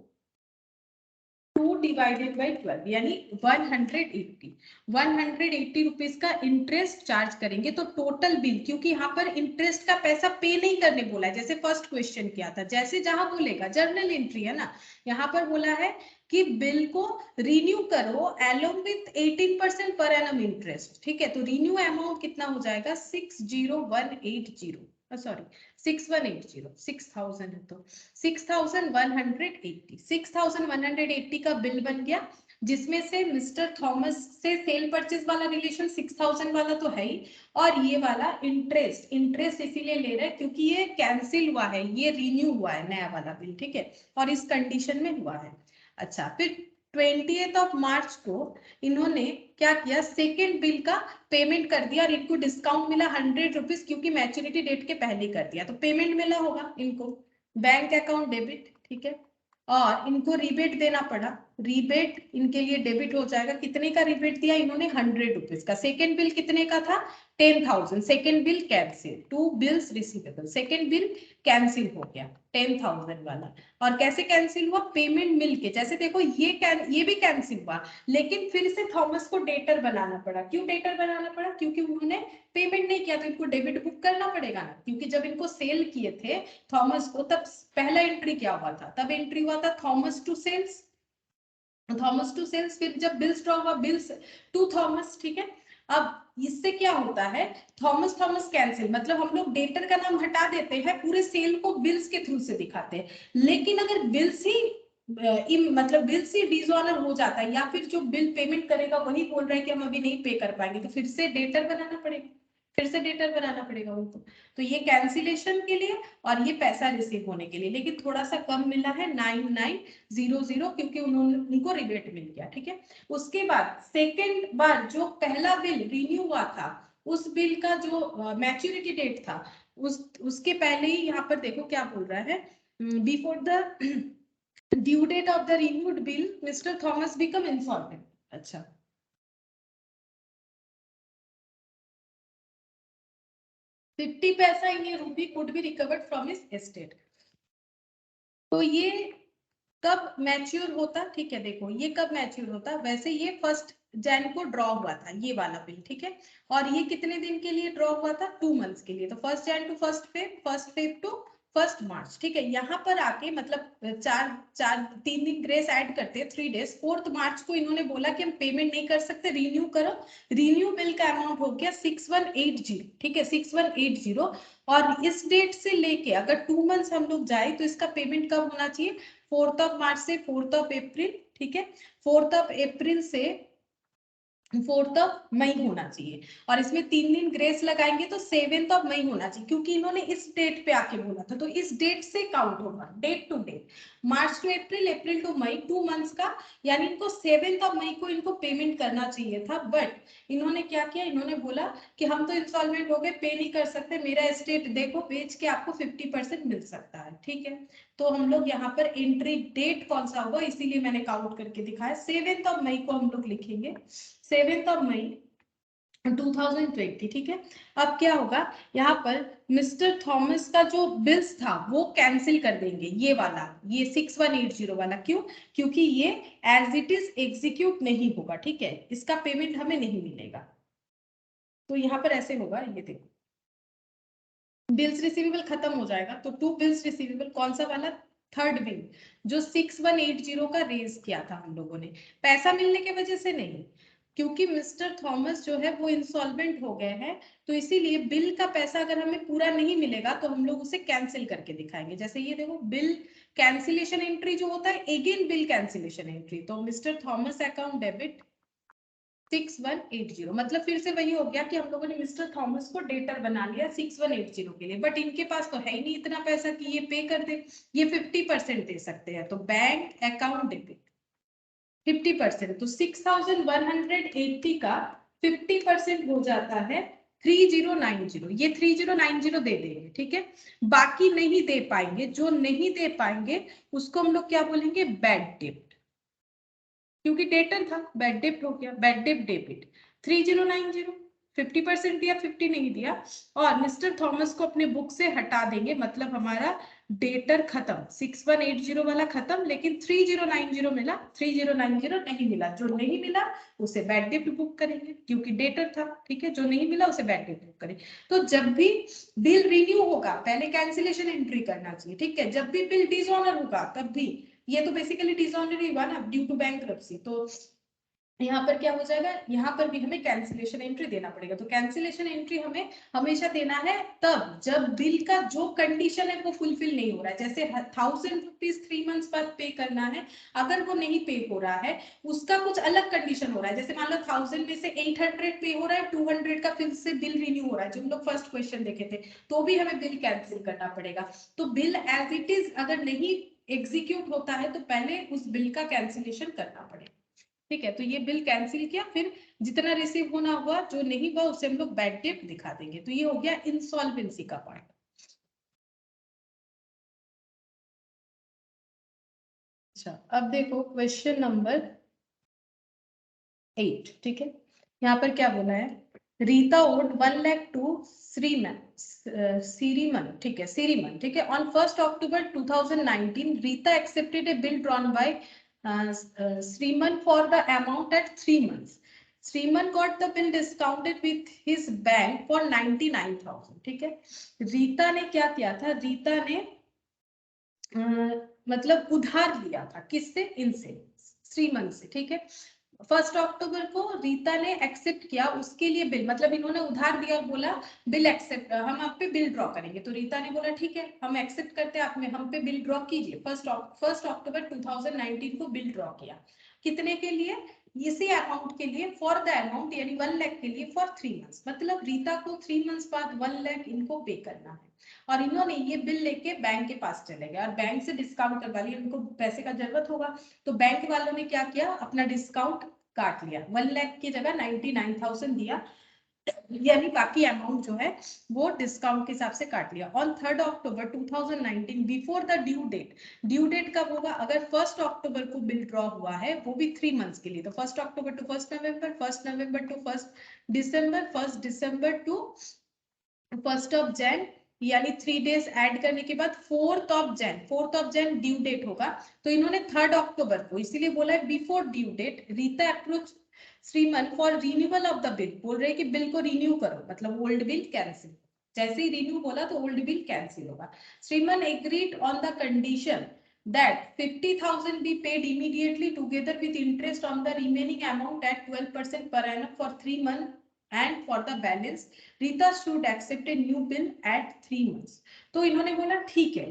2 divided by 12, यानी 180 रुपीज का इंटरेस्ट चार्ज करेंगे। तो टोटल बिल, क्योंकि यहाँ पर इंटरेस्ट का पैसा पे नहीं करने बोला है, जैसे फर्स्ट क्वेश्चन किया था, जैसे जहां बोलेगा जर्नल एंट्री है ना, यहाँ पर बोला है कि बिल को रिन्यू करो along with 18% per annum interest. ठीक है, तो रिन्यू अमाउंट कितना हो जाएगा, 6180, सॉरी 6180, 6000 है तो 6180 का बिल बन गया, जिसमें से मिस्टर थॉमस से सेल परचेज वाला रिलेशन 6000 वाला तो है ही, और ये वाला इंटरेस्ट इसीलिए ले रहे हैं क्योंकि ये कैंसिल हुआ है, ये रिन्यू हुआ है नया वाला बिल, ठीक है, और इस कंडीशन में हुआ है। अच्छा, फिर 20 मार्च को इन्होंने क्या किया, सेकेंड बिल का पेमेंट कर दिया, और इनको डिस्काउंट मिला 100 रुपीज, क्योंकि मैच्योरिटी डेट के पहले कर दिया, तो पेमेंट मिला होगा इनको, बैंक अकाउंट डेबिट, ठीक है, और इनको रिबेट देना पड़ा, रिबेट इनके लिए डेबिट हो जाएगा। कितने का रिबेट दिया इन्होंने, 100 रुपीज का। सेकेंड बिल कितने का था, 10,000, second bill cancel, 2 bills receivable, second bill cancel हो गया 10,000 वाला। और कैसे कैंसिल हुआ, पेमेंट मिलके, जैसे देखो ये भी कैंसिल हुआ, लेकिन फिर से थॉमस को डेटर बनाना पड़ा। क्यों डेटर बनाना पड़ा, क्योंकि उन्होंने पेमेंट नहीं किया, तो इनको डेबिट बुक करना पड़ेगा ना, क्योंकि जब इनको सेल किए थे थॉमस को, तब पहला एंट्री क्या हुआ था, तब एंट्री हुआ था थॉमस टू सेल्स, फिर जब बिल्स ड्रॉ हुआ बिल्स टू थॉमस, ठीक है। अब इससे क्या होता है, थॉमस कैंसिल, मतलब हम लोग डेटर का नाम हटा देते हैं, पूरे सेल को बिल्स के थ्रू से दिखाते हैं। लेकिन अगर बिल्स ही मतलब बिल से डिसऑनर हो जाता है, या फिर जो बिल पेमेंट करेगा वही बोल रहा है कि हम अभी नहीं पे कर पाएंगे, तो फिर से डेटर बनाना पड़ेगा, उनको। तो ये कैंसिलेशन के लिए और ये पैसा रिसीव होने के लिए, लेकिन थोड़ा सा कम मिला है 9900, क्योंकि उनको रिबेट मिल गया, ठीक है। उसके बाद सेकेंड बार जो पहला बिल रिन्यू हुआ था, उस बिल का जो मैच्योरिटी डेट था, उसके पहले ही यहाँ पर देखो क्या बोल रहा है, before the due date of the renewed bill mister Thomas become insolvent. अच्छा, $50 in rupee could be recovered from his estate. तो ये कब मैच्योर होता, ठीक है, देखो ये कब मैच्योर होता, वैसे ये 1 जैन को ड्रॉ हुआ था ये वाला बिल, ठीक है, और ये कितने दिन के लिए ड्रॉ हुआ था, 2 मंथ्स के लिए। तो 1 Jan to 1 Feb, 1 Feb to 1 March, ठीक है। यहाँ पर आके मतलब 3 दिन ग्रेस ऐड करते हैं, 3 डेज। 4 मार्च को इन्होंने बोला कि हम पेमेंट नहीं कर सकते, रिन्यू करो। रिन्यू बिल का अमाउंट हो गया 6180, ठीक है, 6180। और इस डेट से लेके अगर 2 मंथ्स हम लोग जाए तो इसका पेमेंट कब होना चाहिए, 4 मार्च से 4 अप्रैल, ठीक है, 4 अप्रैल से 4 मई होना चाहिए। और इसमें 3 दिन ग्रेस लगाएंगे तो 7 मई होना चाहिए, क्योंकि इन्होंने इस डेट पे आके बोला था, तो इस डेट से काउंट होगा, date to date, March to April, April to May, 2 months का, यानी इनको 7 मई को इनको पेमेंट करना चाहिए था। बट इन्होंने क्या किया, इन्होंने बोला कि हम तो इंस्टॉलमेंट हो गए, पे नहीं कर सकते, मेरा एस्टेट देखो बेच के आपको 50% मिल सकता है, ठीक है। तो हम लोग यहाँ पर एंट्री डेट कौन सा होगा, इसीलिए मैंने काउंट करके दिखाया। 7 मई को हम लोग लिखेंगे, 7 मई 2020, ठीक है। अब क्या होगा, यहाँ पर मिस्टर थॉमस का जो बिल्स था वो कैंसिल कर देंगे, ये वाला, ये 6180 वाला। क्यों? क्योंकि ये एज इट इज एग्जीक्यूट नहीं होगा, ठीक है, इसका पेमेंट हमें नहीं मिलेगा। तो यहाँ पर ऐसे होगा, ये देखो, बिल्स रिसीवेबल खत्म हो जाएगा, तो टू बिल्स रिसीवेबल कौन सा वाला, थर्ड बिल, जो 6180 का रेज किया था हम लोगों ने, पैसा मिलने की वजह से नहीं, क्योंकि मिस्टर थॉमस जो है वो इंसॉल्वेंट हो गए हैं, तो इसीलिए बिल का पैसा अगर हमें पूरा नहीं मिलेगा तो हम लोग उसे कैंसिल करके दिखाएंगे। जैसे ये देखो, बिल कैंसिलेशन एंट्री जो होता है, अगेन बिल कैंसिलेशन एंट्री, तो मिस्टर थॉमस अकाउंट डेबिट 6180, मतलब फिर से वही हो गया कि हम लोगों ने मिस्टर थॉमस को डेटर बना लिया 6180 के लिए, बट इनके पास तो है ही नहीं इतना पैसा कि ये पे कर दे, ये 50% दे सकते हैं, तो बैंक अकाउंट डेबिट 50%, तो 6180 का 50% हो जाता है 3090, ये 3090 दे देंगे, ठीक है। बाकी नहीं दे पाएंगे, जो नहीं दे पाएंगे उसको हम लोग क्या बोलेंगे, बैड डेब्ट, क्योंकि डेटर था, बैड डेब्ट हो गया, बैड डेब्ट डेबिट 3090, 50% दिया, 50 नहीं दिया, और मिस्टर थॉमस को अपने बुक से हटा देंगे, मतलब हमारा डेटर खत्म, 6180 वाला खत्म, लेकिन 3090 मिला, 3090 नहीं मिला, जो नहीं मिला उसे बैड डेब्ट बुक करेंगे, क्योंकि डेटर था, ठीक है, जो नहीं मिला उसे बैड डेब्ट बुक करेंगे। तो जब भी बिल रिन्यू होगा पहले कैंसिलेशन एंट्री करना चाहिए, ठीक है, जब भी बिल डिसऑनर होगा तब भी, ये तो बेसिकली डिसऑनर हुआ ना ड्यू टू बैंक्रप्सी, तो यहाँ पर क्या हो जाएगा, यहाँ पर भी हमें कैंसिलेशन एंट्री देना पड़ेगा। तो कैंसिलेशन एंट्री हमें हमेशा देना है तब जब बिल का जो कंडीशन है वो फुलफिल नहीं हो रहा है, जैसे 1000 रुपीज 3 मंथ्स बाद पे करना है, अगर वो नहीं पे हो रहा है, उसका कुछ अलग कंडीशन हो रहा है, जैसे मान लो 1000 में से 800 पे हो रहा है, 200 का फिर से बिल रिन्यू हो रहा है, जो हम लोग फर्स्ट क्वेश्चन देखे थे, तो भी हमें बिल कैंसिल करना पड़ेगा। तो बिल एज इट इज अगर नहीं एग्जीक्यूट होता है तो पहले उस बिल का कैंसिलेशन करना पड़ेगा, ठीक है। तो ये बिल कैंसिल किया, फिर जितना रिसीव होना हुआ, जो नहीं हुआ उसे हम लोग बैड डेट दिखा देंगे। तो ये हो गया इंसॉल्वेंसी का पार्ट। अच्छा, अब देखो क्वेश्चन नंबर 8, ठीक है, यहाँ पर क्या बोला है, रीता ओड 1 लाख टू श्रीमन, ठीक है, श्रीमन, ठीक है, on 1 October 2019 Rita accepted A bill drawn by Sriman for the amount at 3 months. Sriman got the bill discounted with his bank for 99,000, ठीक है। रीता ने क्या किया था, रीता ने मतलब उधार लिया था, किससे, इनसे, श्रीमन से, ठीक है। 1 अक्टूबर को रीता ने एक्सेप्ट किया उसके लिए बिल, मतलब इन्होंने उधार दिया और बोला बिल एक्सेप्ट, हम आप पे बिल ड्रॉ करेंगे, तो रीता ने बोला ठीक है हम एक्सेप्ट करते हैं, आप में हम पे बिल ड्रॉ कीजिए। 1 अक्टूबर 2019 को बिल ड्रॉ किया, कितने के लिए, इसी अमाउंट के लिए, फॉर द अमाउंट यानी 1 लाख के लिए फॉर 3 मंथ्स, मतलब रीता को 3 मंथ्स बाद 1 लाख इनको पे करना है, और इन्होंने ये बिल लेके बैंक के पास चले गए और बैंक से डिस्काउंट करवा लिया, उनको पैसे का जरूरत होगा, तो बैंक वालों ने क्या किया, अपना डिस्काउंट काट लिया, 1 लाख की जगह 99,000 दिया, यानी बाकी अमाउंट जो है वो डिस्काउंट के हिसाब से काट लिया। On 3 October 2019 before the due date, due date कब होगा, अगर 1 अक्टूबर को बिल ड्रॉ हुआ है वो भी 3 मंथ्स के लिए, तो 1 October to 1 November, 1 November to 1 December, 1 December to 1 Jan, यानी 3 डेज ऐड करने के बाद 4 जैन ड्यू डेट होगा, तो इन्होंने 3 अक्टूबर को, इसीलिए बोला है before due date, Rita approach Shriman for renewal of the bill, बोल रहे कि बिल को रिन्यू करो, मतलब ओल्ड बिल कैंसिल, जैसे ही रिन्यू बोला तो ओल्ड बिल कैंसिल होगा। Shriman agreed on the condition that 50,000 be paid immediately together with interest on the remaining amount at 12% per annum for 3 months, and for the balance Rita should accept a new bill at 3 months। तो इन्होंने बोला ठीक है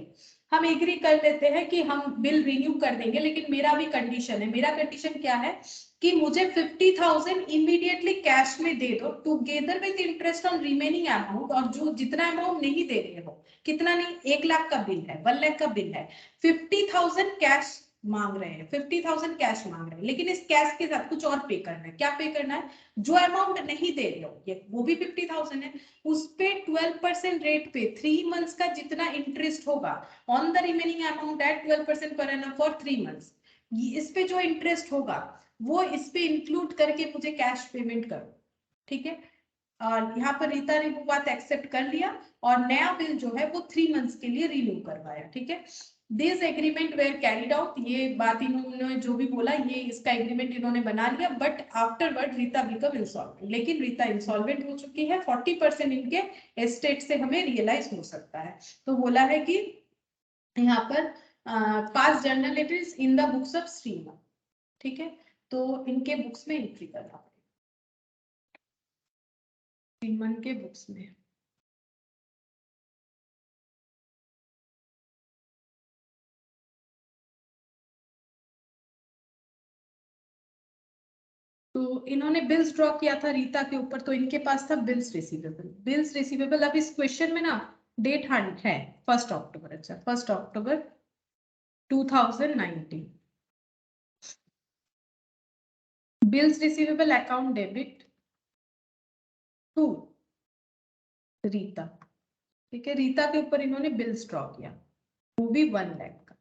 हम एग्री कर लेते हैं कि हम बिल रिन्यू कर देंगे, लेकिन मेरा भी कंडीशन है, मेरा कंडीशन क्या है कि मुझे 50,000 इमीडिएटली कैश में दे दो together with interest on remaining amount, और जो जितना अमाउंट नहीं दे रहे हो, कितना नहीं, 1 लाख का बिल है, 1 लाख का बिल है, 50,000 कैश मांग रहे हैं, 50,000 कैश मांग रहे हैं, लेकिन इस कैश के साथ कुछ और पे करना है। क्या पे करना है? जो अमाउंट नहीं दे रहे हो, ये वो भी 50,000 है, उस पे 12% रेट पे 3 मंथ्स का जितना इंटरेस्ट होगा on the remaining amount at 12% per annum for 3 months, इस पे जो इंटरेस्ट होगा वो इस पे इंक्लूड करके मुझे कैश पेमेंट करो, ठीक है। और यहाँ पर रीता ने वो बात एक्सेप्ट कर लिया और नया बिल जो है वो 3 मंथ्स के लिए रिन्यू करवाया, ठीक है। This agreement were carried out, ये बात इन्होंने जो भी बोला ये इसका एग्रीमेंट इन्होंने बना लिया, but afterward Rita become insolvent, लेकिन रीता इंसॉल्वेंट हो चुकी है, 40% इनके एस्टेट से हमें रियलाइज हो सकता है। तो बोला है कि यहाँ पर पास journal entries in the books of श्रीमान, ठीक है, तो इनके बुक्स में एंट्री करना पड़ेगा, श्रीमान के बुक्स में। तो इन्होंने बिल्स ड्रॉ किया था रीता के ऊपर, तो इनके पास था बिल्स रिसीवेबल। बिल्स रिसीवेबल अब इस क्वेश्चन में ना डेट हैंड है 1 अक्टूबर, अच्छा 1 October 2019। Bills receivable account debit to Rita, ठीक है, रीता के ऊपर इन्होंने बिल्स ड्रॉ किया, वो भी 1 लाख का।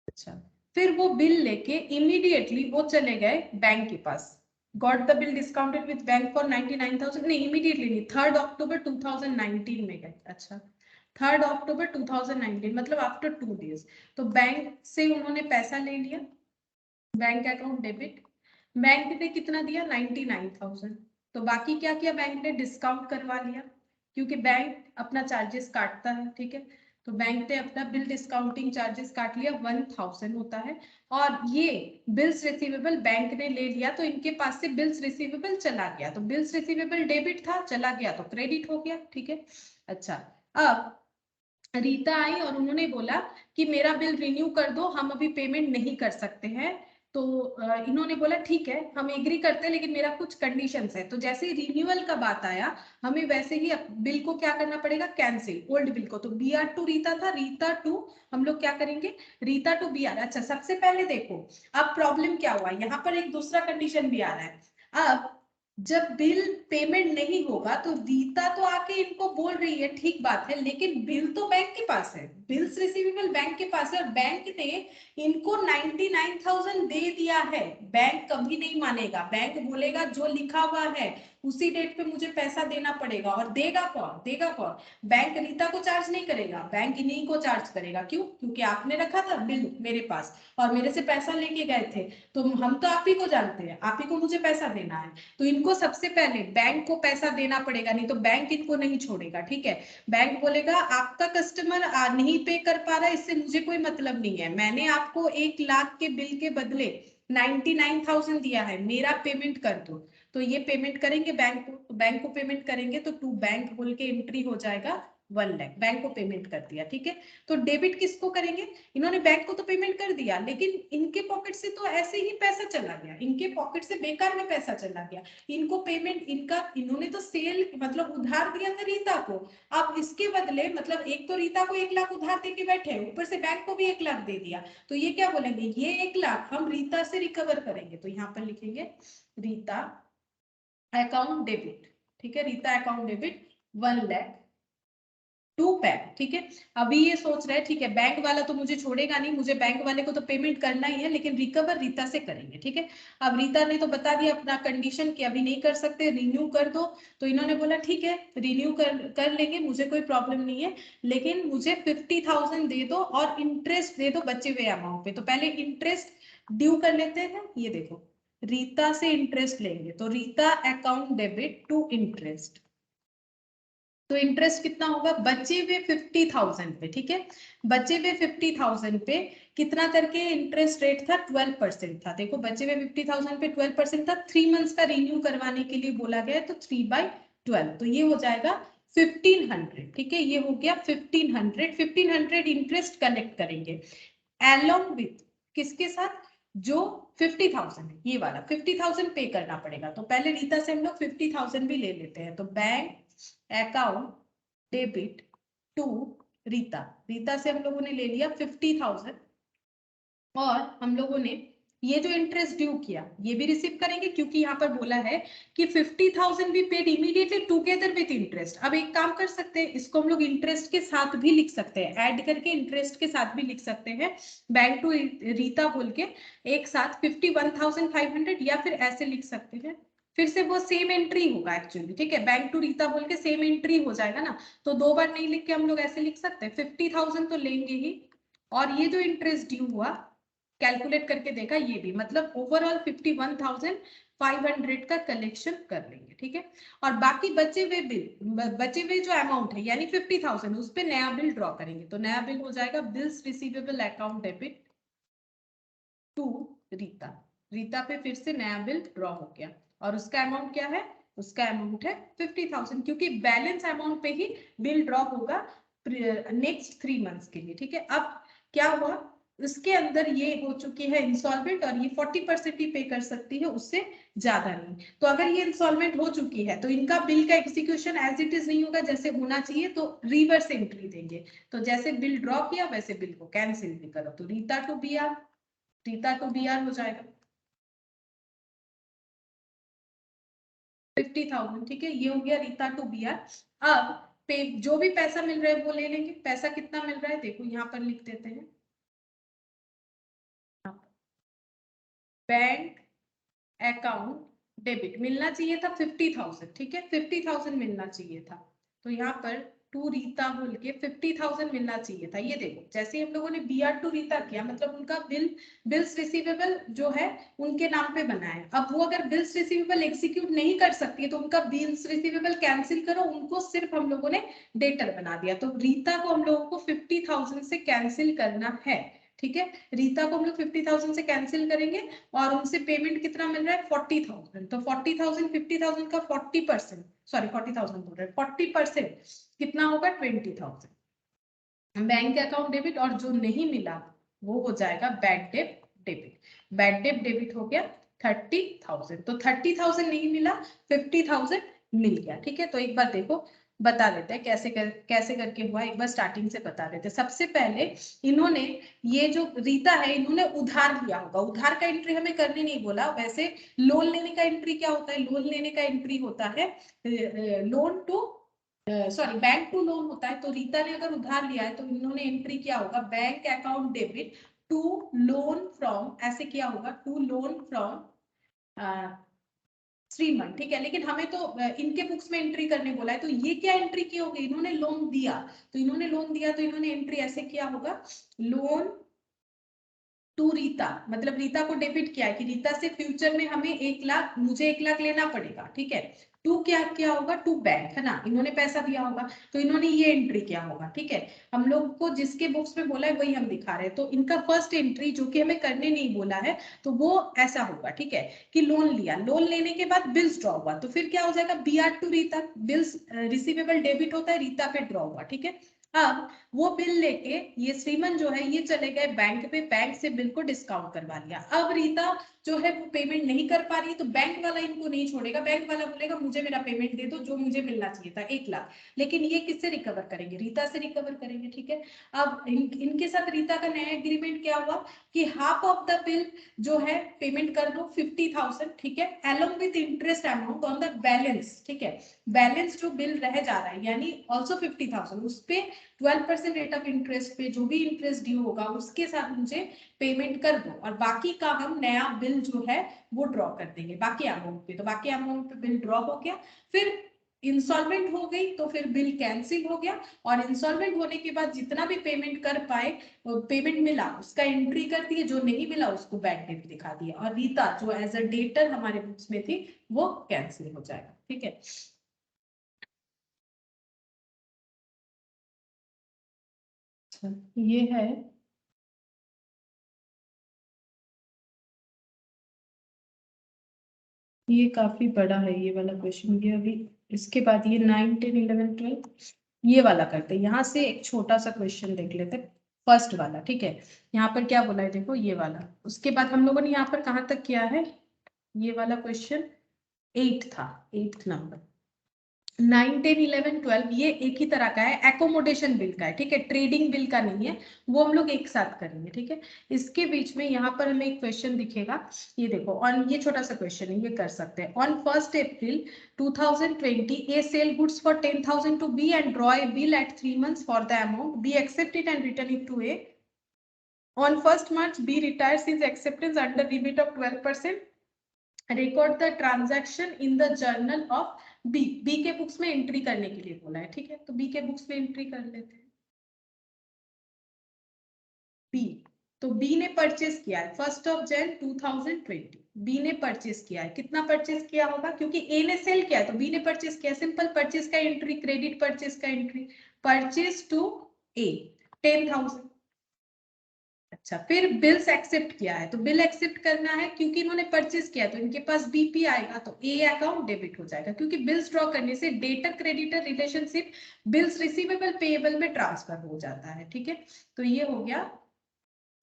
अच्छा, फिर वो बिल लेके इमीडिएटली वो चले गए बैंक के पास, got the bill discounted with bank for 99,000, नहीं इमीडिएटली नहीं, 3 अक्टूबर 2019 में गए। अच्छा, 3 अक्टूबर 2019 मतलब आफ्टर 2 डेज। तो बैंक से उन्होंने पैसा ले लिया, बैंक अकाउंट डेबिट, बैंक ने कितना दिया 99,000, तो बाकी क्या किया बैंक ने, डिस्काउंट करवा लिया, क्योंकि बैंक अपना चार्जेस काटता है, ठीक है। तो बैंक ने अपना बिल डिस्काउंटिंग चार्जेस काट लिया, 1,000 होता है, और ये बिल्स रिसीवेबल बैंक ने ले लिया, तो इनके पास से बिल्स रिसीवेबल चला गया, तो बिल्स रिसीवेबल डेबिट था, चला गया तो क्रेडिट हो गया, ठीक है। अच्छा, अब रीता आई और उन्होंने बोला कि मेरा बिल रिन्यू कर दो, हम अभी पेमेंट नहीं कर सकते हैं। तो इन्होंने बोला ठीक है हम एग्री करते हैं, लेकिन मेरा कुछ कंडीशंस है। तो जैसे ही रिन्यूअल का बात आया, हमें वैसे ही बिल को क्या करना पड़ेगा, कैंसिल, ओल्ड बिल को। तो बी आर टू रीता था, रीता टू हम लोग क्या करेंगे, रीता टू बी आर। अच्छा, सबसे पहले देखो अब प्रॉब्लम क्या हुआ, यहाँ पर एक दूसरा कंडीशन भी आ रहा है। अब जब बिल पेमेंट नहीं होगा तो रीता तो आके इनको बोल रही है ठीक बात है, लेकिन बिल तो बैंक के पास है, बिल्स रिसीवेबल बैंक के पास है, और बैंक ने इनको 99,000 दे दिया है। बैंक कभी नहीं मानेगा, बैंक बोलेगा जो लिखा हुआ है उसी डेट पे मुझे पैसा देना पड़ेगा, और देगा कौन, देगा कौन, बैंक रीता को चार्ज नहीं करेगा, बैंक इन्हीं को चार्ज करेगा। क्यों? क्योंकि आपने रखा था बिल मेरे पास और मेरे से पैसा लेके गए थे, तो हम तो आप ही को जानते हैं, आप ही को मुझे पैसा देना है। तो इनको सबसे पहले बैंक को पैसा देना पड़ेगा, नहीं तो बैंक इनको नहीं छोड़ेगा, ठीक है। बैंक बोलेगा आपका कस्टमर नहीं पे कर पा रहा है, इससे मुझे कोई मतलब नहीं है, मैंने आपको 1 लाख के बिल के बदले 99,000 दिया है, मेरा पेमेंट कर दो। तो ये पेमेंट करेंगे बैंक को, तो बैंक को पेमेंट करेंगे तो टू बैंक बोल के एंट्री हो जाएगा 1 लाख, बैंक को पेमेंट कर दिया, ठीक है। तो डेबिट किसको करेंगे, इन्होंने बैंक को तो पेमेंट कर दिया, लेकिन इनके पॉकेट से तो ऐसे ही पैसा चला गया, इनके पॉकेट से बेकार में पैसा चला गया, इनको पेमेंट इनका, इन्होंने तो सेल मतलब उधार दिया था रीता को, अब इसके बदले मतलब एक तो रीता को 1 लाख उधार देके बैठे, ऊपर से बैंक को भी 1 लाख दे दिया, तो ये क्या बोलेंगे, ये 1 लाख हम रीता से रिकवर करेंगे। तो यहाँ पर लिखेंगे रीता अकाउंट डेबिट, ठीक है, Rita account debit 1 lakh to bank, ठीक है। अभी ये सोच रहे हैं ठीक है बैंक वाला तो मुझे छोड़ेगा नहीं, मुझे बैंक वाले को तो पेमेंट करना ही है, लेकिन रिकवर रीता से करेंगे, ठीक है। अब रीता ने तो बता दिया अपना कंडीशन कि अभी नहीं कर सकते, रिन्यू कर दो। तो इन्होंने बोला ठीक है रिन्यू कर लेंगे, मुझे कोई प्रॉब्लम नहीं है, लेकिन मुझे 50,000 दे दो और इंटरेस्ट दे दो बचे हुए अमाउंट पे। तो पहले इंटरेस्ट ड्यू कर लेते हैं, ये देखो रीता से इंटरेस्ट लेंगे, तो Rita account debit to interest, तो इंटरेस्ट कितना होगा बचे हुए 50,000 पे, ठीक है, बचे हुए 50,000 पे कितना करके इंटरेस्ट रेट था 12% था। देखो बचे हुए 50,000 पे 12% था, 3 मंथ्स का रिन्यू करवाने के लिए बोला गया, तो 3/12, तो ये हो जाएगा 1500, ठीक है, ये हो गया 1500 इंटरेस्ट कलेक्ट करेंगे along with किसके साथ, जो 50,000 है ये वाला 50,000 पे करना पड़ेगा। तो पहले रीता से हम लोग 50,000 भी ले लेते हैं, तो bank account debit to Rita, Rita से हम लोगों ने ले लिया 50,000, और हम लोगों ने ये जो इंटरेस्ट ड्यू किया ये भी रिसीव करेंगे, क्योंकि यहाँ पर बोला है कि 50,000 भी paid immediately together with interest. अब एक काम कर सकते हैं, इसको हम लोग इंटरेस्ट के साथ भी लिख सकते हैं, ऐड करके इंटरेस्ट के साथ भी लिख सकते हैं। बैंक टू रीता बोल के एक साथ 51,500, या फिर ऐसे लिख सकते हैं, फिर से वो सेम एंट्री होगा एक्चुअली, ठीक है, बैंक टू रीता बोल के सेम एंट्री हो जाएगा ना, तो दो बार नहीं लिख के हम लोग ऐसे लिख सकते हैं। 50,000 तो लेंगे ही, और ये जो इंटरेस्ट ड्यू हुआ कैलकुलेट करके देखा, ये भी मतलब ओवरऑल 51,500 का कलेक्शन कर लेंगे, ठीक है। और बाकी बचे हुए बिल, बचे हुए जो अमाउंट है यानी 50,000, उस पे नया बिल ड्रॉ करेंगे। तो नया बिल हो जाएगा bills receivable account debit to Rita. Rita पे फिर से नया बिल ड्रॉ हो गया, और उसका अमाउंट क्या है, उसका अमाउंट है 50,000, क्योंकि बैलेंस अमाउंट पे ही बिल ड्रॉ होगा नेक्स्ट 3 मंथ्स के लिए, ठीक है। अब क्या हुआ, उसके अंदर ये हो चुकी है इंसॉल्वेंट, और ये 40% ही पे कर सकती है, उससे ज्यादा नहीं। तो अगर ये इंसॉल्वेंट हो चुकी है तो इनका बिल का एग्जीक्यूशन एज इट इज नहीं होगा, जैसे होना चाहिए, तो रिवर्स एंट्री देंगे। तो जैसे बिल ड्रॉ किया वैसे बिल को कैंसिल भी करो, तो Rita to B R, Rita to B R हो जाएगा 50,000, ठीक है, ये हो गया रीता टू बी आर। अब पे जो भी पैसा मिल रहा है वो ले लेंगे। पैसा कितना मिल रहा है देखो यहाँ पर लिख देते हैं, बैंक अकाउंट डेबिट मिलना चाहिए था 50,000, ठीक है, 50,000 मिलना चाहिए था। तो यहाँ पर टू रीता बोल के 50,000 मिलना चाहिए था। ये देखो जैसे हम लोगों ने बी आर टू रीता किया, मतलब उनका बिल्स रिसीवेबल जो है उनके नाम पे बना है। अब वो अगर बिल्स रिसीवेबल एग्जीक्यूट नहीं कर सकती है तो उनका बिल्स रिसीवेबल कैंसिल करो, उनको सिर्फ हम लोगों ने डेटर बना दिया। तो रीता को हम लोगों को 50,000 से कैंसिल करना है, ठीक है। रीता को हम लोग 50,000 से कैंसिल करेंगे, और उनसे पेमेंट कितना मिल रहा है 40,000। तो 40,000 50,000 का 40%, सॉरी 40,000 बोल रहे हैं, 40% कितना होगा 20,000 बैंक अकाउंट डेबिट, और जो नहीं मिला वो हो जाएगा bad debt debit. Bad debt debit हो गया 30,000। तो 30,000 नहीं मिला, 50,000 मिल गया, ठीक है। तो एक बार देखो बता देते हैं कैसे करके हुआ, एक बार स्टार्टिंग से बता देते हैं। सबसे पहले इन्होंने, ये जो रीता है इन्होंने उधार लिया होगा, उधार का एंट्री हमें करने नहीं बोला। वैसे लोन लेने का एंट्री क्या होता है, लोन लेने का एंट्री होता है loan to, sorry bank to loan होता है। तो रीता ने अगर उधार लिया है तो इन्होंने एंट्री किया होगा bank account debit to loan from, ऐसे किया होगा टू लोन फ्रॉम श्रीमन, ठीक है। लेकिन हमें तो इनके बुक्स में एंट्री करने बोला है, तो ये क्या एंट्री की होगी, इन्होंने लोन दिया, तो इन्होंने लोन दिया तो इन्होंने एंट्री ऐसे किया होगा लोन टू रीता, मतलब रीता को डेबिट किया है कि रीता से फ्यूचर में हमें 1 लाख, मुझे 1 लाख लेना पड़ेगा, ठीक है। टू क्या होगा, टू बैंक, है ना, इन्होंने पैसा दिया होगा, तो इन्होंने ये एंट्री किया होगा, ठीक है। हम लोग को जिसके बुक्स में बोला है वही हम दिखा रहे हैं। तो इनका फर्स्ट एंट्री जो कि हमें करने नहीं बोला है, तो वो ऐसा होगा, ठीक है, कि लोन लिया, लोन लेने के बाद बिल्स ड्रॉ हुआ, तो फिर क्या हो जाएगा B R to Rita, bills receivable debit होता है, रीता पे ड्रॉ हुआ, ठीक है। अब वो बिल लेके ये श्रीमन जो है ये चले गए बैंक पे, बैंक से बिल को डिस्काउंट करवा लिया। अब रीता जो है वो पेमेंट नहीं कर पा रही है, तो बैंक वाला इनको नहीं छोड़ेगा, बैंक वाला बोलेगा मुझे मेरा पेमेंट दे दो जो मुझे मिलना चाहिए था 1 लाख। लेकिन ये किससे रिकवर करेंगे, रीता से रिकवर करेंगे, ठीक है। अब इनके साथ रीता का नया एग्रीमेंट क्या हुआ कि हाफ ऑफ द बिल जो है पेमेंट कर दो 50,000, ठीक है, along with interest amount on the balance, ठीक है। बैलेंस जो बिल रह जा रहा है यानी ऑल्सो 50,000, उस पे 12% रेट ऑफ इंटरेस्ट पे जो भी इंटरेस्ट ड्यू होगा उसके साथ मुझे पेमेंट कर दो, और बाकी का हम नया बिल जो है वो ड्रॉ कर देंगे बाकी अमाउंट पे। तो बाकी अमाउंट पे बिल ड्रॉ हो गया, फिर इंस्टॉलमेंट हो गई तो फिर बिल कैंसिल हो गया, और इंस्टॉलमेंट होने के बाद जितना भी पेमेंट कर पाए, पेमेंट मिला उसका एंट्री कर दिए, जो नहीं मिला उसको बैड डेट दिखा दिया, और रीता जो एज अ डेटर हमारे बुक्स में थी वो कैंसिल हो जाएगा, ठीक है। ये है ये काफी बड़ा है ये वाला क्वेश्चन, ये अभी इसके बाद ये 9 10 11 12 ये वाला करते हैं। यहाँ से एक छोटा सा क्वेश्चन देख लेते हैं, फर्स्ट वाला, ठीक है। यहाँ पर क्या बोला है देखो ये वाला, उसके बाद हम लोगों ने यहाँ पर कहाँ तक किया है, ये वाला क्वेश्चन 8 था, 8th नंबर, 9, 10, 11, 12 ये एक ही तरह का है, एकोमोडेशन बिल का है, ठीक है, ट्रेडिंग बिल का नहीं है, वो हम लोग एक साथ करेंगे, ठीक है। इसके बीच में यहाँ पर हमें एक क्वेश्चन दिखेगा, ये देखो, ऑन, ये छोटा सा क्वेश्चन है, ये कर सकते हैं। On 1 April 2020 A sell goods for 10,000 to B and draw a bill at 3 months for the amount, B accept it and return it to A. On 1 March, B retires his acceptance under rebate of 12%. Record the transaction in the journal of B. B के बुक्स में एंट्री करने के लिए बोला है, ठीक है, तो B के बुक्स में एंट्री कर लेते हैं। B, तो B ने परचेस किया है 1 Jan 2020, B ने परचेस किया है, कितना परचेस किया होगा, क्योंकि A ने सेल किया है तो B ने परचेस किया, सिंपल परचेस का एंट्री, क्रेडिट परचेस का एंट्री, परचेस टू A 10,000। अच्छा, फिर बिल्स एक्सेप्ट किया है, तो बिल एक्सेप्ट करना है, क्योंकि इन्होंने परचेस किया तो इनके पास बीपी आएगा, तो ए अकाउंट डेबिट हो जाएगा, क्योंकि बिल्स ड्रॉ करने से debtor creditor relationship bills receivable payable में ट्रांसफर हो जाता है, ठीक है। तो ये हो गया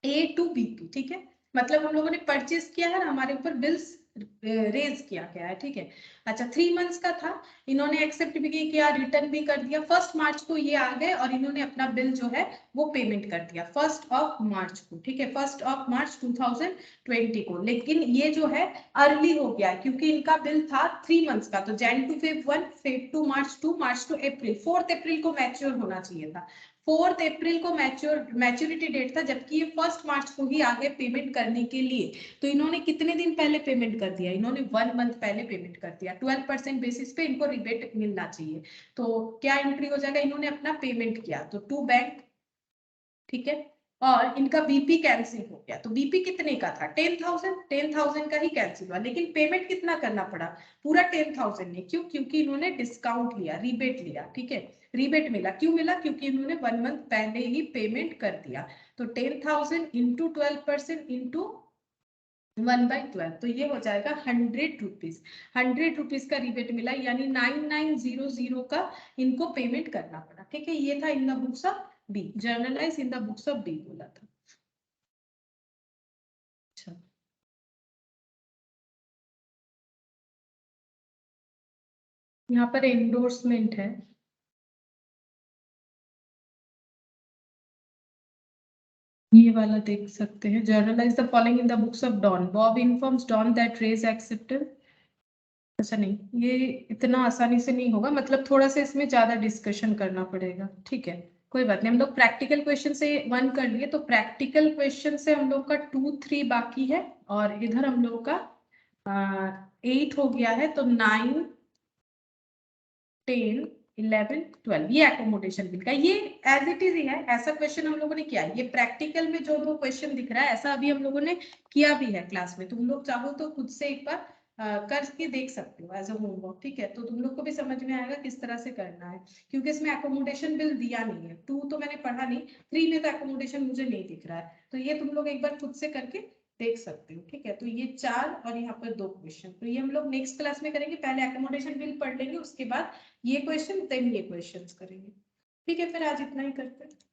ए टू बीपी, ठीक है, मतलब हम लोगों ने परचेस किया है, हमारे ऊपर बिल्स रेज किया गया है, ठीक है। अच्छा, 3 months का था, इन्होंने एक्सेप्ट भी किया, रिटर्न भी कर दिया, 1 March को ये आ गए और इन्होंने अपना बिल जो है वो पेमेंट कर दिया 1 March को, ठीक है, 1 March 2020 को। लेकिन ये जो है अर्ली हो गया, क्योंकि इनका बिल था 3 months का, तो Jan to Feb 1, Feb to March 2, March to April, 4 April को मैच्योर होना चाहिए था, 4 April को मैच्योरिटी डेट था, जबकि ये 1 March को ही आगे पेमेंट करने के लिए, तो इन्होंने कितने दिन पहले पेमेंट कर दिया, इन्होंने 1 month पहले पेमेंट कर दिया, 12% बेसिस पे इनको रिबेट मिलना चाहिए, तो क्या एंट्री हो जाएगा, इन्होंने अपना पेमेंट किया तो टू बैंक, ठीक है, और इनका बीपी कैंसिल हो गया, तो बीपी कितने का था 10,000 का ही कैंसिल हुआ, लेकिन पेमेंट कितना करना पड़ा, पूरा 10,000 नहीं, क्यों, क्योंकि इन्होंने डिस्काउंट लिया, रिबेट लिया, ठीक है, रिबेट मिला, क्यों मिला, क्योंकि इन्होंने 1 month पहले ही पेमेंट कर दिया, तो 10,000 इंटू 12% इंटू 1/12, तो ये हो जाएगा 100 रुपीज, 100 रुपीज का रिबेट मिला, यानी 9900 का इनको पेमेंट करना पड़ा, ठीक है। ये था in the books of B, journalise in the books of B बोला था। अच्छा, यहाँ पर एंडोर्समेंट है, ये वाला देख सकते हैं, journalise the following in the books of Don, Bob informs Don that Ray's accepted. अच्छा नहीं, ये इतना आसानी से नहीं होगा, मतलब थोड़ा सा इसमें ज्यादा डिस्कशन करना पड़ेगा, ठीक है, कोई बात नहीं, हम लोग प्रैक्टिकल क्वेश्चन से 1 कर लिए, तो प्रैक्टिकल क्वेश्चन से हम लोग का 2, 3 बाकी है, और इधर हम लोग का 8 हो गया है, तो 9, 10, 11, 12 ये एकोमोडेशन बिल का, ये एज इट इज ही है, ऐसा क्वेश्चन हम लोगों ने किया है, ये प्रैक्टिकल में जो दो क्वेश्चन दिख रहा है ऐसा अभी हम लोगों ने किया भी है क्लास में, तुम लोग चाहो तो खुद से एक बार करके देख सकते हो एज अ होमवर्क, ठीक है, तो तुम लोग को भी समझ में आएगा किस तरह से करना है, क्योंकि इसमें एकोमोडेशन बिल दिया नहीं है, 2 तो मैंने पढ़ा नहीं, 3 में तो एकोमोडेशन मुझे नहीं दिख रहा है, तो ये तुम लोग एक बार खुद से करके देख सकते हो, ठीक है। तो ये 4 और यहाँ पर 2 क्वेश्चन, तो ये हम लोग नेक्स्ट क्लास में करेंगे, पहले एकोमोडेशन बिल पढ़ लेंगे, उसके बाद ये क्वेश्चन देन ये क्वेश्चंस करेंगे, ठीक है, फिर आज इतना ही करते हैं।